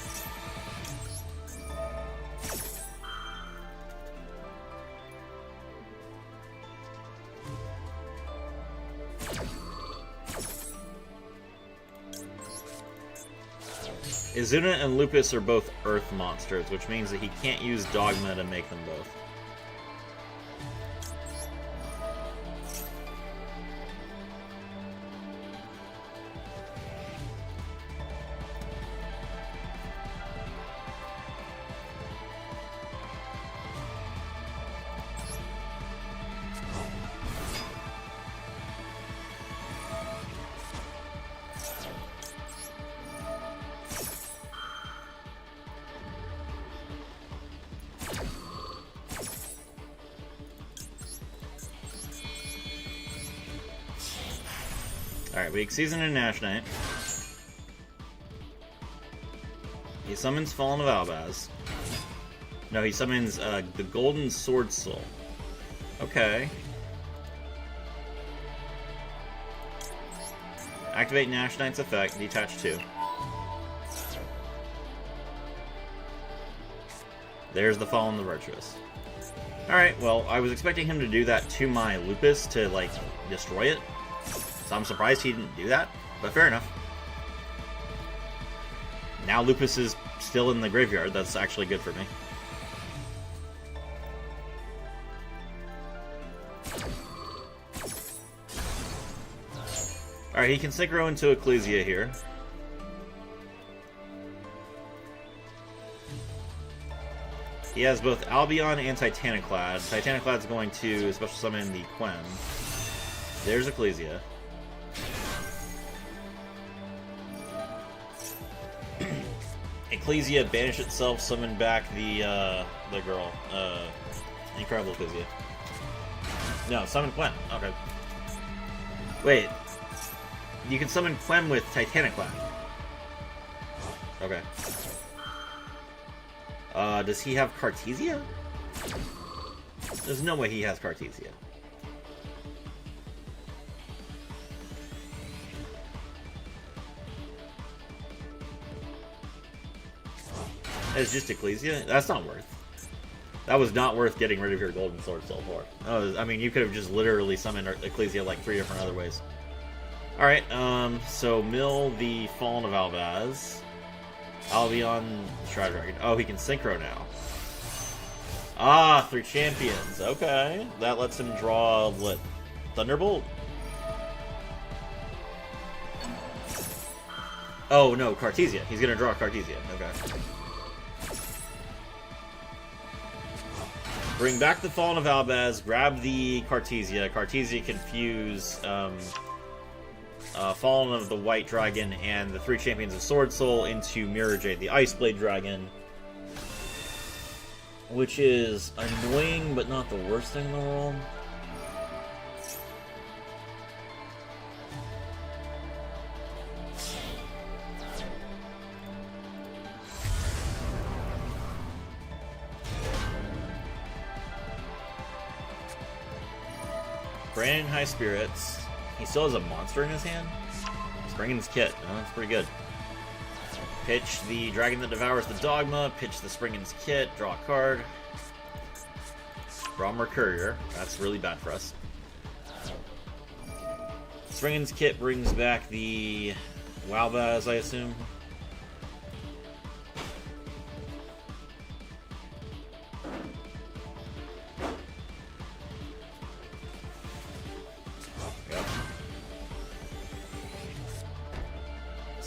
Izuna and Lupus are both Earth monsters, which means that he can't use Dogma to make them both. Alright, Weak Season and Nash Knight. He summons Fallen of Albaz. No, he summons the Golden Sword Soul. Okay. Activate Nash Knight's effect, detach 2. There's the Fallen the Virtuous. Alright, well, I was expecting him to do that to my Lupus to, like, destroy it. So I'm surprised he didn't do that, but fair enough. Now Lupus is still in the graveyard. That's actually good for me. Alright, he can synchro into Ecclesia here. He has both Albion and Titaniclad. Titaniclad's going to special summon the Quen. There's Ecclesia. Ecclesia banish itself, summon back the girl. Incredible Ecclesia. No, summon Quen. Okay. Wait. You can summon Quen with Titaniclad. Okay. Does he have Cartesia? There's no way he has Cartesia. It's just Ecclesia? That's not worth. That was not worth getting rid of your Golden Sword Soul for. I mean, you could have just literally summoned Ecclesia like 3 different other ways. Alright, so mill the Fallen of Albaz. Albion, Shroud Dragon. Oh, he can Synchro now. Ah, 3 champions. Okay. That lets him draw, what, Thunderbolt? Oh, no, Cartesia. He's gonna draw Cartesia. Okay. Bring back the Fallen of Albaz, grab the Cartesia. Cartesia can fuse Fallen of the White Dragon and the 3 Champions of Sword Soul into Mirror Jade, the Ice Blade Dragon. Which is annoying, but not the worst thing in the world. Brandon High Spirits. He still has a monster in his hand? Springen's Kit. Oh, that's pretty good. Pitch the Dragon that Devours the Dogma. Pitch the Springen's Kit. Draw a card. Draw Mercurier. That's really bad for us. Springen's Kit brings back the Walbaz, I assume.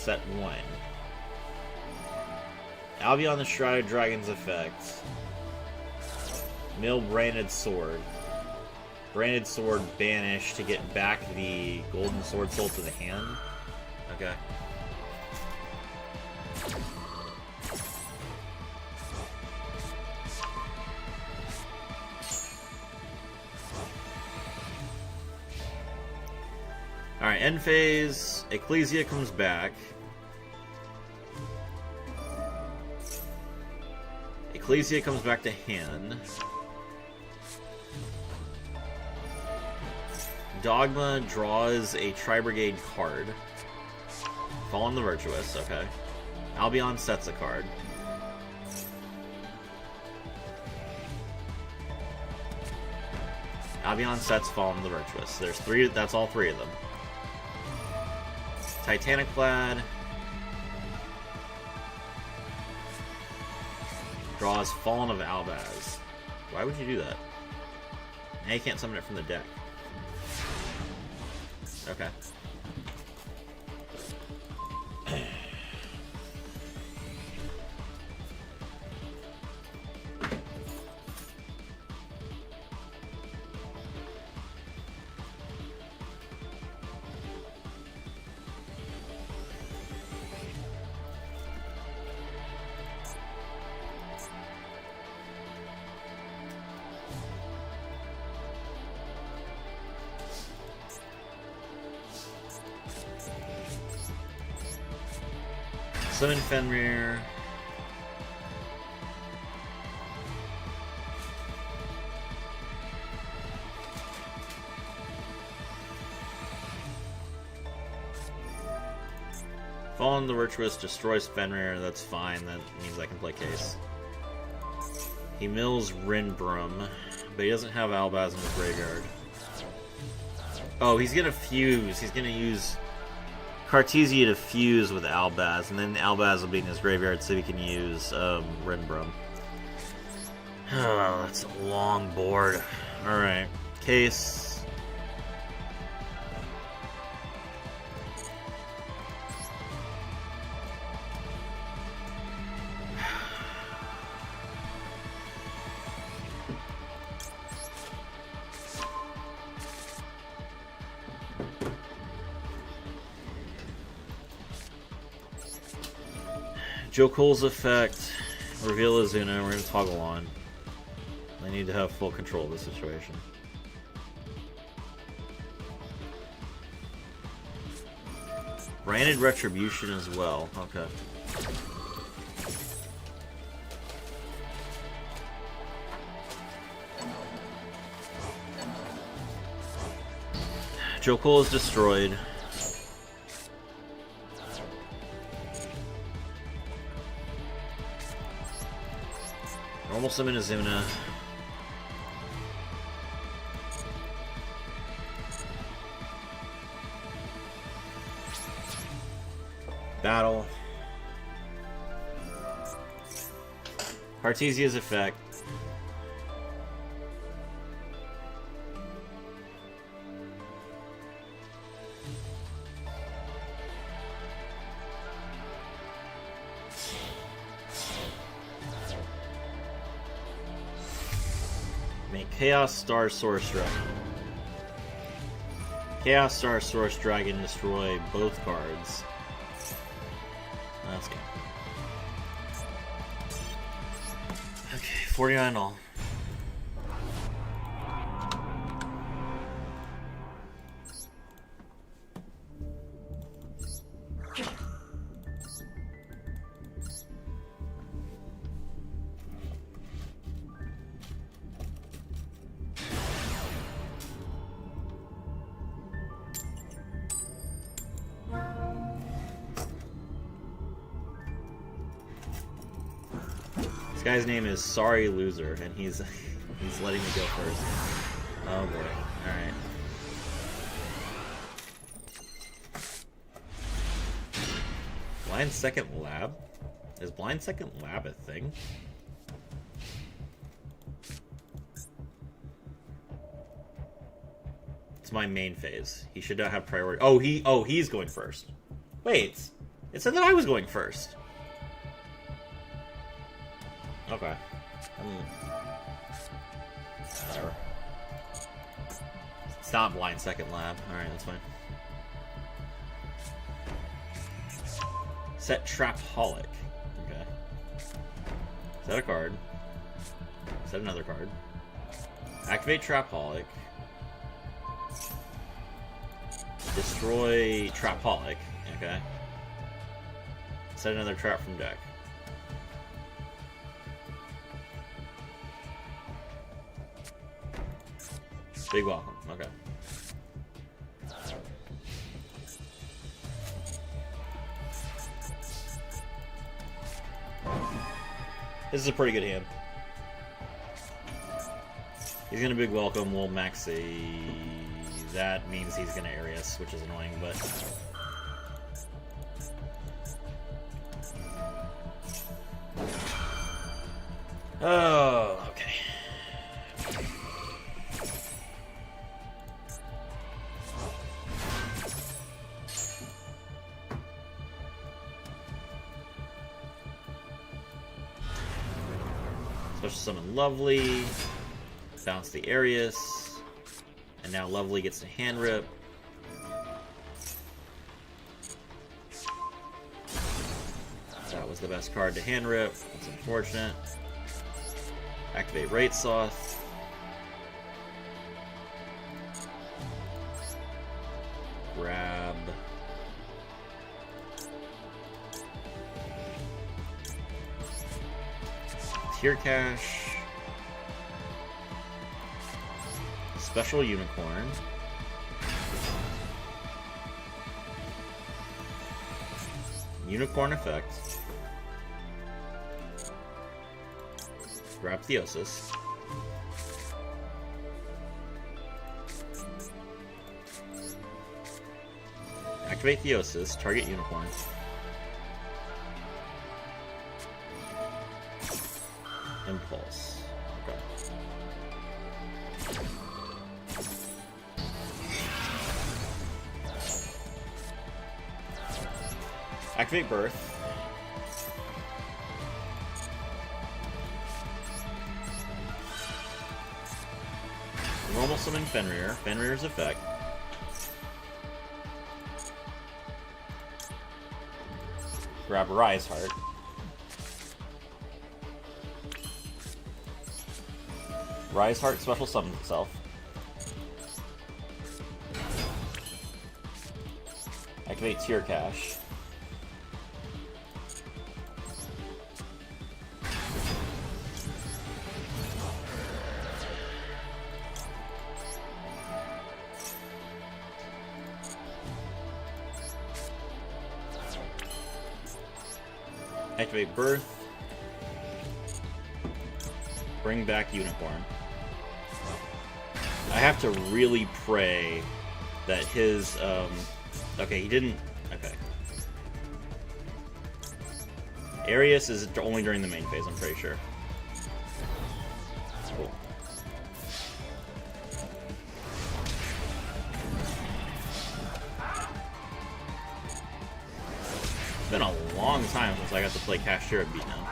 set 1. Albion the Shrouded Dragon's effect. Mill Branded Sword. Branded Sword banished to get back the Golden Sword Soul to the hand. Okay. Alright, end phase. Ecclesia comes back. Ecclesia comes back to hand. Dogma draws a Tri-Brigade card. Fallen the Virtuous, okay. Albion sets a card. Albion sets Fallen the Virtuous. There's 3, that's all 3 of them. Titanic Clad draws Fallen of Albaz. Why would you do that? Now you can't summon it from the deck. Okay. Summon Fenrir. Fallen the Virtuous destroys Fenrir, that's fine, that means I can play Case. He mills Rinbrum, but he doesn't have Albaz in his graveyard. Oh, he's gonna fuse, he's gonna use Cartesia to fuse with Albaz, and then Albaz will be in his graveyard so he can use Rinbrum. Oh, that's a long board. Alright. Case. Joe Cole's effect, reveal Azuna, we're going to toggle on. I need to have full control of the situation. Branded Retribution as well, okay. Joe Cole is destroyed. Normal summon Azuna. Battle. Cartesia's effect. Make Chaos Star Source Dragon. Chaos Star Source Dragon destroy both cards. That's good. Okay, 49 all. This guy's name is Sorry Loser, and he's letting me go first. Oh boy. Alright. Blind Second Lab? Is Blind Second Lab a thing? It's my main phase. He should not have priority. Oh, he's going first. Wait. It said that I was going first. Okay. Whatever. It's not blind second lab. Alright, that's fine. Set Trapaholic. Okay. Set a card. Set another card. Activate Trapaholic. Destroy Trapaholic. Okay. Set another trap from deck. Big welcome. Okay. This is a pretty good hand. He's gonna big welcome. We'll max a. That means he's gonna Arius, which is annoying, but. Oh, okay. Special summon Lovely. Bounce the Arius. And now Lovely gets to hand rip. That was the best card to hand rip. That's unfortunate. Activate Right Sauce. Grab. Tier Cash. Special Unicorn. Unicorn effect. Grab Theosis. Activate Theosis, target Unicorn. Impulse. Okay. Activate Birth. Normal summon Fenrir. Fenrir's effect. Grab Rise Heart. Rise Heart special summons itself. Activate Tier Cash. Activate Birth. Bring back Unicorn. I have to really pray that his, okay, he didn't, okay. Arius is only during the main phase, I'm pretty sure. Cool. It's been a long time since I got to play Kashtira beat now.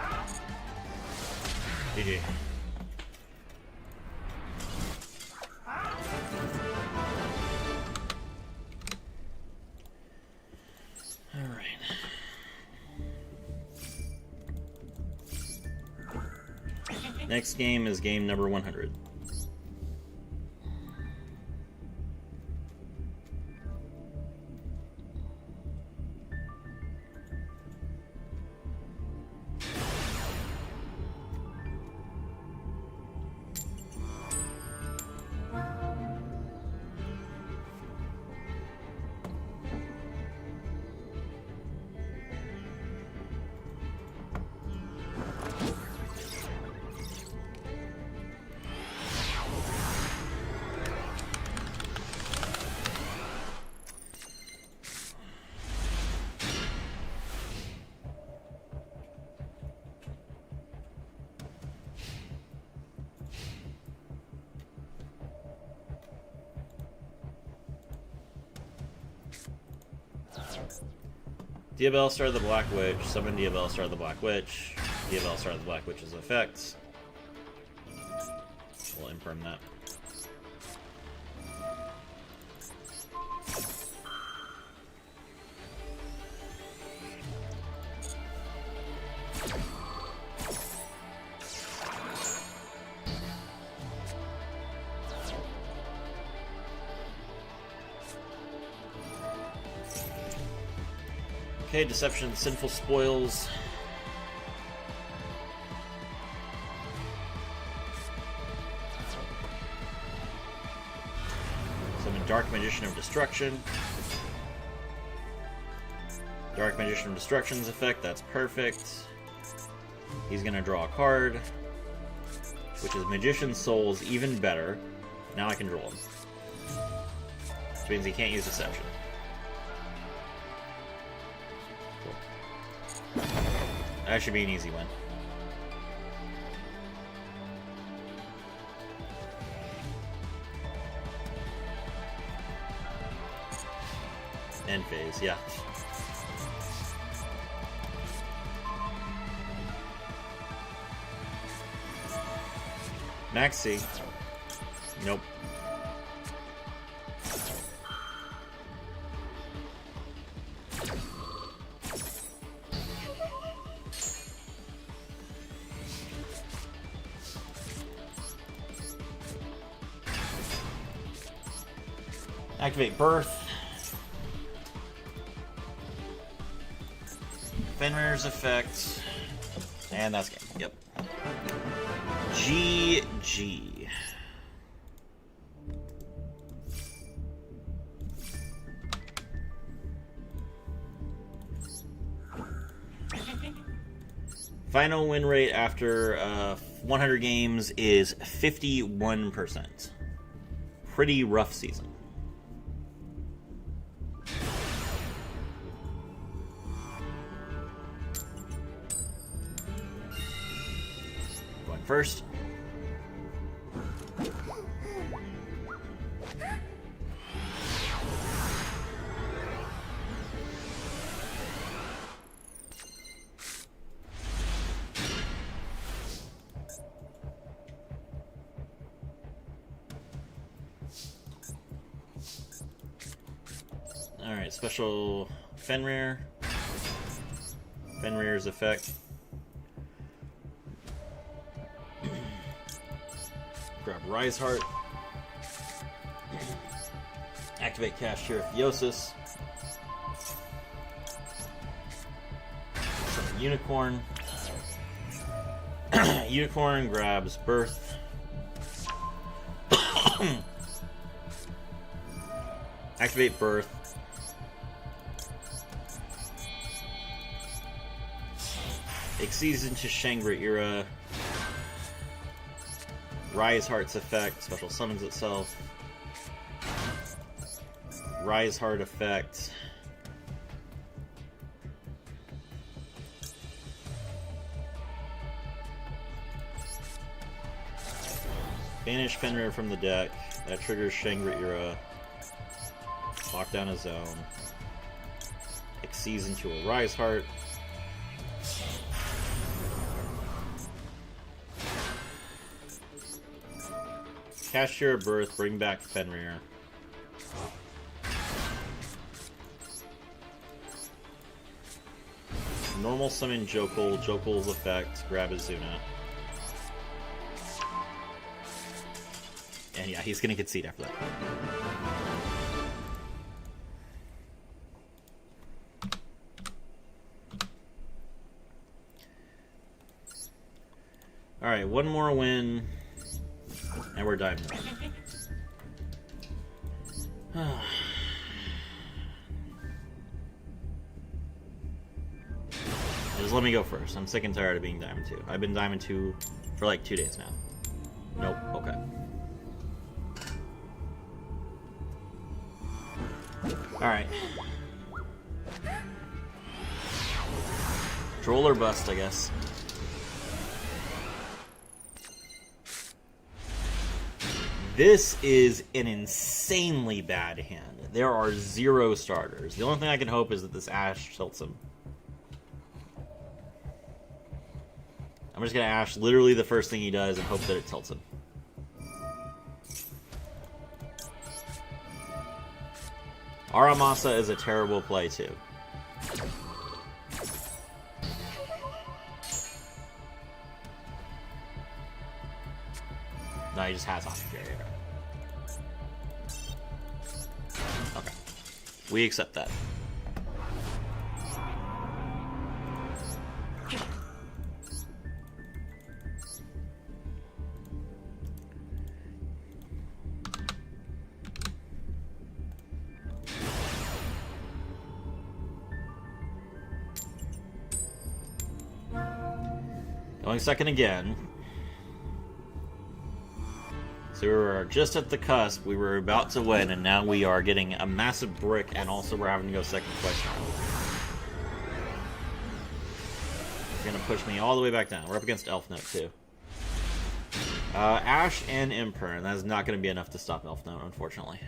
GG. Next game is game number 100. Diabell, Star of the Black Witch, summon Diabell, Star of the Black Witch, Diabell, Star of the Black Witch's effects. We'll imperm that. Okay, Deception, Sinful Spoils. Summon Dark Magician of Destruction. Dark Magician of Destruction's effect, that's perfect. He's gonna draw a card, which is Magician's Soul's even better. Now I can draw him. Which means he can't use Deception. That should be an easy win. End phase, yeah. Maxi. Nope. Activate Birth. Fenrir's effect. And that's game. Yep. GG. Final win rate after 100 games is 51%. Pretty rough season. Going first. Alright, special Fenrir. Fenrir's effect. Grab Rise Heart. Activate Kashtira Theosis. Summon Unicorn. Unicorn grabs Birth. Activate Birth. Exceeds into Shangri-Era. Rise Heart's effect, special summons itself. Rise Heart effect. Banish Fenrir from the deck. That triggers Shangri-Era. Lock down a zone. Exceeds into a Rise Heart. Kashtira Birth, bring back Fenrir. Normal summon Jokul, Jokul's effect, grab Azuna. And yeah, he's gonna concede after that. Alright, one more win. And we're diving. Just let me go first. I'm sick and tired of being Diamond 2. I've been Diamond 2 for like 2 days now. Nope. Okay. Alright. Troll or bust, I guess. This is an insanely bad hand. There are 0 starters. The only thing I can hope is that this Ash tilts him. I'm just gonna Ash literally the first thing he does and hope that it tilts him. Aramasa is a terrible play too. No, he just has Omni Fury. Okay. We accept that. Going second again. So we were just at the cusp. We were about to win, and now we are getting a massive brick, and also we're having to go second question. It's going to push me all the way back down. We're up against Elf Note, too. Ash and Imper, and that is not going to be enough to stop Elf Note, unfortunately.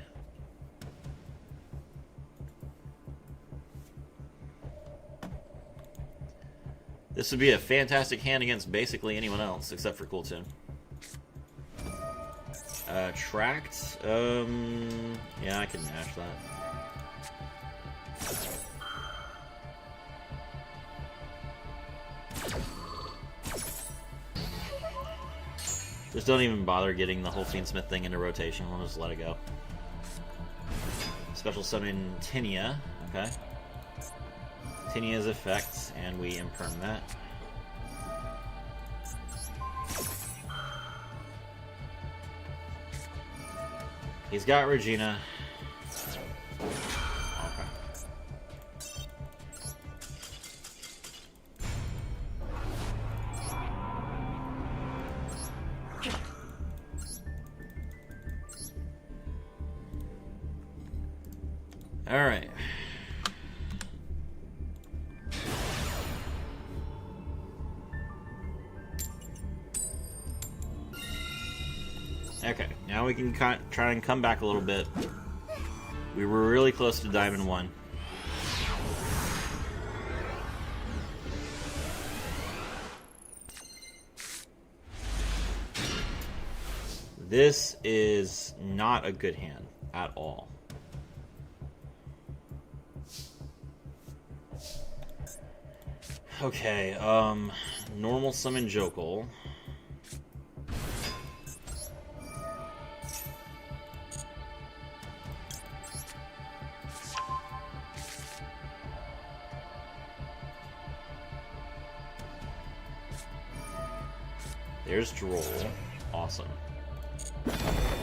This would be a fantastic hand against basically anyone else, except for Cool Tune. Tracked? Yeah, I can mash that. Just don't even bother getting the whole Fiendsmith thing into rotation. We'll just let it go. Special summon Tinia. Okay. Tinia's effect, and we imperm that. He's got Regina. Okay. All right. Okay, now we can try and come back a little bit. We were really close to Diamond 1. This is not a good hand at all. Okay, normal summon Jokul. There's Droll. Awesome.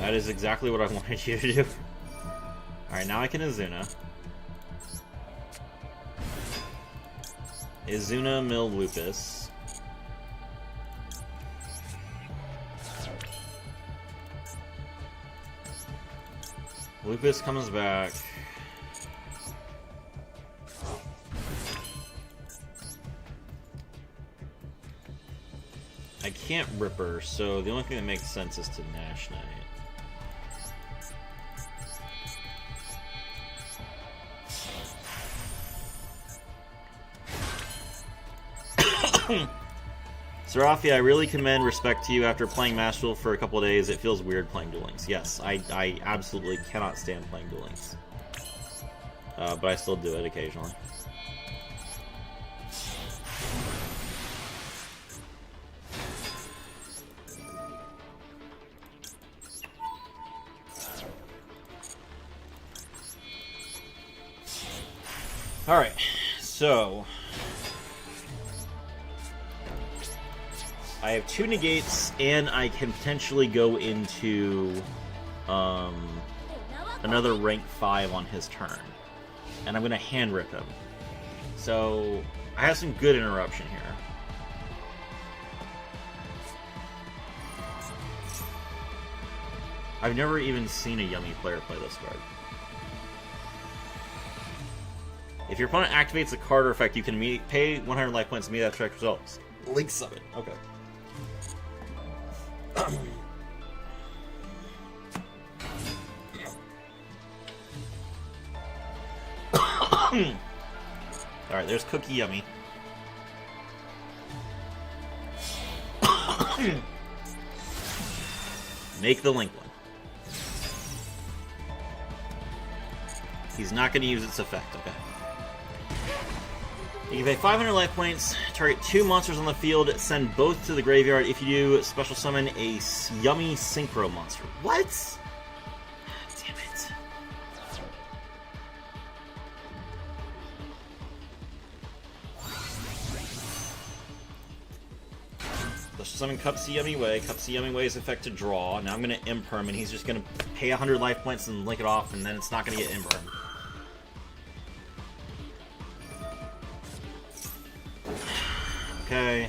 That is exactly what I wanted you to do. Alright, now I can Izuna. Izuna, Mill, Lupus. Lupus comes back. I can't Ripper, so the only thing that makes sense is to Nash Knight. Serafi, I really commend respect to you after playing Master Duel for a couple of days. It feels weird playing Duel Links. Yes, I absolutely cannot stand playing Duel Links. But I still do it occasionally. Alright, so I have 2 negates, and I can potentially go into another rank 5 on his turn. And I'm going to hand rip him. So I have some good interruption here. I've never even seen a Yummy player play this card. If your opponent activates a card or effect, you can pay 100 life points to meet abstract results. Link summon. Okay. Alright, there's Cookie Yummy. Make the link one. He's not going to use its effect, okay. You can pay 500 life points, target 2 monsters on the field, send both to the graveyard. If you do, special summon a yummy synchro monster. What? Damn it. Special summon Cupsy Yummy Way. Cupsy Yummy Way's effect to draw. Now I'm going to imperm, and he's just going to pay 100 life points and link it off, and then it's not going to get imperm. Okay.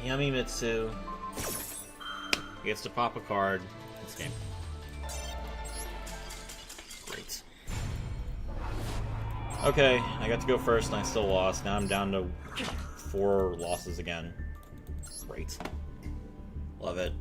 Yummy Mitsu gets to pop a card this game. Great. Okay, I got to go first and I still lost. Now I'm down to 4 losses again. Great. Love it.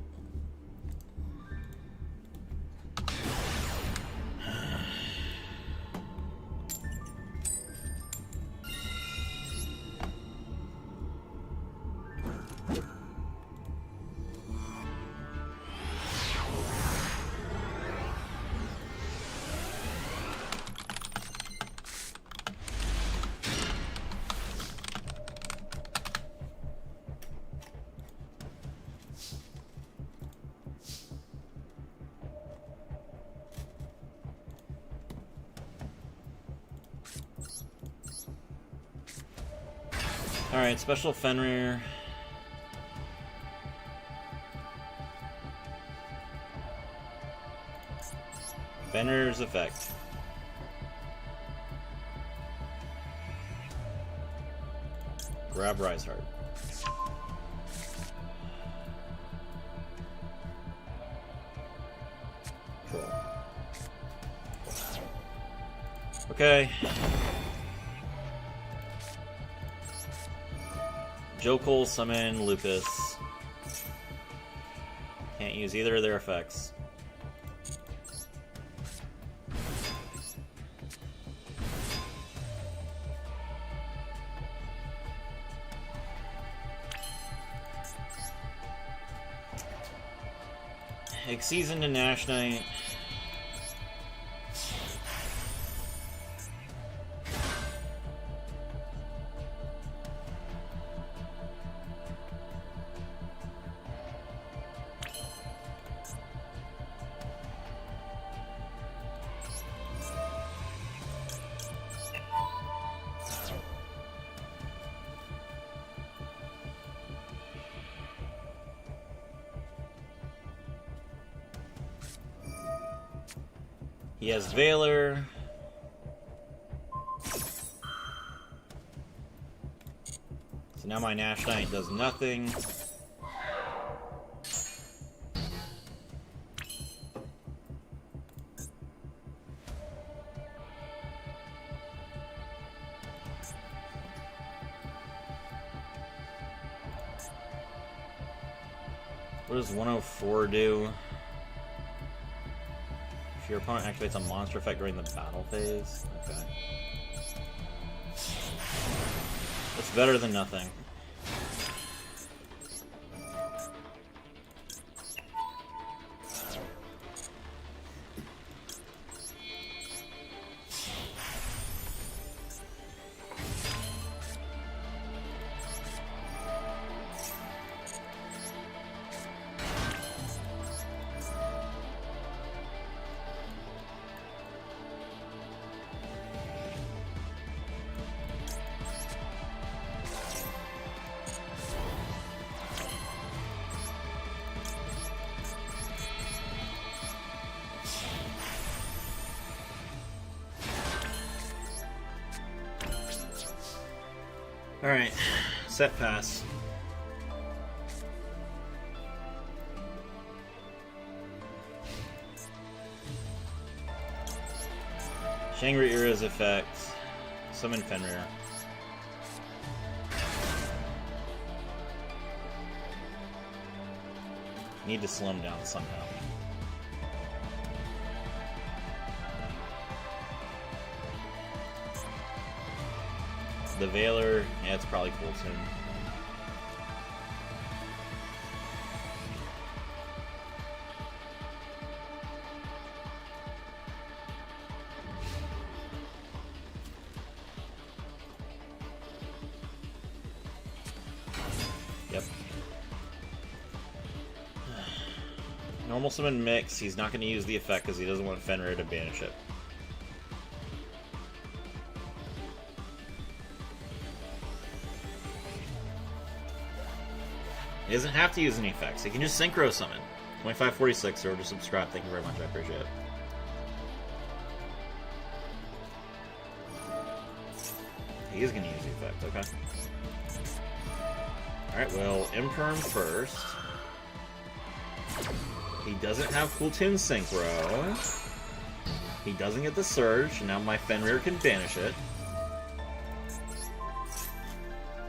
Alright, special Fenrir. Fenrir's effect. Grab Rise Heart. Cool. Okay. Jokul, summon Lupus. Can't use either of their effects. Exceeds into Nash Knight. He has Valor. So now my Nash Knight does nothing. What does 104 do? If your opponent activates a monster effect during the battle phase? Okay. That's better than nothing. Alright, set pass. Shangri-Ira's effect. Summon Fenrir. Need to slow him down somehow. The Veiler, yeah, it's probably cool soon. Yep. Normal summon mix. He's not going to use the effect because he doesn't want Fenrir to banish it. He doesn't have to use any effects. He can just synchro summon. 2546 or to subscribe. Thank you very much. I appreciate it. He is going to use the effect. Okay. Alright, well, Imperm first. He doesn't have Cool Toon Synchro. He doesn't get the Surge. Now my Fenrir can banish it.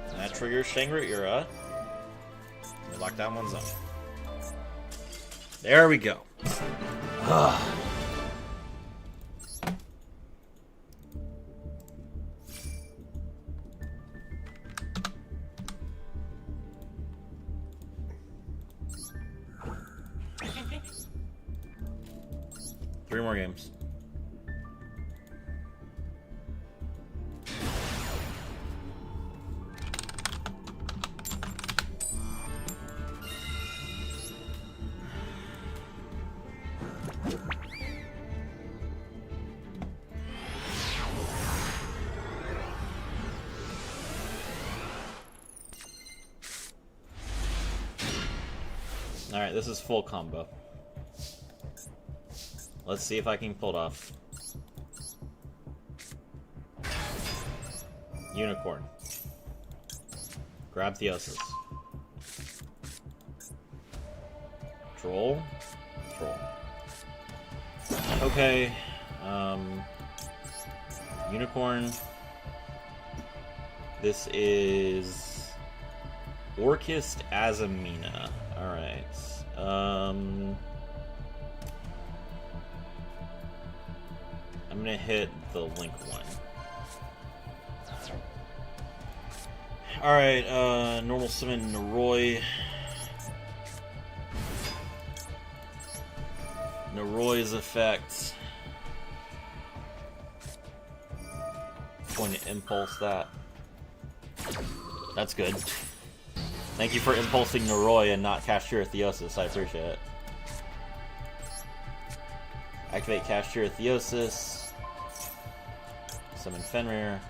And that triggers Shangri-Ira. We lock down one zone. There we go. Three more games. Alright, this is full combo. Let's see if I can pull it off. Unicorn. Grab Theosis. Troll. Troll. Okay. Unicorn. This is Orchist Azamina. Alright. I'm gonna hit the Link one. Alright, normal summon Noroi. Noroi's effect. Going to impulse that. That's good. Thank you for impulsing Noroi and not Kashtira Theosis. I appreciate it. Activate Kashtira Theosis. Summon Fenrir.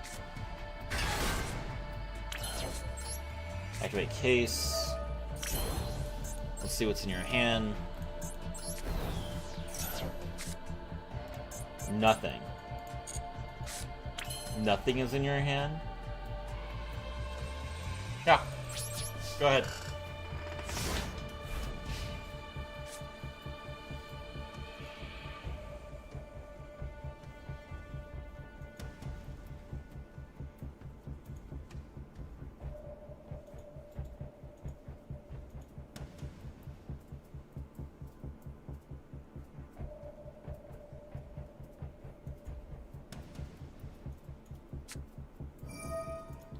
Activate Case. Let's see what's in your hand. Nothing. Nothing is in your hand? Yeah. Go ahead.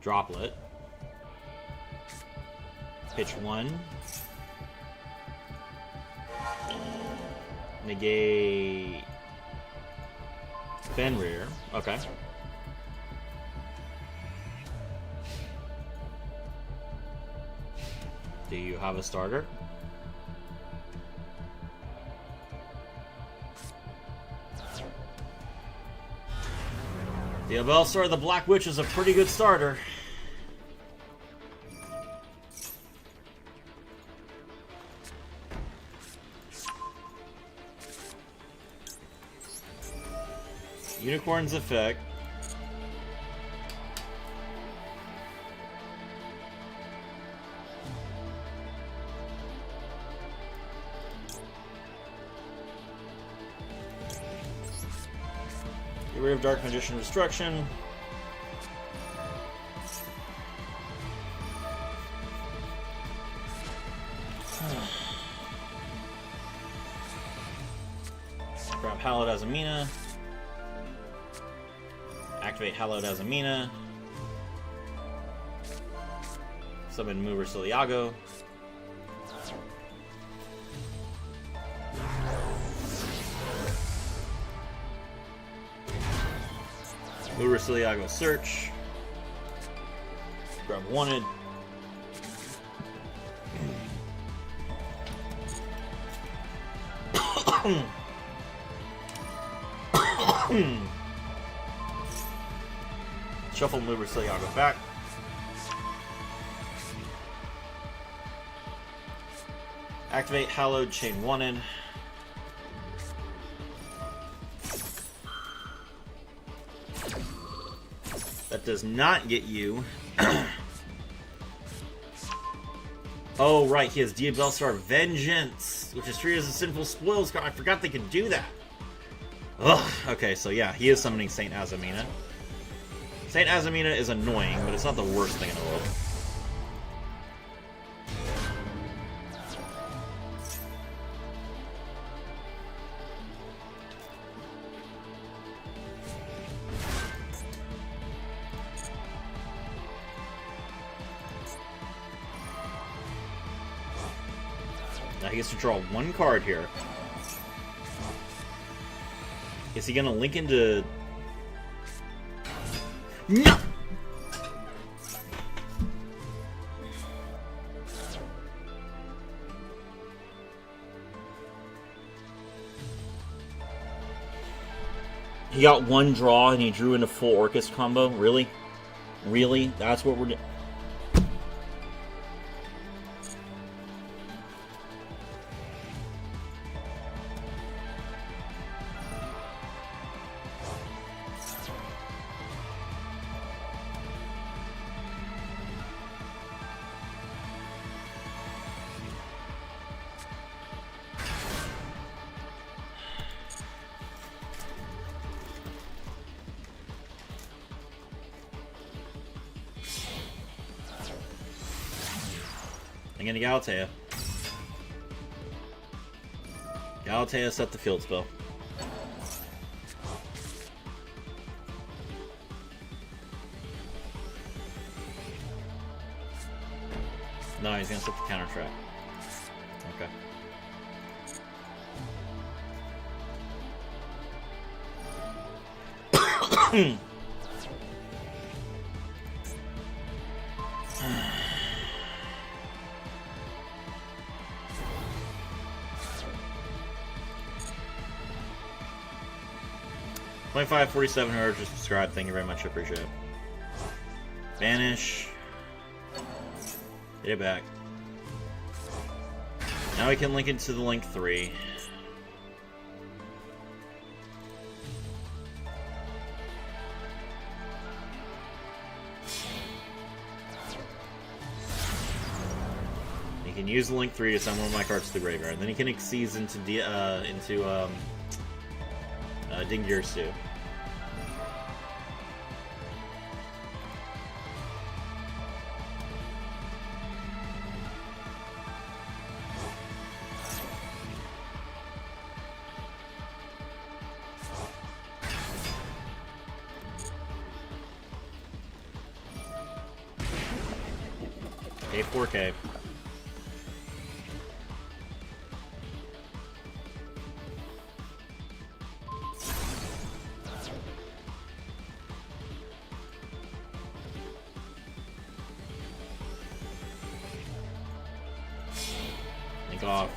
Droplet. Pitch one. Negate Fenrir. Okay. Do you have a starter? The Abelsar, the Black Witch, is a pretty good starter. Unicorn's effect. rid of Dark Magician Destruction. Grab Hallowed Azamina. Activate Hallowed Azamina. Summon Mover Siliago. Mover Siliago search. Grab Wanted. Shuffle Mover Siliago back. Activate Hallowed Chain Wanted. That does not get you. Oh, right, he has Diabellstar Vengeance, which is treated as a Sinful Spoils card. I forgot they could do that. Ugh. Okay, so yeah, he is summoning Saint Azamina. Saint Azamina is annoying, but it's not the worst thing in the world. Now he gets to draw one card here. Is he gonna link into... No! He got one draw and he drew into full Orcus combo? Really? Really? That's what we're doing? I'm gonna Galatea. Galatea set the field spell. No, he's gonna set the counter track. Okay. 2547 whoever just subscribed, thank you very much, I appreciate it. Banish. Get it back. Now we can link it to the link 3. You can use the link 3 to send one of my cards to the graveyard. Then he can exceed into Dingirsu. K4K. Think off.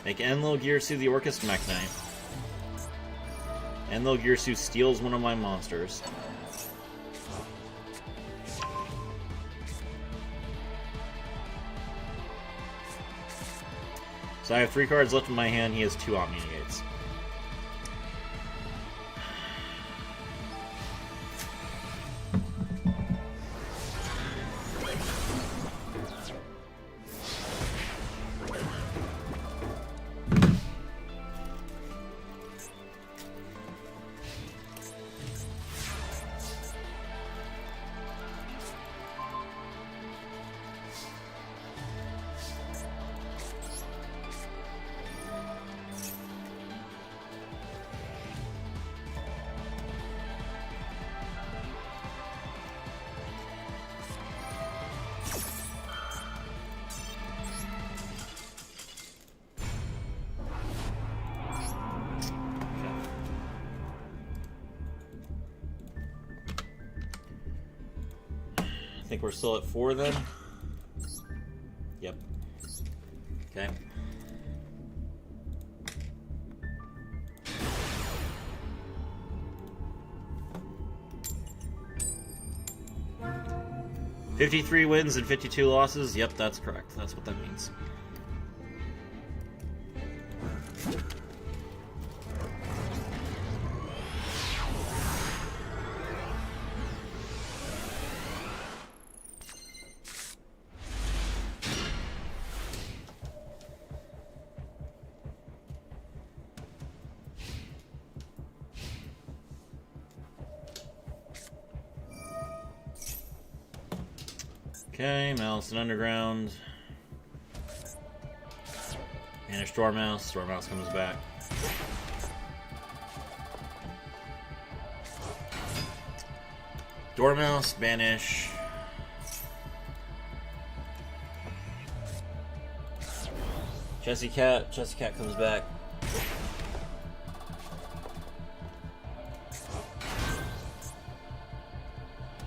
Make Enlil Girsu the Orcus Mech Knight. Enlil Girsu steals one of my monsters. So I have 3 cards left in my hand, he has 2 Omni Negates. think we're still at 4 then? Yep. Okay. "53 wins and 52 losses." Yep, that's correct. That's what that means. Okay, Malice and Underground. Banish Dormouse. Dormouse comes back. Dormouse, banish. Jessie Cat. Jessie Cat comes back.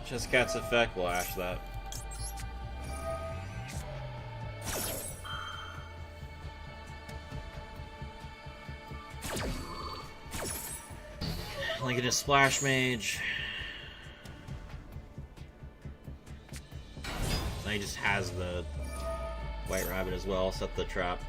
Jessie Cat's effect will ash that. Like a Splash Mage. Now he just has the White Rabbit as well. Set the trap.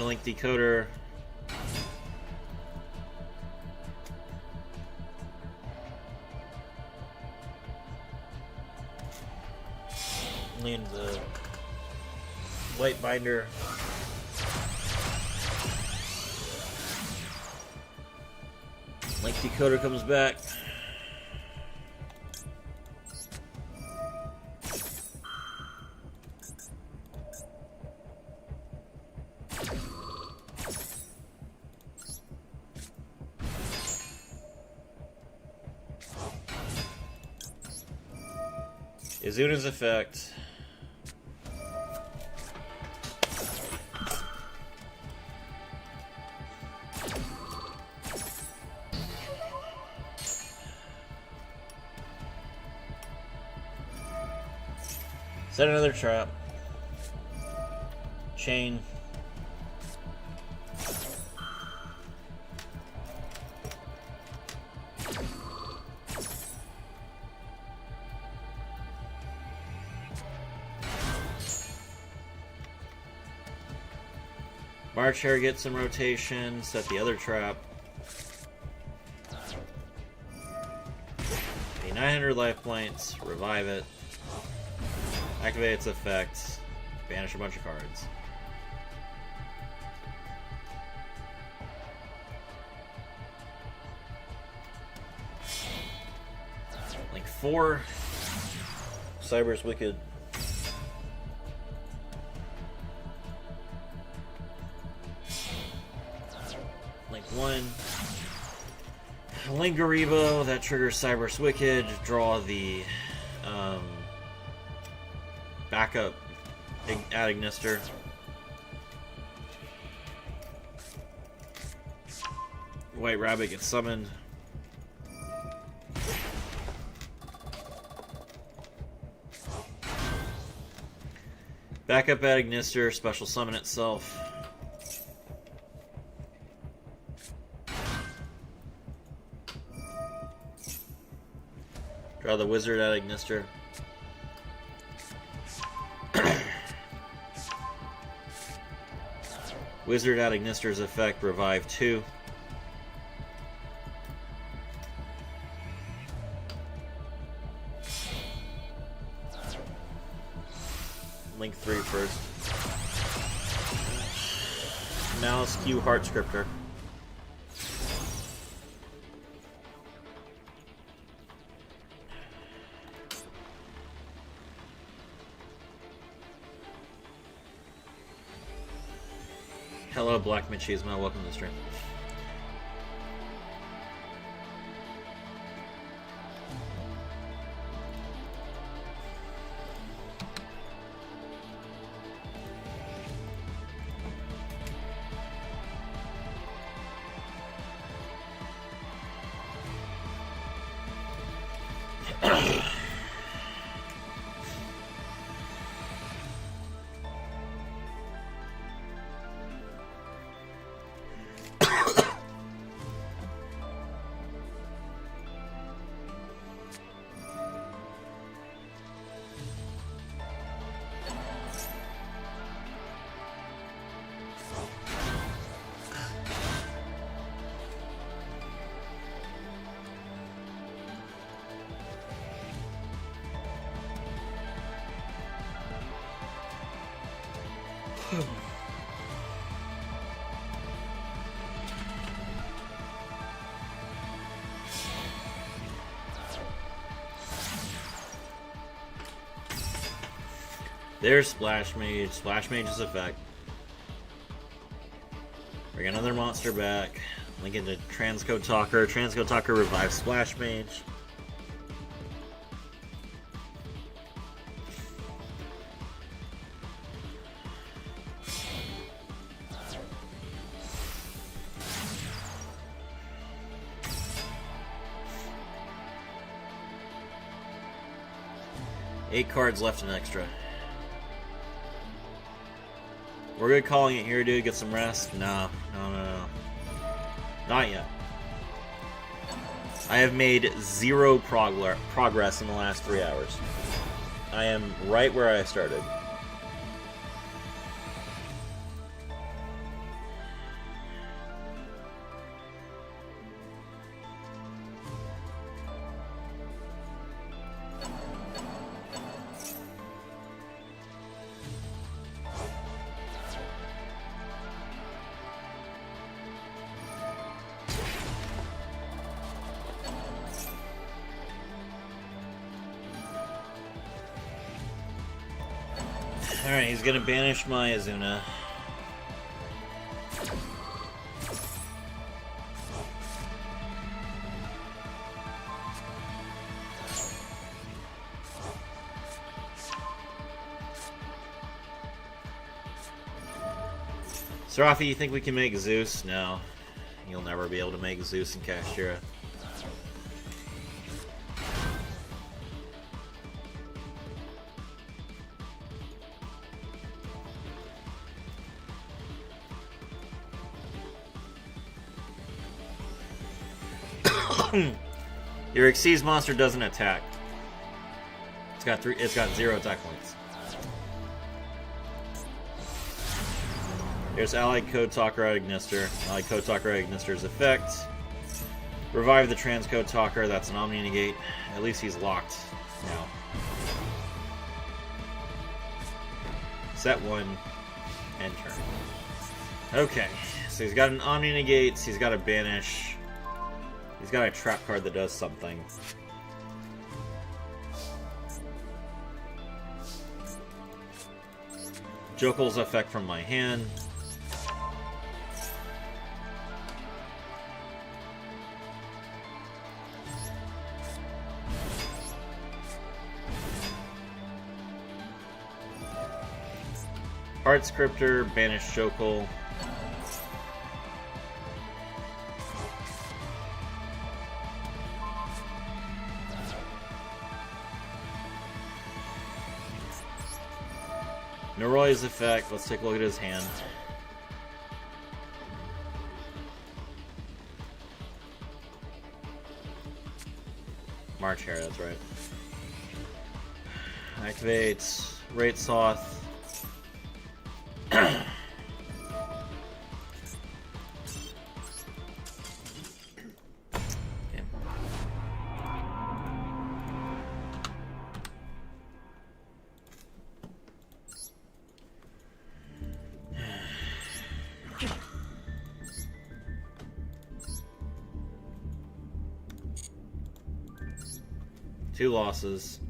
Link Decoder. Land the White Binder. Link Decoder comes back. Izuna's effect. Set another trap. Chain. March Hare gets some rotation. Set the other trap. Pay 900 life points. Revive it. Activate its effects. Banish a bunch of cards. Link 4. Cyber's Wicked. Link 1. Link Garibo. That triggers Cyber's Wicked. Draw the backup Ad Ignister. White Rabbit gets summoned. Backup Ad Ignister, special summon itself. Draw the Wizard Ad Ignister. Wizard Ad Ignister's effect, revive 2. Link 3 first. Malice Q Heart Scripter. Hello, Black Machismo. Welcome to the stream. There's Splash Mage. Splash Mage's effect. Bring another monster back. Link into Transcode Talker. Transcode Talker revives Splash Mage. Eight cards left in extra. We're good calling it here, dude. Get some rest. No. Not yet. I have made zero progress in the last 3 hours. I am right where I started. Alright, he's gonna banish my Azuna. Serafi, you think we can make Zeus? No. You'll never be able to make Zeus and Kashtira. Your Xyz monster doesn't attack. It's got 0 attack points. Here's Allied Code Talker Ignister. Allied Code Talker Ignister's effect. Revive the Transcode Talker, that's an Omni Negate. At least he's locked now. Set 1, end turn. Okay, so he's got an Omni Negate, he's got a Banish. He's got a trap card that does something. Jokel's effect from my hand. Heart Scripter, banish Jokel. Norroy's effect, let's take a look at his hand. March Hare, that's right. Activates Rate Soth. Two losses.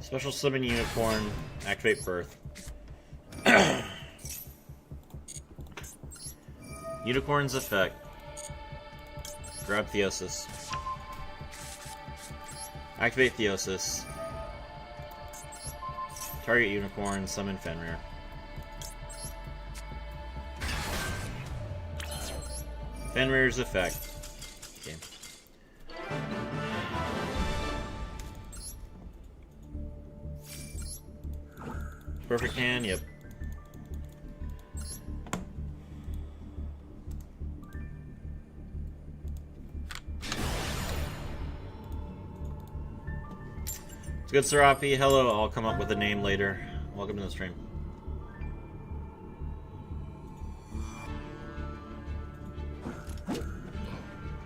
Special summon unicorn. Activate birth. Unicorn's effect. Grab Theosis. Activate Theosis. Target unicorn. Summon Fenrir. Fenrir's effect. Okay. Perfect hand, yep. It's good, Serapi. Hello, I'll come up with a name later. Welcome to the stream.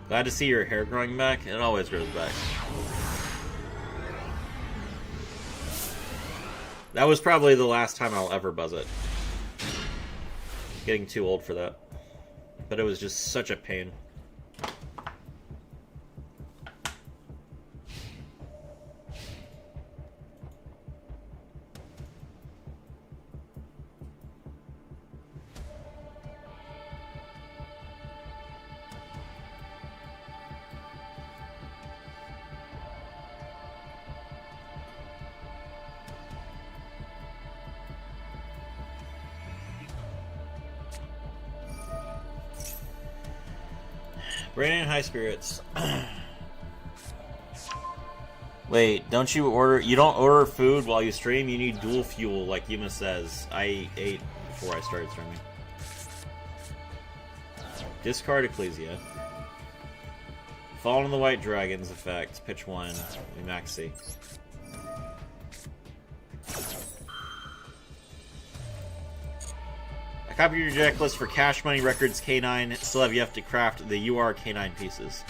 Glad to see your hair growing back. It always grows back. That was probably the last time I'll ever buzz it. Getting too old for that. But it was just such a pain. Brandon in high spirits. Wait, don't you order... You don't order food while you stream? You need dual fuel, like Yuma says. I ate before I started streaming. Discard Ecclesia. Fallen on the White Dragon's effect. Pitch 1. We max C. Copy your deck list for Cash Money Records K9. Still have yet to craft the UR K9 pieces.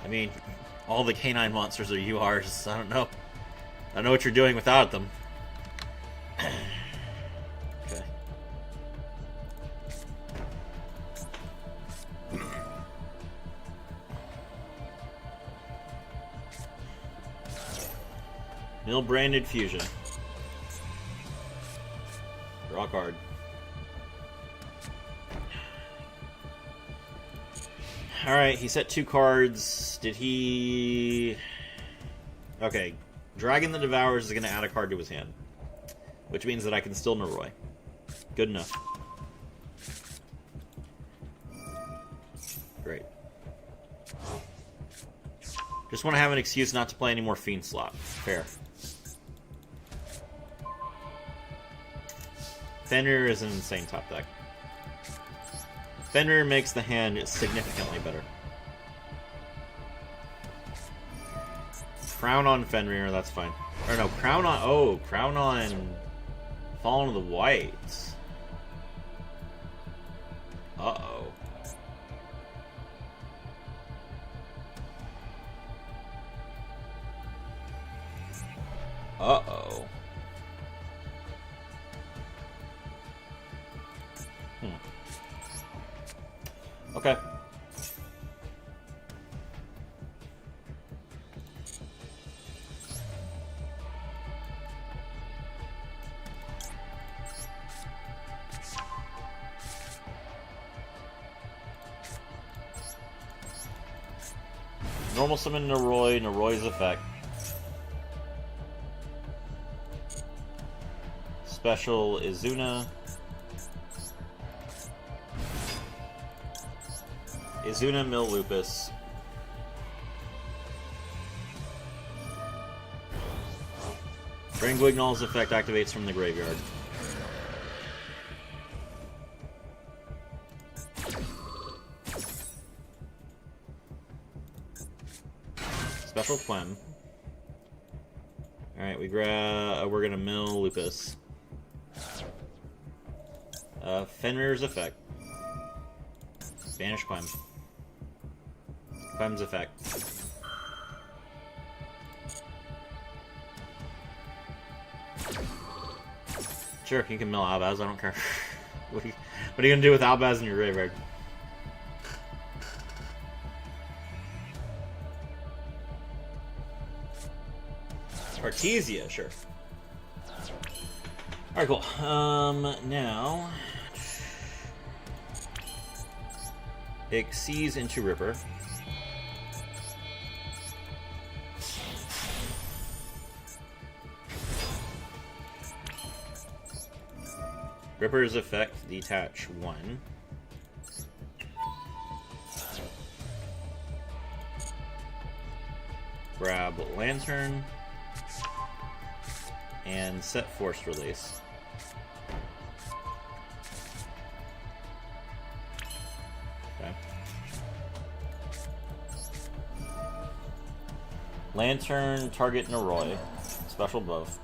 I mean, all the K9 monsters are URs. I don't know. I don't know what you're doing without them. Okay. Mill Branded Fusion. Draw a card. Alright, he set 2 cards. Did he... Okay. Dragon the Devours is going to add a card to his hand. Which means that I can still Noroi. Good enough. Great. Just want to have an excuse not to play any more Fiend slot. Fair. Fenrir is an insane top deck. Fenrir makes the hand significantly better. Crown on Fenrir, that's fine. Or no, Crown on... Oh, Crown on... Fallen of the Whites. Uh-oh. Uh-oh. Okay. Normal summon Noroi, Noroi's effect. Special Izuna. Izuna Mill Lupus. Drangwignol's effect activates from the graveyard. Special Clem. Alright, we're gonna mill Lupus. Fenrir's effect. Banish Clem. Clem's effect. Sure, you can mill Albaz, I don't care. What are you gonna do with Albaz in your graveyard? Artesia, sure. Alright, cool. Now... Exceeds into Ripper. Ripper's effect, detach 1. Grab Lantern. And set Force Release. Okay. Lantern, target Noroi. Special both.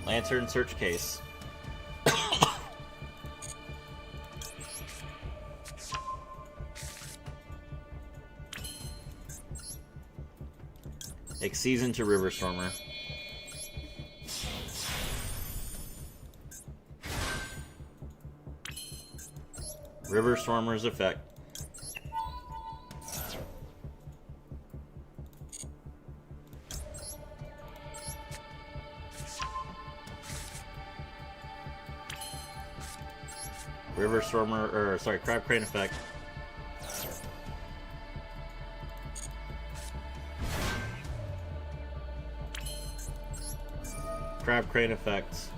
Lantern, search case. Exceeds into River Stormer. River Stormer's effect. River Stormer, or sorry, Crab Crane effect. Crab Crane effects.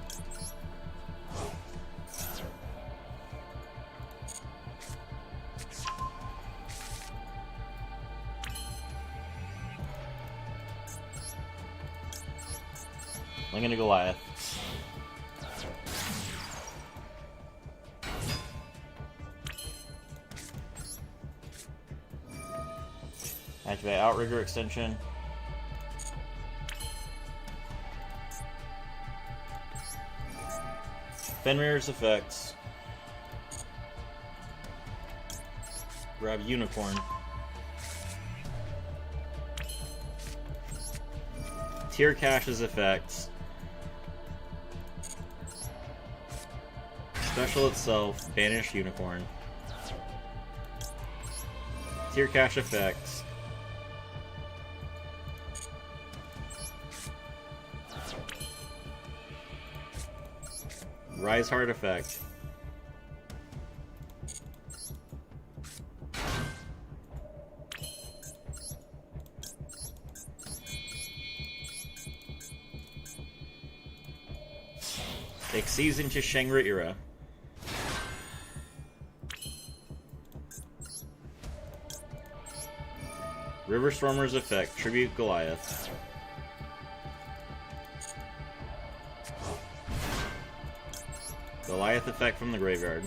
Lincoln to Goliath. Activate Outrigger extension. Fenrir's effects. Grab Unicorn. Tier Cash's effects. Special itself, banish Unicorn. Tier Cash effects. Rise Heart effect. Exceeds into Shangri-Ira. River Stormer's effect, tribute Goliath. Goliath effect from the graveyard.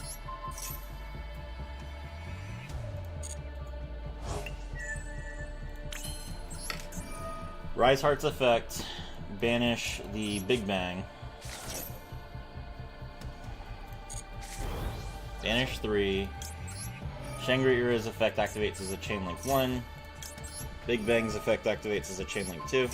Rise Heart's effect, banish the Big Bang. Banish 3. Shangri-Ira's effect activates as a Chain Link 1. Big Bang's effect activates as a Chain Link 2.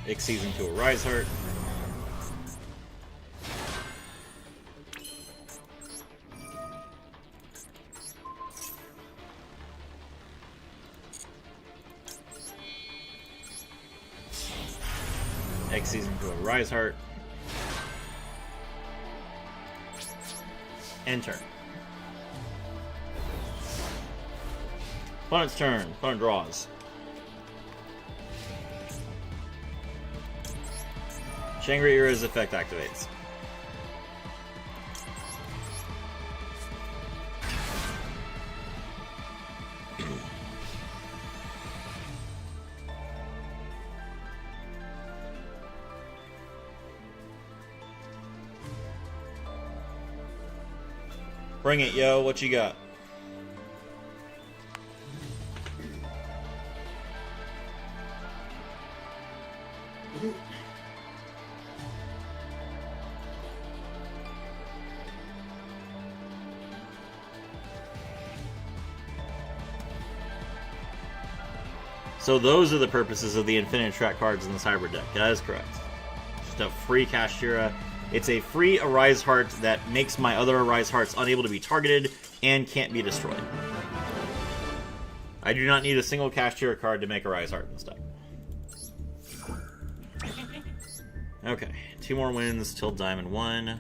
Exceeds into a Rise Heart. Exceeds into a Rise Heart. End turn. Opponent's turn. Opponent draws. Shangri-Ira's effect activates. Bring it, yo. What you got? So those are the purposes of the Infinite Track cards in this hybrid deck. That is correct. Just a free Kashtira. It's a free Arise Heart that makes my other Arise Hearts unable to be targeted and can't be destroyed. I do not need a single Kashtira card to make Arise Heart in this deck. Okay, 2 more wins till Diamond 1.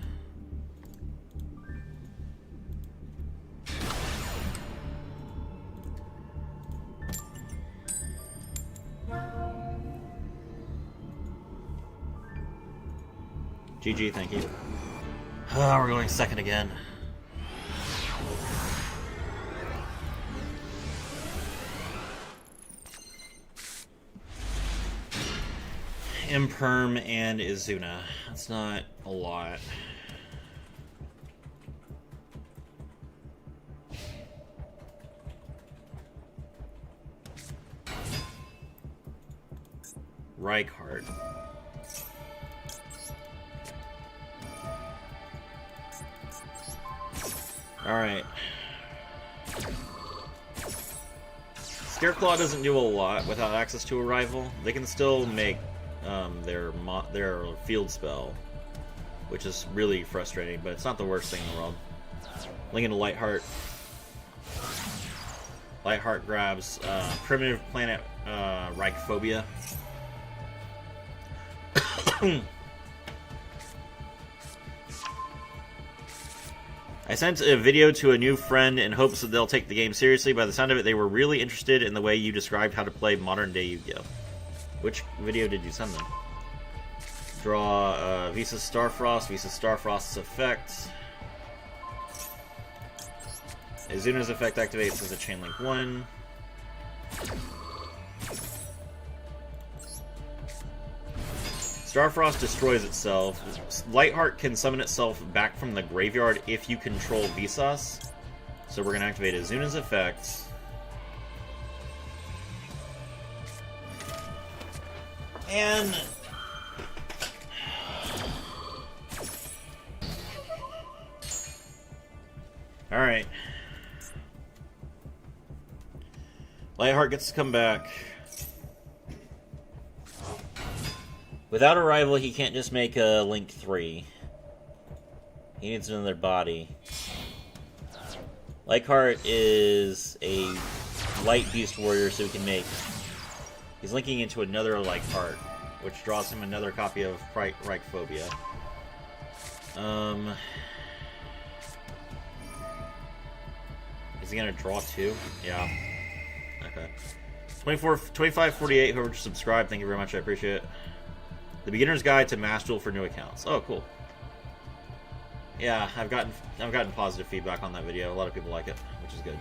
GG, thank you. Oh, we're going second again. Imperm and Izuna. That's not a lot. Reichhardt. Alright. Scareclaw doesn't do a lot without access to a rival. They can still make their field spell, which is really frustrating, but it's not the worst thing in the world. Link into Lightheart. Lightheart grabs Primitive Planet Reichphobia. I sent a video to a new friend in hopes that they'll take the game seriously. By the sound of it, they were really interested in the way you described how to play modern-day Yu-Gi-Oh! Which video did you send them? Draw Visa Starfrost, Visa Starfrost's effect. Izuna's effect activates as a Chain Link 1. Starfrost destroys itself. Lightheart can summon itself back from the graveyard if you control Visas. So we're going to activate Izuna's effect. And... Alright. Lightheart gets to come back. Without a rival, he can't just make a Link 3. He needs another body. Lightheart is a light beast warrior, so he can make... He's linking into another Lightheart, which draws him another copy of Reichphobia. Is he gonna draw 2? Yeah. Okay. 2548, whoever just subscribed, thank you very much, I appreciate it. The Beginner's Guide to Mass Duel for New Accounts. Oh, cool. Yeah, I've gotten positive feedback on that video. A lot of people like it, which is good.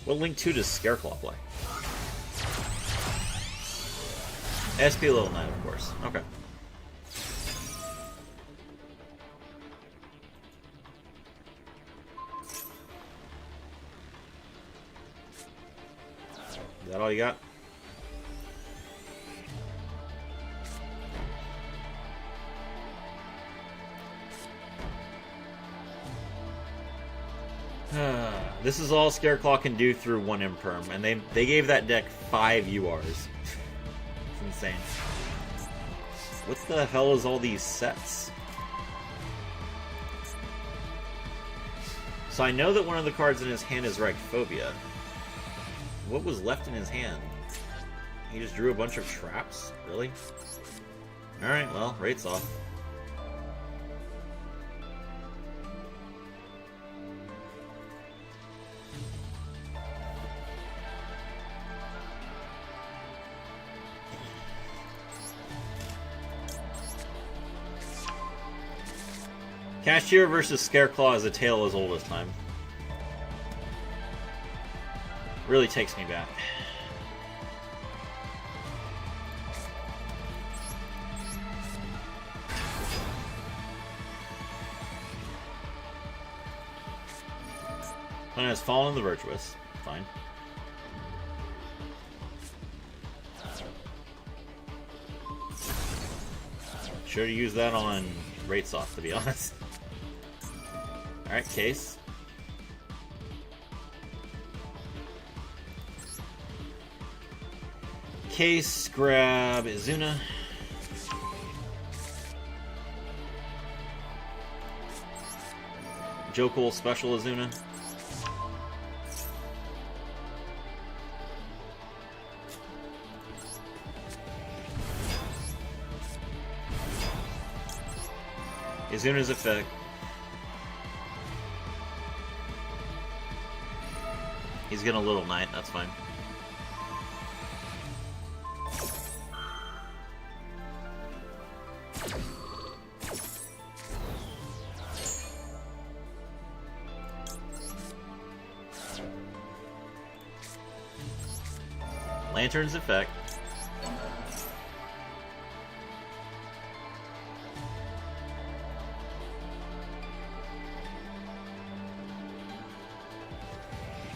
What Link 2 does Scareclaw play? SP level 9, of course. Okay. Is that all you got? This is all Scareclaw can do through one Imperm, and they gave that deck 5 URs. It's insane. What the hell is all these sets? So I know that one of the cards in his hand is Reichphobia. What was left in his hand? He just drew a bunch of traps? Really? Alright, well, rate's off. Kashtira versus Scareclaw is a tale as old as time. Really takes me back. Opponent has fallen the Virtuous. Fine. Should have used that on Rate Sauce, to be honest. Alright, Case. Case, grab Izuna. Jokul special Izuna. Izuna's effect. He's gonna Little Knight, that's fine. Lantern's effect.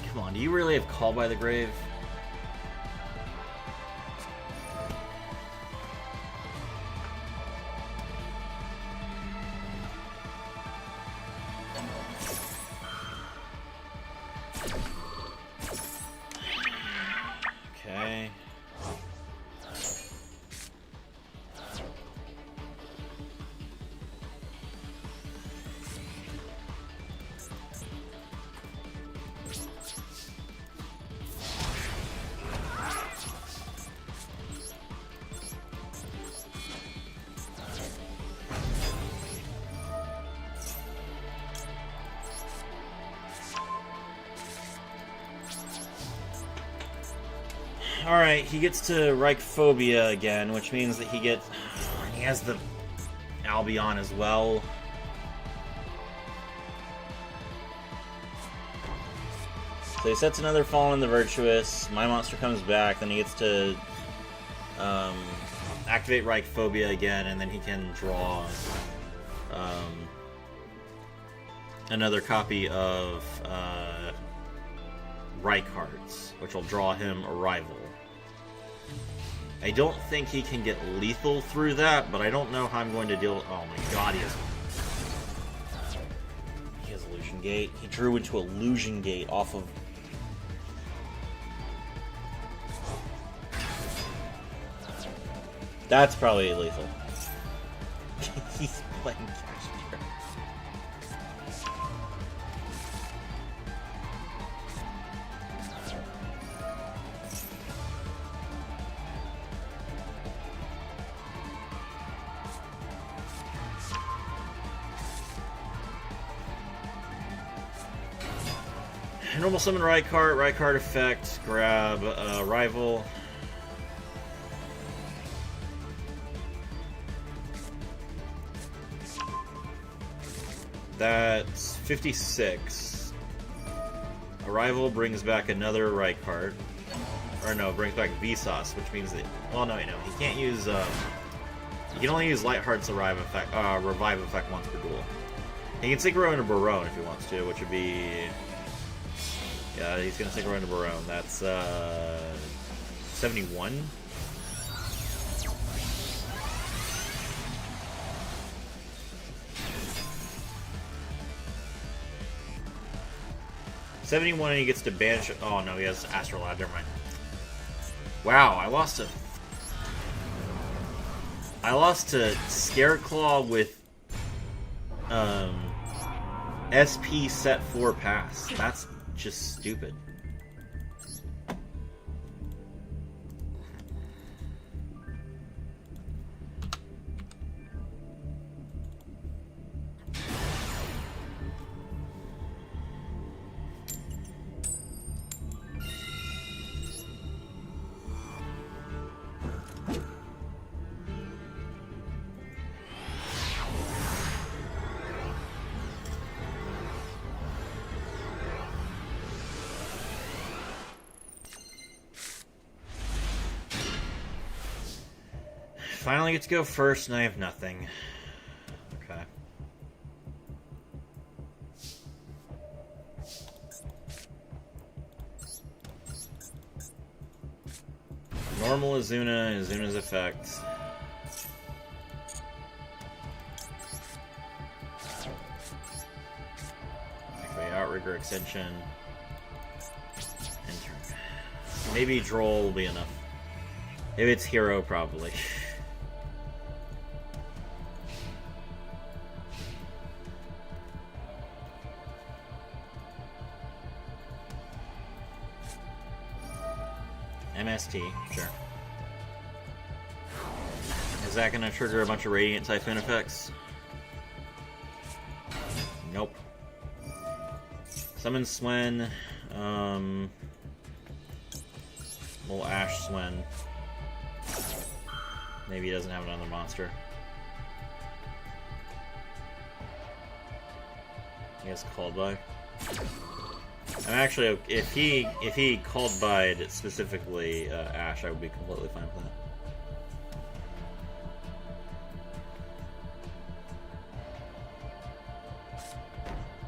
Come on, do you really have Call by the Grave? Okay. Alright, he gets to Reichphobia again, which means that he has the Albion as well. So he sets another Fallen in the Virtuous, my monster comes back, then he gets to activate Reichphobia again, and then he can draw another copy of Reichart's, which will draw him Arrival. I don't think he can get lethal through that, but I don't know how I'm going to deal with... Oh my god, he has Illusion Gate. He drew into Illusion Gate off of... That's probably lethal. He's playing Kashtira. Normal summon Reichardt effect, grab Rival. That's 56. Arrival brings back another Reichardt. Or no, brings back Vsauce, which means that... Well, no, he can't use... he can only use Lightheart's revive effect once per duel. He can synchro into Barone if he wants to, which would be... Yeah, he's going to synchro into Barone. That's 71. And he gets to banish... Oh, no, he has Astrolab. Never mind. Wow, I lost to Scareclaw with SP set 4 pass. That's just stupid. Finally get to go first, and I have nothing. Okay. Normal Izuna's effect. Trigger Extension. And maybe Droll will be enough. If it's Hero, probably. MST, sure. Is that going to trigger a bunch of Radiant Typhoon effects? Nope. Summon Swen. Little Ash Swen. Maybe he doesn't have another monster. He has Called By. I'm actually, if he Called By specifically Ash, I would be completely fine with that.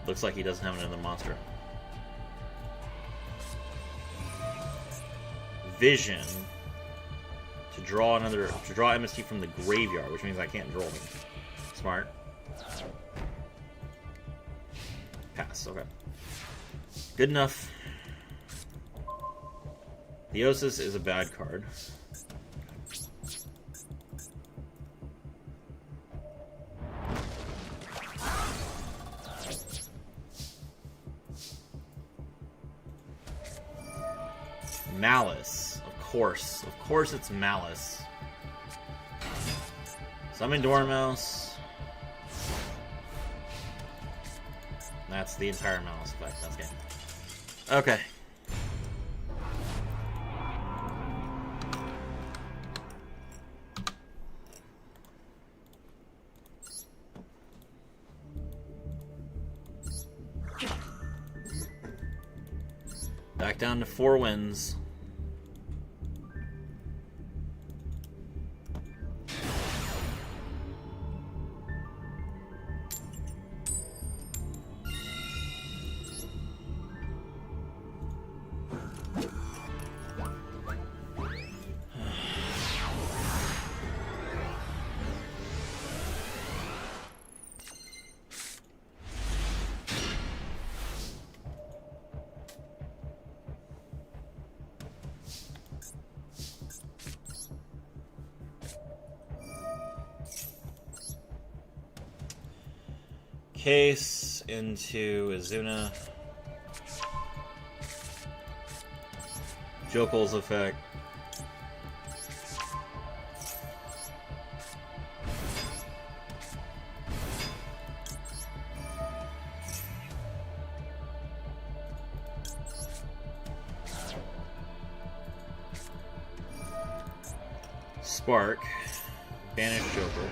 Looks like he doesn't have another monster. Vision to draw MST from the graveyard, which means I can't draw him. Smart. Pass. Okay. Good enough. Theosis is a bad card. Malice. Of course it's Malice. Summon Dormouse. That's the entire Malice effect. That's game. Okay. Back down to 4 wins. Case into Azuna. Jokel's effect. Spark. Banish Joker.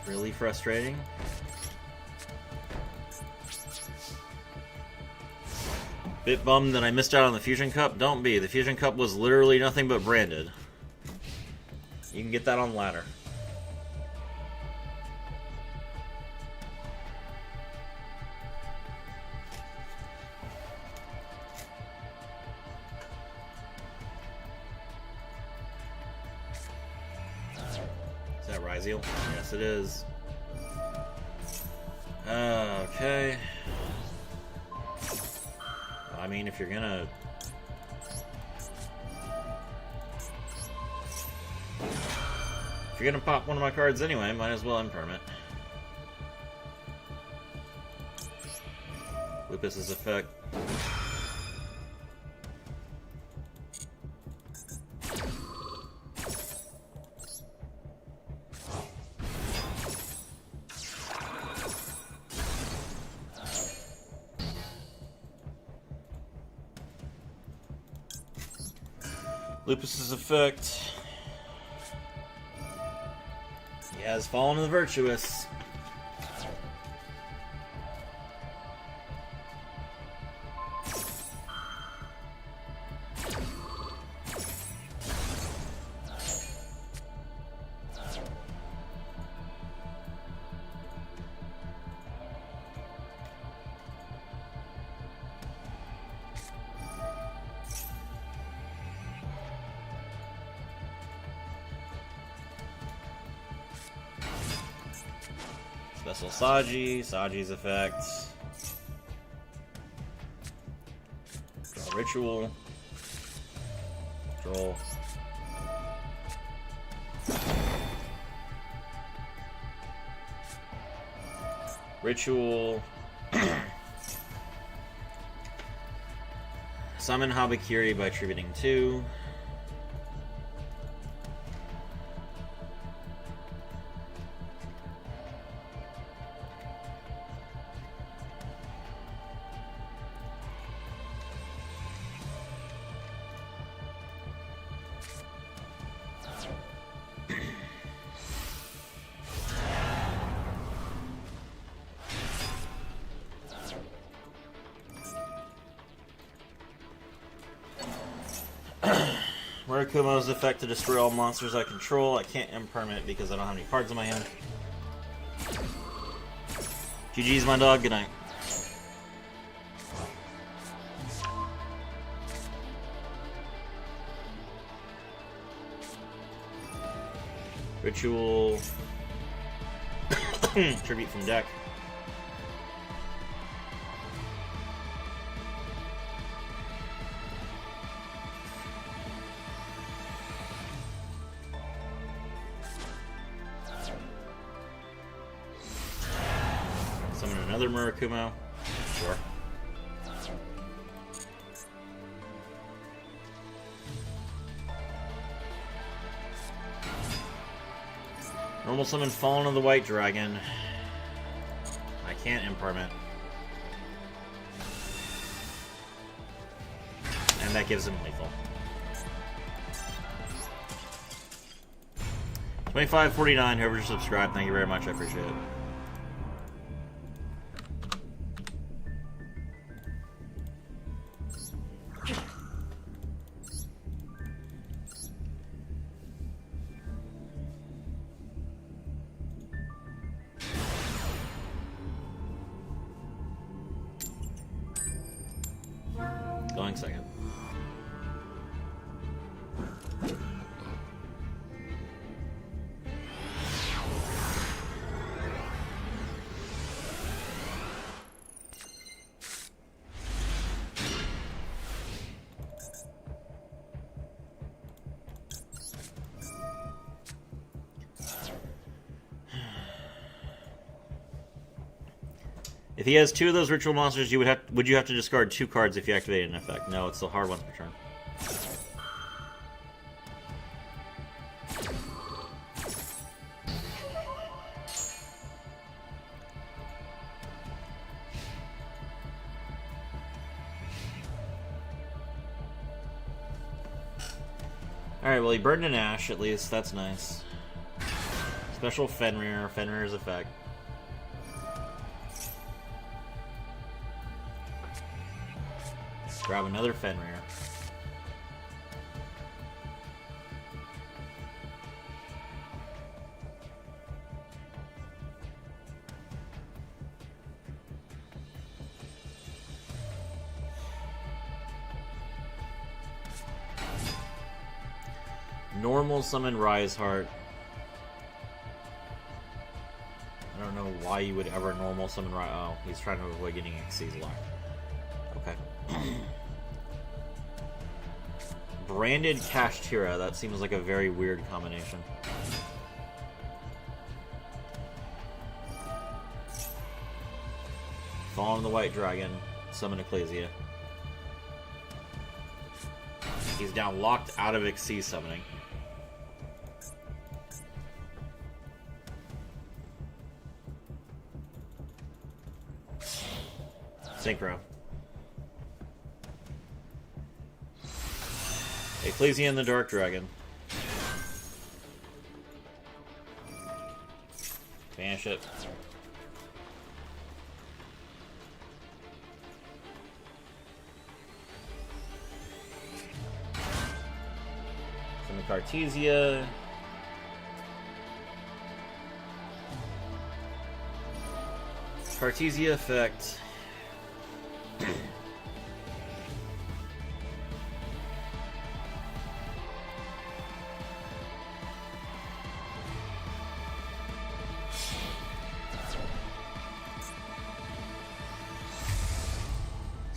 Really frustrating. Bit bummed that I missed out on the Fusion Cup. Don't be. The Fusion Cup was literally nothing but branded. You can get that on ladder. Yes, it is. Okay. I mean, if you're gonna... pop one of my cards anyway, might as well impermanent. Lupus's effect. Lupus's effect. He has fallen to the virtuous. Special Saji, Saji's effect. Draw Ritual. Control. Ritual. Summon Habakiri by attributing 2. Murakumo's effect to destroy all monsters I control. I can't impermanent because I don't have any cards in my hand. GG's, my dog. Good night. Ritual. Tribute from deck. Summon another Murakumo. Sure. Normal summon Fallen of the White Dragon. I can't impermanent. And that gives him lethal. 2549, whoever just subscribed, thank you very much, I appreciate it. Going second. If he has 2 of those ritual monsters, would you have to discard 2 cards if you activate an effect? No, it's the hard ones per turn. Alright, well he burned an Ash at least, that's nice. Special Fenrir, Fenrir's effect. Grab another Fenrir. Normal summon Rise Heart. I don't know why you would ever normal summon Rise. Oh, he's trying to avoid getting Xyz locked. Okay. Branded Kashtira. That seems like a very weird combination. Fallen of the White Dragon. Summon Ecclesia. He's now locked out of Xyz summoning. Synchro. Ecclesia and the Dark Dragon. Banish it. Summon Cartesia. Cartesia effect.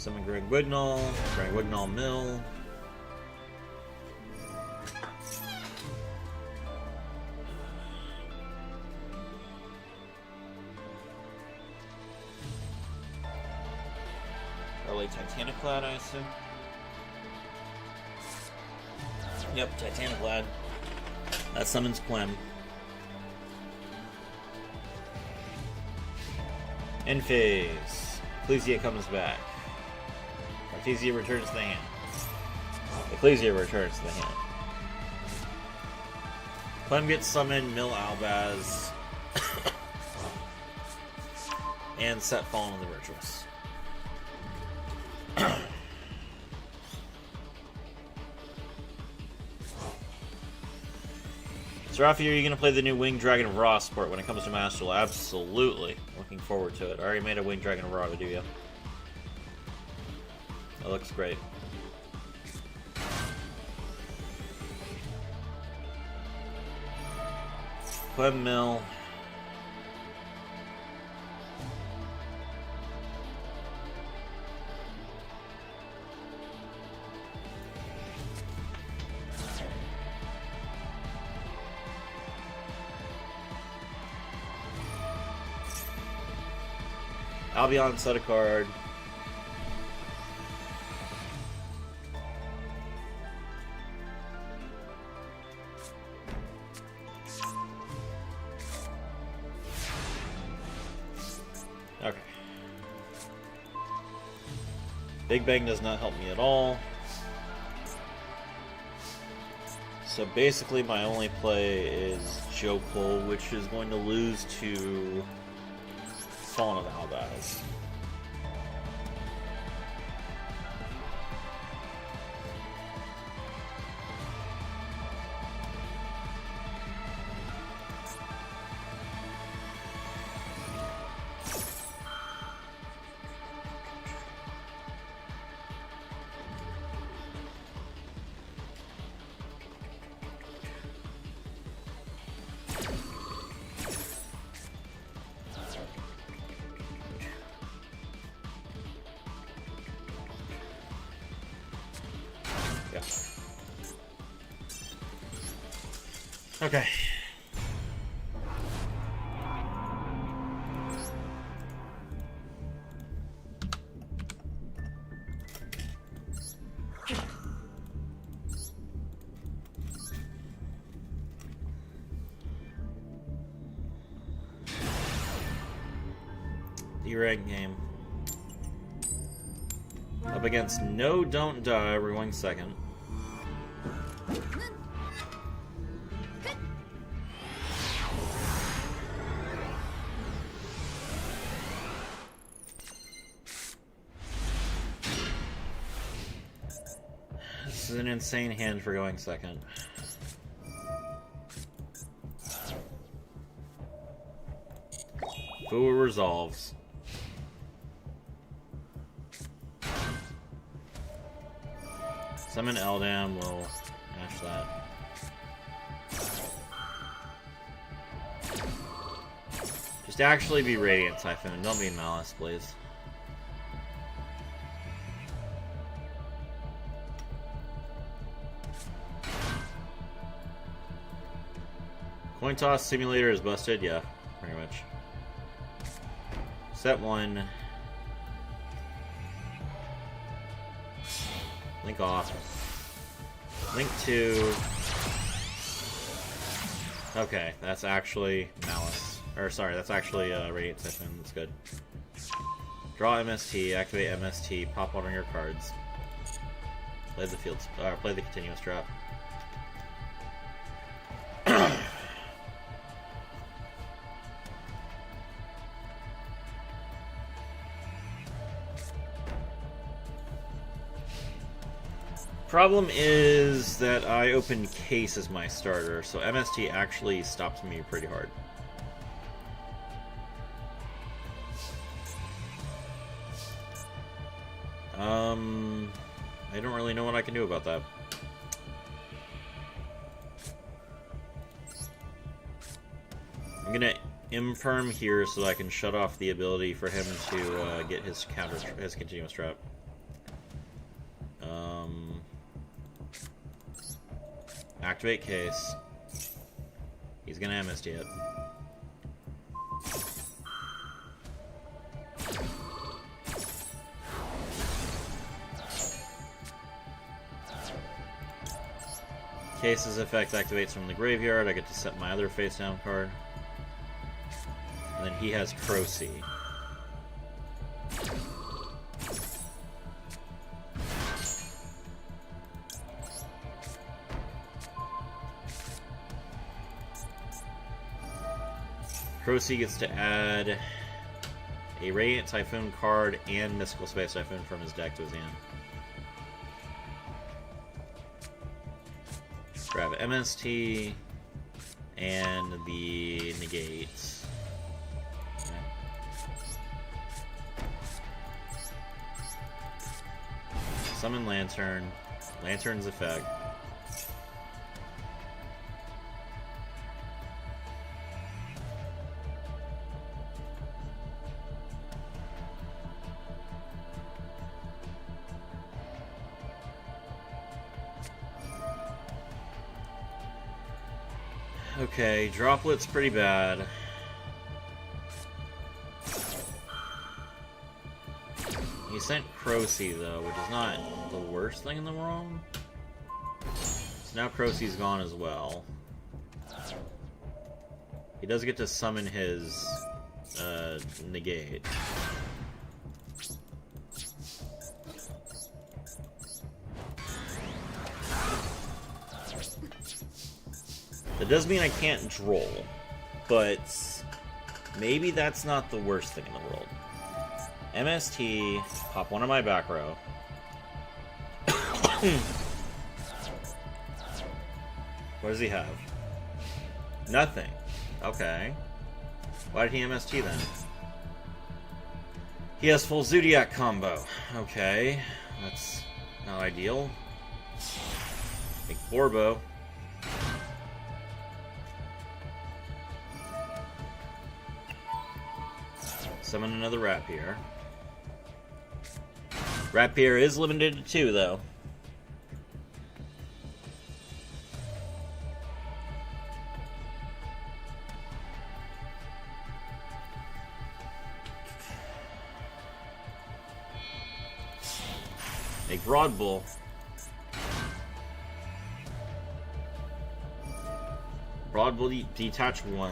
Summon Greg Wignall. Greg Wignall Mill. Early Titaniclad, I assume. Yep, Titaniclad. That summons Clem. End phase. Ecclesia comes back. Artesia returns to the hand. Ecclesia returns to the hand. Clem gets summoned, Mill Albaz, and set Fallen on the Virtuous. So, Rafi, are you going to play the new Winged Dragon Raw sport when it comes to Master Duel? Absolutely. Looking forward to it. I already made a Winged Dragon Raw to do ya. That looks great. Clem Mill. Albion set a card. Okay. Big Bang does not help me at all. So basically my only play is Jokul, which is going to lose to Fallen of Albaz. Okay. D-rank game. Up against No Don't Die, we're going second. This is an insane hand for going second. Fua resolves. Summon Eldam, we'll mash that. Just actually be Radiant Typhoon, don't be Malice, please. Coin toss simulator is busted? Yeah, pretty much. Set 1. Link off. Link 2. Okay, that's actually Malice. Or sorry, that's actually Radiant Typhoon. That's good. Draw MST, activate MST, pop one of your cards. Play the play the continuous drop. Problem is that I opened Case as my starter, so MST actually stops me pretty hard. I don't really know what I can do about that. I'm gonna Imperm here so that I can shut off the ability for him to get his continuous trap. Activate case. He's gonna MST it. Case's effect activates from the graveyard. I get to set my other face down card. And then he has Crocy. Crocy gets to add a Radiant Typhoon card and Mystical Space Typhoon from his deck to his hand. Grab MST and the negate. Okay. Summon Lantern. Lantern's effect. Okay, Droplet's pretty bad. He sent Crocy, though, which is not the worst thing in the world. So now Crocy's gone as well. He does get to summon his negate. That does mean I can't droll, but maybe that's not the worst thing in the world. MST, pop one of my back row. What does he have? Nothing. Okay. Why did he MST then? He has full Zodiac combo. Okay. That's not ideal. Make Borbo. Summon another Rapier. Rapier is limited to 2, though. Make Broad Bull. Broad Bull detach 1.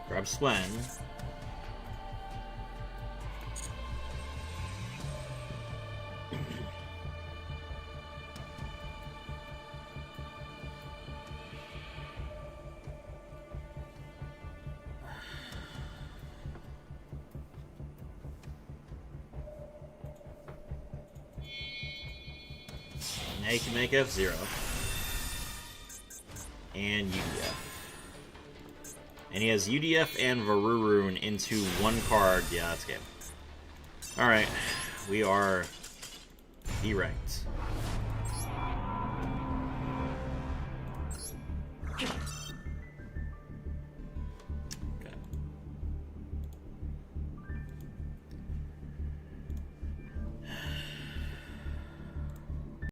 Grab Swen. Now you can make F-Zero. And UDF. And he has UDF and Varurun into 1 card. Yeah, that's game. Alright. We are deranked.